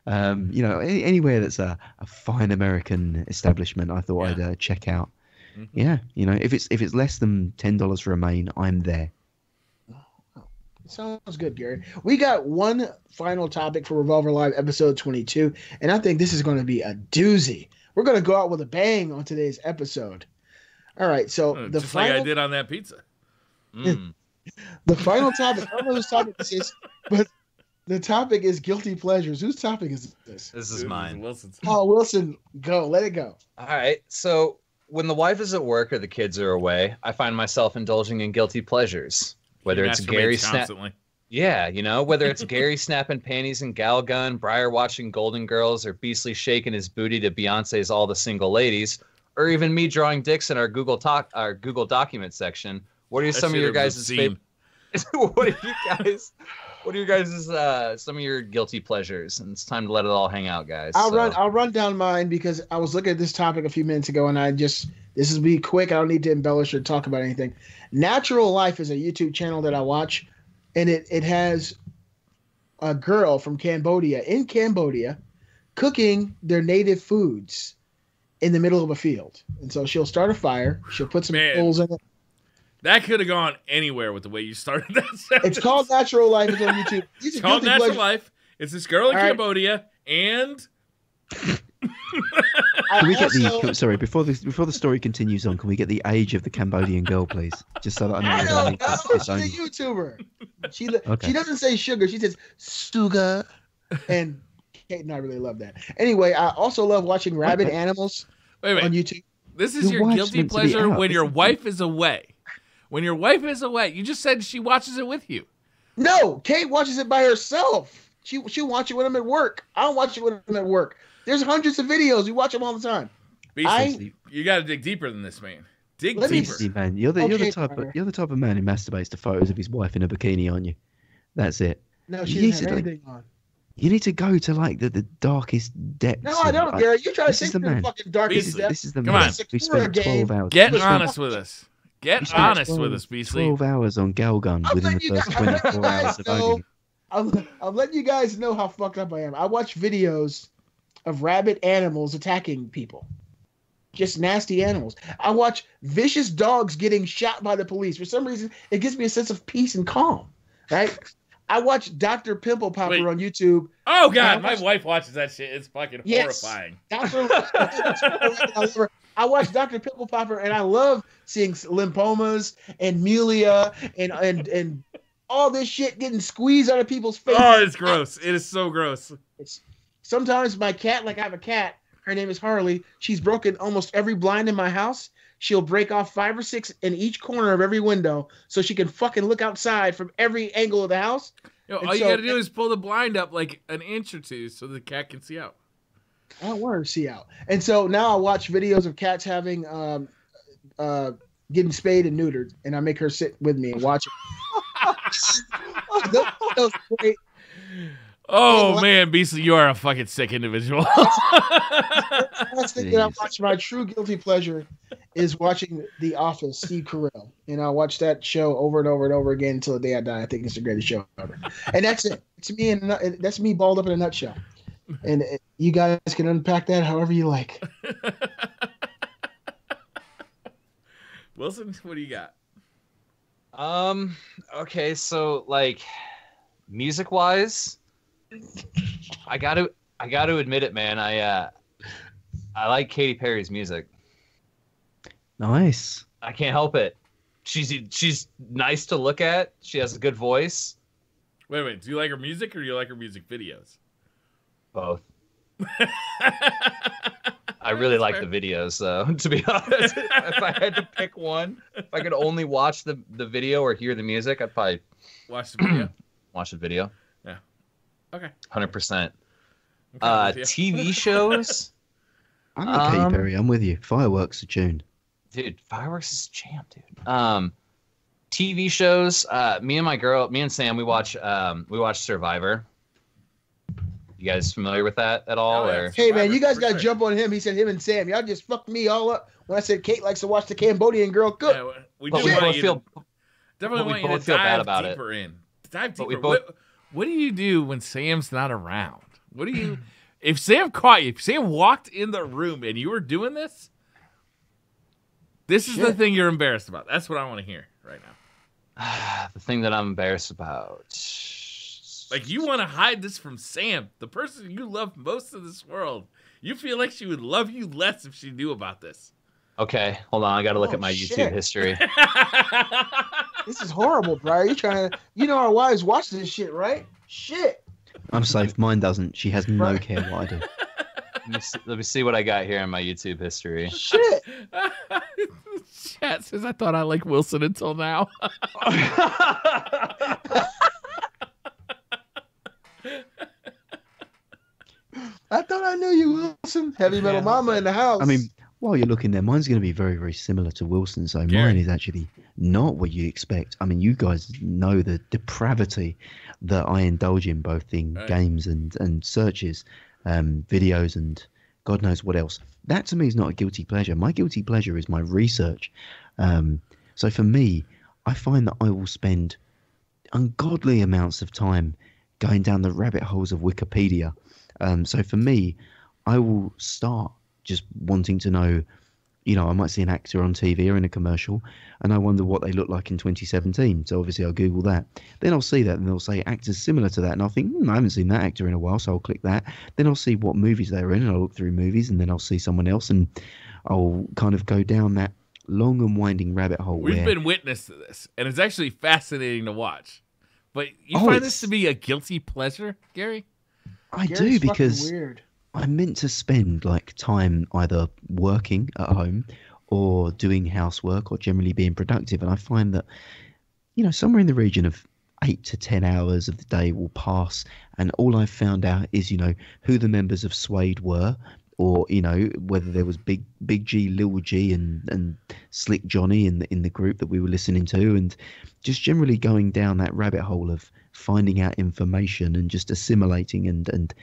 You know, anywhere that's a fine American establishment, I thought I'd check out. Mm-hmm. Yeah, you know, if it's less than $10 for a main, I'm there. Sounds good, Gary. We got one final topic for Revolver Live episode 22, and I think this is going to be a doozy. We're going to go out with a bang on today's episode. All right, so just like I did on that pizza. The final topic, I don't know whose topic this is, but the topic is guilty pleasures. Whose topic is this? This is mine. Wilson's. Oh, Wilson, go. Let it go. All right. So when the wife is at work or the kids are away, I find myself indulging in guilty pleasures. Whether it's Gary constantly. Yeah, you know, whether it's Gary snapping panties and gal gun, Briar watching Golden Girls, or Beastly shaking his booty to Beyonce's All the Single Ladies, or even me drawing dicks in our Google document section. What are some of your guys' favorite? What are you guys' some of your guilty pleasures? And it's time to let it all hang out, guys. I'll run down mine because I was looking at this topic a few minutes ago, and this is be quick. I don't need to embellish or talk about anything. Natural Life is a YouTube channel that I watch, and it has a girl from Cambodia cooking their native foods in the middle of a field. And so she'll start a fire, she'll put some coals in it. That could have gone anywhere with the way you started that sentence. It's called Natural Life. It's on YouTube. It's called Natural Life. It's this girl in Cambodia, and can we get before the story continues on, can we get the age of the Cambodian girl, please? Just so that I know. She's a YouTuber. She doesn't say sugar. She says sugar. And Kate and I really love that. Anyway, I also love watching rabid animals on YouTube. This is your guilty pleasure when your wife is away. When your wife is away, you just said she watches it with you. No, Kate watches it by herself. She watch it when I'm at work. I don't watch it when I'm at work. There's hundreds of videos. We watch them all the time. You got to dig deeper than this, man. Dig deeper. See, man, you're the type of man who masturbates to photos of his wife in a bikini, aren't you? That's it. No, she doesn't have anything on. You need to go to like the darkest depths. No, I don't, Gary. You try to take the fucking darkest depths. This is the man. Come on. We spent 12 hours. Get honest with us. Get honest with us, Beastly. 12 hours on Galgun within the first 24 hours of owning it. I'm letting you guys know how fucked up I am. I watch videos of rabid animals attacking people. Just nasty animals. I watch vicious dogs getting shot by the police. For some reason, it gives me a sense of peace and calm. Right? I watch Dr. Pimple Popper on YouTube. Oh, God. My wife watches that shit. It's fucking horrifying. I watch Dr. Pimple Popper, and I love seeing lymphomas and mulia and all this shit getting squeezed out of people's faces. Oh, it's gross. It is so gross. Sometimes my cat, like I have a cat, her name is Harley. She's broken almost every blind in my house. She'll break off 5 or 6 in each corner of every window so she can fucking look outside from every angle of the house. All you gotta do is pull the blind up like an inch or two so the cat can see out. I don't want her to see out. And so now I watch videos of cats having getting spayed and neutered, and I make her sit with me and watch it. Those great. Oh man, Beastly, you are a fucking sick individual. Last thing that I watch, my true guilty pleasure, is watching The Office, Steve Carell, and I watch that show over and over and over again until the day I die. I think it's the greatest show ever, and that's it. It's me, and that's me balled up in a nutshell. And you guys can unpack that however you like. Wilson, what do you got? Okay, so like music wise, I gotta admit it, man. I like Katy Perry's music. Nice. I can't help it. She's nice to look at. She has a good voice. Wait. Do you like her music or do you like her music videos? Both. I really like the videos, though. To be honest, if I had to pick one, if I could only watch the video or hear the music, I'd probably watch the video. Watch the video. Yeah. Okay. 100%. TV shows. I like Katy Perry. I'm with you. Fireworks are tuned. Dude, Fireworks is jam, dude. TV shows. Me and Sam, we watch Survivor. You guys familiar with that at all? Yeah. Hey man, you guys got to jump on him. He said him and Sam. Y'all just fucked me all up when I said Kate likes to watch the Cambodian girl cook. Yeah, we definitely want you to dive bad deeper in. Dive deeper. What do you do when Sam's not around? What do you If Sam caught you, if Sam walked in the room and you were doing this, this is the thing you're embarrassed about. That's what I want to hear right now. The thing that I'm embarrassed about. Like, you want to hide this from Sam, the person you love most in this world. You feel like she would love you less if she knew about this. Okay, hold on. I got to look at my YouTube history. This is horrible, Briar. You're trying to. You know our wives watch this shit, right? Shit. I'm safe. Mine doesn't. She has no care what I do. Let me see what I got here in my YouTube history. Shit. Chat says, I thought I liked Wilson until now. I thought I knew you, Wilson. Heavy Metal Mama in the house. I mean, while you're looking there, mine's going to be very, very similar to Wilson's. So mine is actually not what you expect. I mean, you guys know the depravity that I indulge in, both in games and searches, videos, and God knows what else. That to me is not a guilty pleasure. My guilty pleasure is my research. So for me, I find that I will spend ungodly amounts of time going down the rabbit holes of Wikipedia. So for me, I will start just wanting to know, I might see an actor on TV or in a commercial, and I wonder what they look like in 2017. So obviously I'll Google that. Then I'll see that, and they'll say actors similar to that, and I'll think, I haven't seen that actor in a while, so I'll click that. Then I'll see what movies they're in, and I'll look through movies, and then I'll see someone else, and I'll kind of go down that long and winding rabbit hole. We've been witness to this, and it's actually fascinating to watch. But you find this to be a guilty pleasure, Gary? I do, because I'm meant to spend like time either working at home or doing housework or generally being productive. And I find that, somewhere in the region of 8 to 10 hours of the day will pass. And all I've found out is, who the members of Suede were, or, whether there was Big G, Lil G and Slick Johnny in the group that we were listening to. And just generally going down that rabbit hole of finding out information and just assimilating and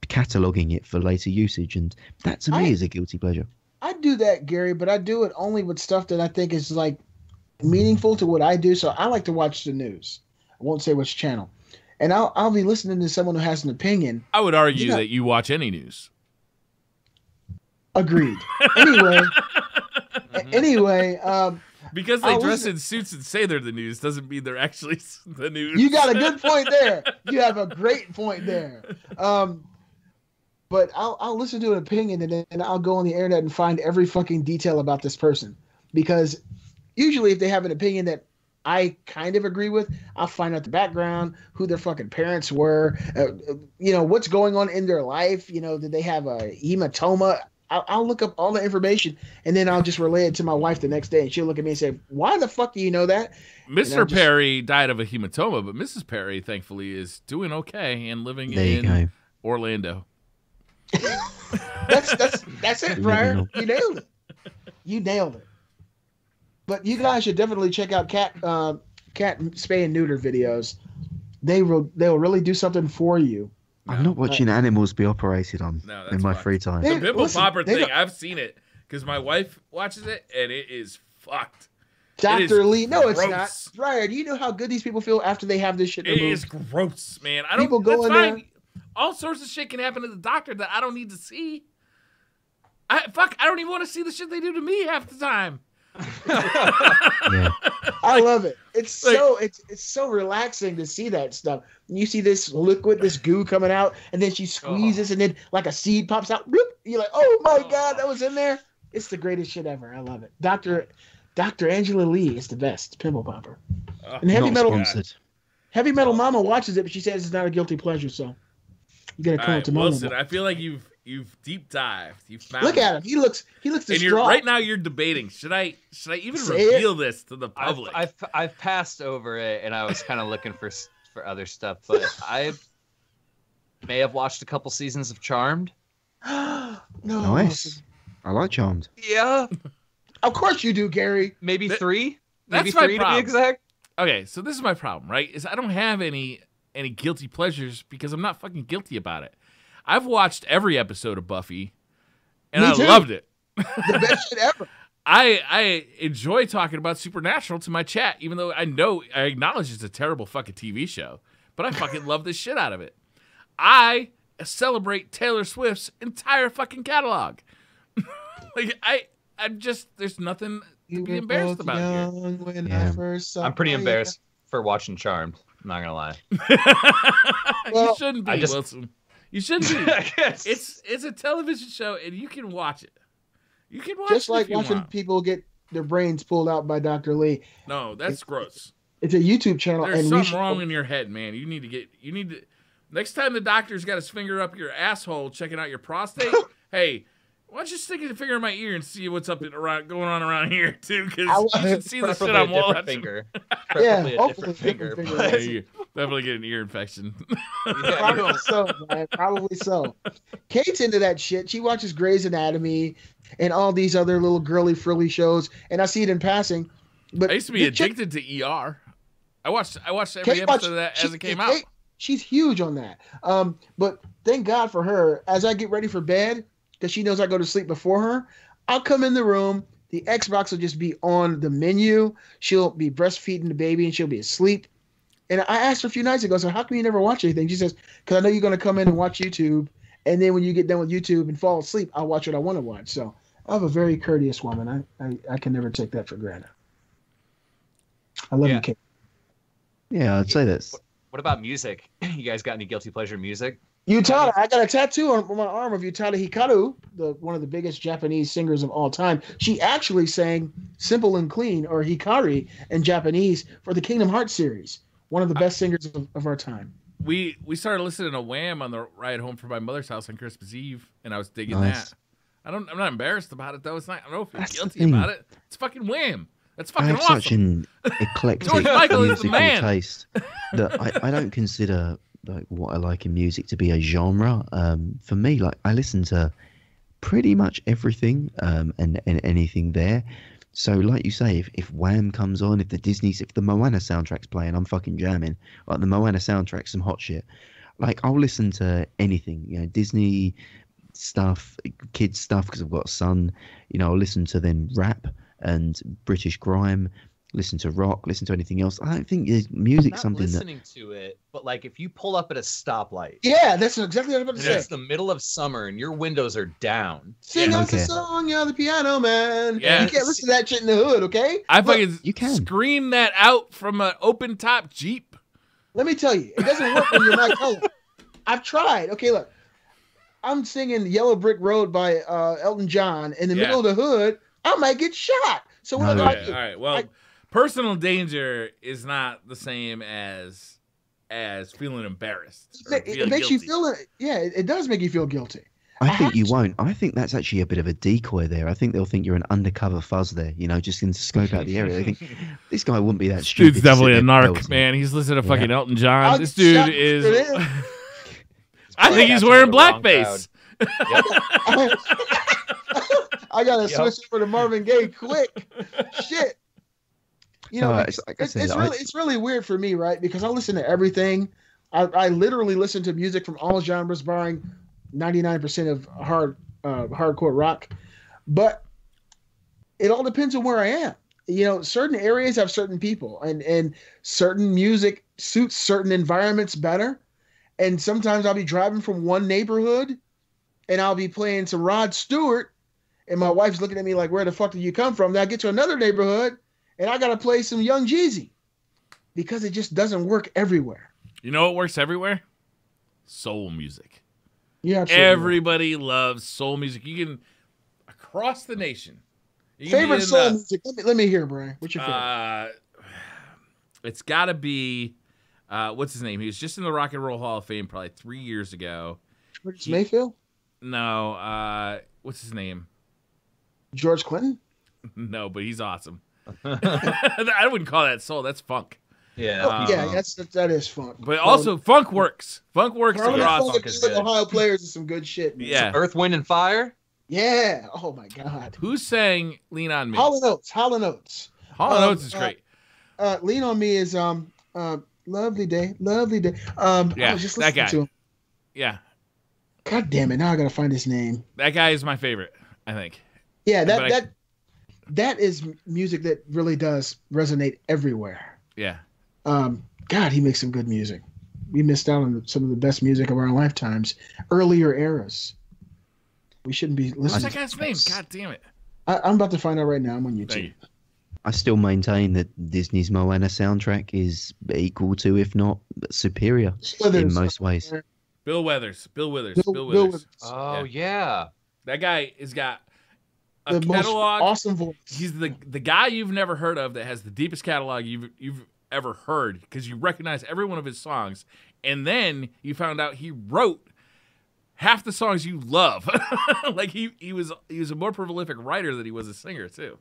cataloging it for later usage, and that to me is a guilty pleasure. I do that, Gary, but I do it only with stuff that I think is like meaningful to what I do. So I like to watch the news. I won't say which channel, and I'll be listening to someone who has an opinion. I would argue that you watch any news. Agreed. Anyway, because they dress in suits and say they're the news doesn't mean they're actually the news. You got a good point there. You have a great point there. But I'll listen to an opinion and then I'll go on the internet and find every fucking detail about this person. Because usually if they have an opinion that I kind of agree with, I'll find out the background, who their fucking parents were, what's going on in their life. Did they have a hematoma? I'll look up all the information and then I'll just relay it to my wife the next day. And she'll look at me and say, why the fuck do you know that? Mr. Perry died of a hematoma, but Mrs. Perry, thankfully, is doing okay and living in Orlando. That's it, Briar. You nailed it. But you guys should definitely check out cat spay and neuter videos. They'll really do something for you. I'm not watching animals be operated on in my free time. The pimple popper thing, I've seen it because my wife watches it and it is fucked. Dr. Lee, no, it's not. Briar, do you know how good these people feel after they have this shit removed? It is gross, man. People go in there. All sorts of shit can happen to the doctor that I don't need to see. I don't even want to see the shit they do to me half the time. I love it. It's so relaxing to see that stuff. You see this liquid, this goo coming out, and then she squeezes, and then like a seed pops out. Bloop, you're like, oh my god, that was in there. It's the greatest shit ever. I love it. Dr. Angela Lee is the best pimple popper. And Heavy Metal Mama watches it, but she says it's not a guilty pleasure. So you gotta come up to Wilson, I feel like you've deep dived. You found Look at him. He looks distraught. Right now you're debating. Should I even reveal this to the public? I've passed over it, and I was kind of looking for other stuff, but I may have watched a couple seasons of Charmed. No. Nice. I like Charmed. Yeah. Of course you do, Gary. Maybe three. That's maybe my three problem. To be exact. Okay, so this is my problem, right? Is I don't have any guilty pleasures because I'm not fucking guilty about it. I've watched every episode of Buffy, and I loved it. The best shit ever. I enjoy talking about Supernatural to my chat, even though I acknowledge it's a terrible fucking TV show, but I fucking love the shit out of it. I celebrate Taylor Swift's entire fucking catalog. Like I'm just there's nothing to be embarrassed about here. When Yeah. I first saw I'm pretty you. embarrassed for watching Charmed. I'm not gonna lie. You Well, shouldn't be, I just- Wilson. You shouldn't be. It's a television show, and you can watch it. You can watch Just it like if you watching want. people get their brains pulled out by Dr. Lee. No, that's gross. It's a YouTube channel, There's and we something should, wrong in your head, man. You need to. Next time the doctor's got his finger up your asshole checking out your prostate, hey, why don't you stick your finger in my ear and see what's going on around here too? Because you should see the shit Preferably a I'm different watching. finger. Yeah, Preferably a hopefully different finger. different but- finger. Yeah, you definitely get an ear infection. Probably so, man. Probably so. Kate's into that shit. She watches Grey's Anatomy and all these other little girly frilly shows, and I see it in passing. But I used to be this chick- addicted to ER. I watched every Kate episode watched- of that she- as it came out. Kate- She's huge on that. But thank God for her. As I get ready for bed, because she knows I go to sleep before her, I'll come in the room. The Xbox will just be on the menu. She'll be breastfeeding the baby, and she'll be asleep. And I asked her a few nights ago, so how come you never watch anything? She says, because I know you're going to come in and watch YouTube, and then when you get done with YouTube and fall asleep, I'll watch what I want to watch. So I have a very courteous woman. I can never take that for granted. I love Yeah. you, Kate. Yeah, I'd say that's. What about music? You guys got any guilty pleasure music? Utada, I got a tattoo on my arm of Utada Hikaru, one of the biggest Japanese singers of all time. She actually sang Simple and Clean, or Hikari in Japanese, for the Kingdom Hearts series. One of the best singers of our time. We started listening to Wham on the ride home from my mother's house on Christmas Eve, and I was digging Nice. that. I'm not embarrassed about it though. It's not. I don't feel That's the guilty thing. about it. It's fucking Wham. That's I fucking have awesome. such an eclectic George Michael is the musical man. taste that I don't consider like what I like in music to be a genre. For me, like I listen to pretty much everything and anything there. So, like you say, if Wham comes on, if the Moana soundtrack's playing, I'm fucking jamming. Like the Moana soundtrack's some hot shit. Like I'll listen to anything, Disney stuff, kids stuff, because I've got a son. I'll listen to then rap and British grime, listen to rock, listen to anything else. I don't think music's Not something that. listening to it, but like if you pull up at a stoplight, Yeah, that's exactly what I was and about to it's say. the middle of summer and your windows are down. Sing us a Okay. song, you're the piano man. Yeah. You can't listen to that shit in the hood, okay? I Look, fucking you can. scream that out from an open top Jeep. let me tell you, it doesn't work when you're my color. I've tried. Okay, look. I'm singing Yellow Brick Road by Elton John in the Yeah. middle of the hood. I might get shot. So what do I Okay, do? all right. Well, I- personal danger is not the same as feeling embarrassed. Or It feeling makes you guilty. feel it. Yeah, it does make you feel guilty. I I think you have- won't. I think that's actually a bit of a decoy there. I think they'll think you're an undercover fuzz there, just in to scope out the area. They think this guy wouldn't be that This stupid. dude's to sit definitely a there narc, belting. man. He's listening to Yeah. fucking Elton John. I'll This get dude shot is. for this. I think he's Catching wearing the wrong blackface. I gotta Yep. switch over to Marvin Gaye quick. Shit. No, it's like I said, it's really weird for me, right? Because I listen to everything. I literally listen to music from all genres, barring 99% of hardcore rock. But it all depends on where I am. Certain areas have certain people, and certain music suits certain environments better. And sometimes I'll be driving from one neighborhood, and I'll be playing some Rod Stewart, and my wife's looking at me like, "Where the fuck did you come from?" Then I get to another neighborhood, and I gotta play some Young Jeezy, because it just doesn't work everywhere. You know what works everywhere? Soul music. Yeah, absolutely. Everybody loves soul music. You can across the nation. You can be Favorite in soul the- music. Let me hear, Brian. What's your favorite? It's got to be what's his name? He was just in the Rock and Roll Hall of Fame probably 3 years ago. George Mayfield? No, what's his name? George Clinton? No, but he's awesome. I wouldn't call that soul. That's funk. Yeah. Oh, yeah, that is funk. But also, funk works. Funk works Harlem across. Funk Funk is with good. Ohio players is some good shit. Man. Yeah. Earth, Wind, and Fire. Yeah. Oh my God. Who sang "Lean on Me"? Hall & Oates. Hall & Oates. Hall & Oates is great. Lean on Me is Lovely Day. Lovely Day. I Yeah, was just that listening guy. to him. Yeah, God damn it! Now I gotta find his name. that guy is my favorite. I think. Yeah, But that is music that really does resonate everywhere. Yeah. God, he makes some good music. we missed out on some of the best music of our lifetimes, earlier eras. We shouldn't be listening. What's that guy's name? God damn it! I'm about to find out right now. I'm on YouTube. Thank you. I still maintain that Disney's Moana soundtrack is equal to, if not superior, in most ways. Bill Withers. Bill Withers. Oh yeah. That guy has got a The most catalog. awesome voice. He's the guy you've never heard of that has the deepest catalog you've ever heard, because you recognize every one of his songs, and then you found out he wrote half the songs you love. Like he was a more prolific writer than he was a singer too.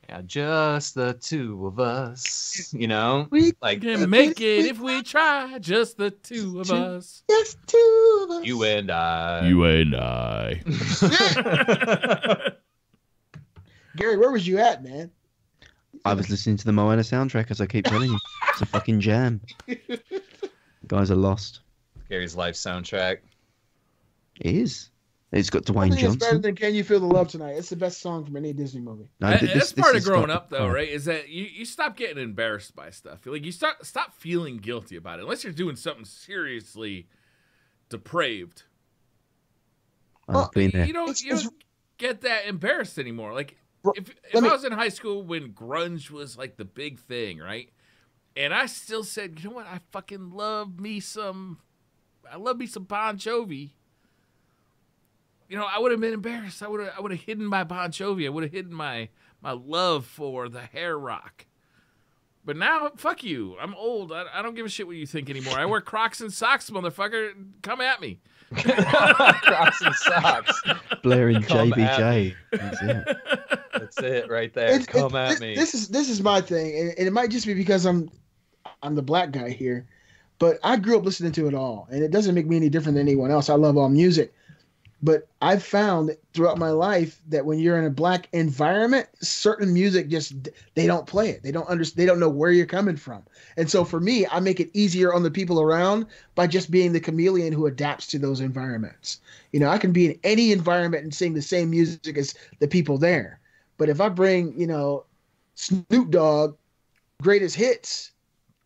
Yeah, just the two of us. You know, We like Can make it if we try, just the two of us. Just two of us. you and I. You and I. Gary, where was you at, man? I was listening to the Moana soundtrack, as I keep telling you. It's a fucking jam. Guys are lost. Gary's life soundtrack. It is. It's got I Dwayne think it's better Johnson. than "Can You Feel the Love Tonight." It's the best song from any Disney movie. No, That's part of has growing got- up, though, right? Is that you stop getting embarrassed by stuff. Like you stop feeling guilty about it, unless you're doing something seriously depraved. I've been there. You don't get that embarrassed anymore. Like Bro, if let I me- was in high school when grunge was like the big thing, right? And I still said, you know what? I love me some Bon Jovi. You know, I would have been embarrassed. I would have hidden my Bon Jovi. I would have hidden my love for the hair rock. But now, fuck you. I'm old. I don't give a shit what you think anymore. I wear Crocs and socks, motherfucker. Come at me. Crocs and socks. Blair and Come JBJ. That's it. That's it right there. Come at me. This is my thing, and it might just be because I'm the black guy here, but I grew up listening to it all, and it doesn't make me any different than anyone else. I love all music, but I've found throughout my life that when you're in a black environment, certain music they don't play it. They don't understand. They don't know where you're coming from, and so for me, I make it easier on the people around by just being the chameleon who adapts to those environments. You know, I can be in any environment and sing the same music as the people there. But if I bring, Snoop Dogg greatest hits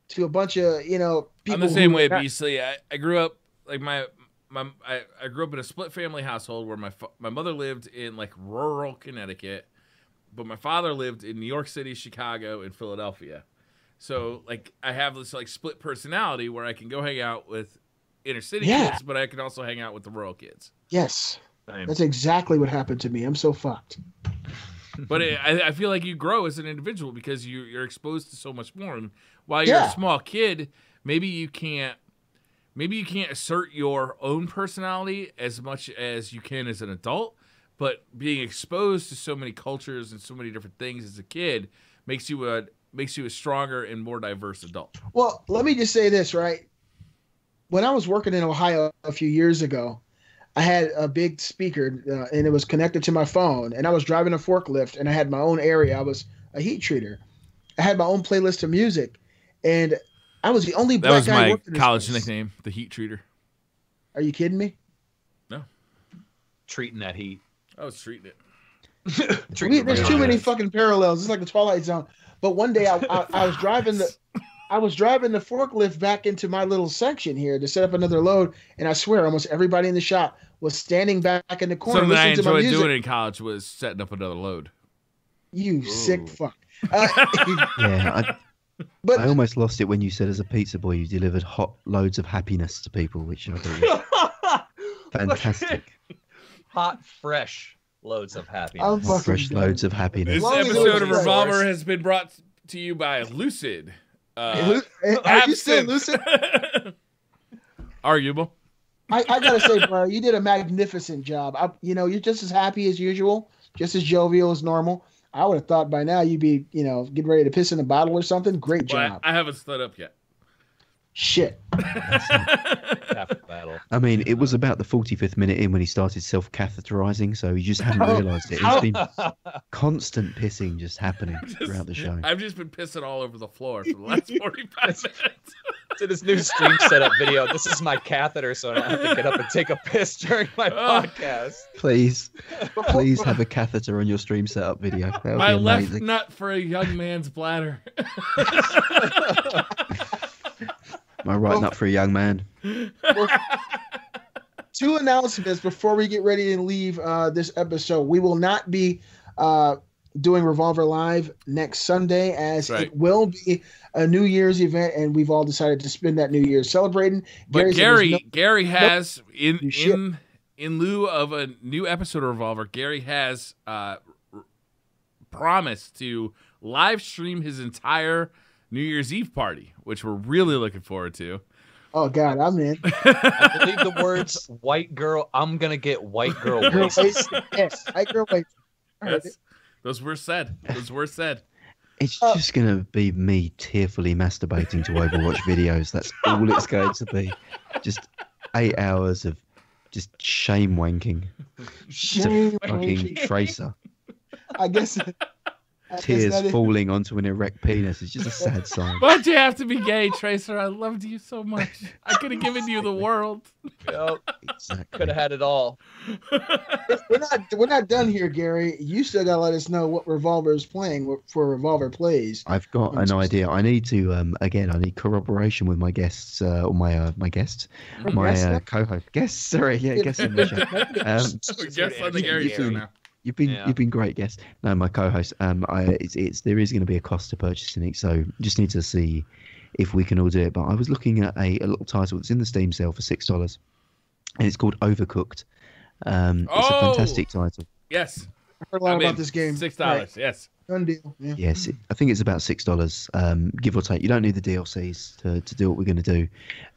to a bunch of, people I'm the same who way, are not- Beasley. I grew up like I grew up in a split family household where my mother lived in like rural Connecticut, but my father lived in New York City, Chicago, and Philadelphia. So like I have this like split personality where I can go hang out with inner city kids, but I can also hang out with the rural kids. Yes, Same. that's exactly what happened to me. I'm so fucked. But I feel like you grow as an individual because you're exposed to so much more. And while you're a small kid, maybe you can't assert your own personality as much as you can as an adult. But being exposed to so many cultures and so many different things as a kid makes you a stronger and more diverse adult. Well, let me just say this, right? When I was working in Ohio a few years ago, I had a big speaker and it was connected to my phone, and I was driving a forklift and I had my own area. I was a heat treater. I had my own playlist of music, and I was the only That black was guy my working this college place. nickname, the Heat Treater. Are you kidding me? No, Treating that heat. I was treating it. There's too many fucking parallels. It's like the Twilight Zone. But one day I was driving the forklift back into my little section here to set up another load, and I swear almost everybody in the shop was standing back in the corner Something I listening to my enjoyed music. doing in college was setting up another load. You sick fuck. Yeah, But I almost lost it when you said as a pizza boy you delivered hot loads of happiness to people, which I thought was fantastic. Hot, fresh loads of happiness. I'm fucking Fresh done. loads of happiness. This long as it episode of was Revolver fresh. has been brought to you by Lucid. Are you still Absinthe. lucid? Arguable. I gotta say, bro, you did a magnificent job. You're just as happy as usual, just as jovial as normal. I would have thought by now you'd be, getting ready to piss in a bottle or something. Great Well, job. I haven't stood up yet. Shit. Half the battle. I mean, it was about the 45th minute in when he started self-catheterizing, so he just hadn't realised it. It's been constant pissing just happening throughout the show. I've just been pissing all over the floor for the last 45 minutes. To this new stream setup video, this is my catheter, so I don't have to get up and take a piss during my podcast. Please have a catheter on your stream setup video. That would My be left amazing. nut for a young man's bladder. Am I writing up for a young man? Well, 2 announcements before we get ready and leave this episode. We will not be doing Revolver Live next Sunday, as Right. it will be a New Year's event, and we've all decided to spend that New Year's celebrating. But Gary's Gary has new shit. in lieu of a new episode of Revolver, Gary has promised to live stream his entire New Year's Eve party, which we're really looking forward to. Oh God, I'm in. I believe the words "white girl." I'm gonna get white girl wasted. Yes, white girl wasted. I heard Yes. Those were said. It's just going to be me tearfully masturbating to Overwatch videos. That's all it's going to be. Just 8 hours of just shame wanking. Shame to fucking wanking. Tracer. I guess. Tears that is- falling onto an erect penis. It's just a sad sign. Why'd you have to be gay, Tracer? I loved you so much. I could have given you the world. Yep. Exactly. Could have had it all. We're not done here, Gary. You still gotta let us know what Revolver is playing for Revolver Plays. I've got an idea. I need to again. I need corroboration with my guests or my guests, my co-host guests. Sorry, yeah, guests in the chat. Guess on the Gary show now. You've been great guests. No, my co-host. It's there is going to be a cost to purchasing it, so just need to see if we can all do it. But I was looking at a little title that's in the Steam sale for $6, and it's called Overcooked. It's a fantastic title. Yes. I heard a lot about this game. $6. Right. Yes. Done deal. Yeah. Yes, I think it's about $6, give or take. You don't need the DLCs to do what we're going to do.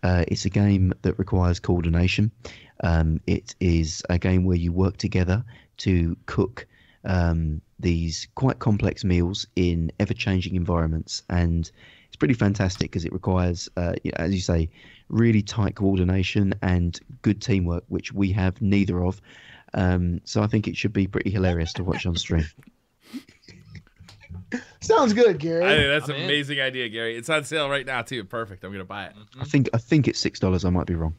It's a game that requires coordination. It is a game where you work together to cook these quite complex meals in ever-changing environments, and it's pretty fantastic because it requires, as you say, really tight coordination and good teamwork, which we have neither of. So I think it should be pretty hilarious to watch on stream. Sounds good, Gary. I think that's I'm an in. amazing idea, Gary. It's on sale right now too. Perfect. I'm gonna buy it. I think it's $6. I might be wrong.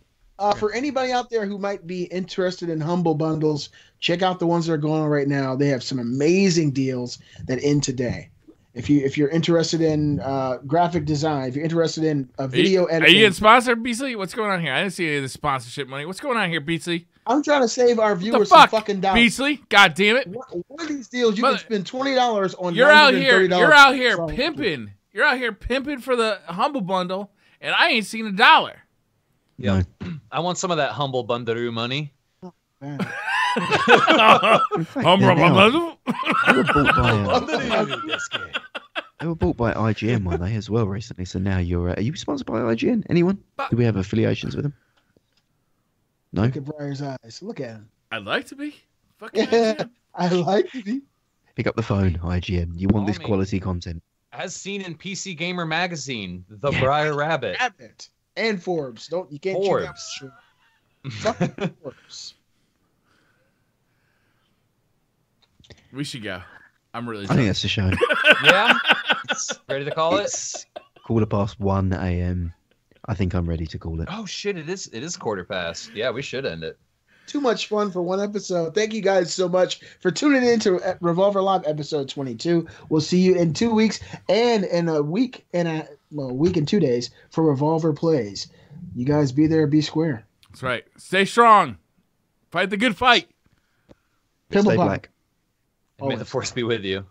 For anybody out there who might be interested in Humble Bundles, check out the ones that are going on right now. They have some amazing deals that end today. If you're interested in graphic design, if you're interested in video Are editing, you getting sponsored, Beasley? What's going on here? I didn't see any of the sponsorship money. What's going on here, Beasley? I'm trying to save our What the viewers some fuck, fucking dollars. Beasley? God damn it! One of these deals, you Mother- can spend $20 on. You're out $930 here from- pimping. You're out here pimping for the Humble Bundle, and I ain't seen $1. Yeah. I want some of that humble bundaroo money. Man. Humble Bundle. They were bought by they were bought by IGN, weren't they, as well recently? So now are you sponsored by IGN? Anyone? Do we have affiliations with them? No. Look at Briar's eyes. Look at him. I'd like to be. Fucking Yeah, I like it. Pick up the phone, IGN. You want this Call me. quality content? As seen in PC Gamer magazine, the Briar Rabbit. Rabbit and Forbes. You can't Forbes. check out fucking Forbes. We should go. I'm really. I think drunk. that's the show. Yeah? Ready to call it? It's 1:15 a.m. I think I'm ready to call it. Oh shit, it is quarter past. Yeah, we should end it. Too much fun for one episode. Thank you guys so much for tuning in to Revolver Live episode 22. We'll see you in 2 weeks and in a week and a week and 2 days for Revolver Plays. You guys be there, be square. That's right. Stay strong. Fight the good fight. Pimple Stay pop. black. And may the force be with you.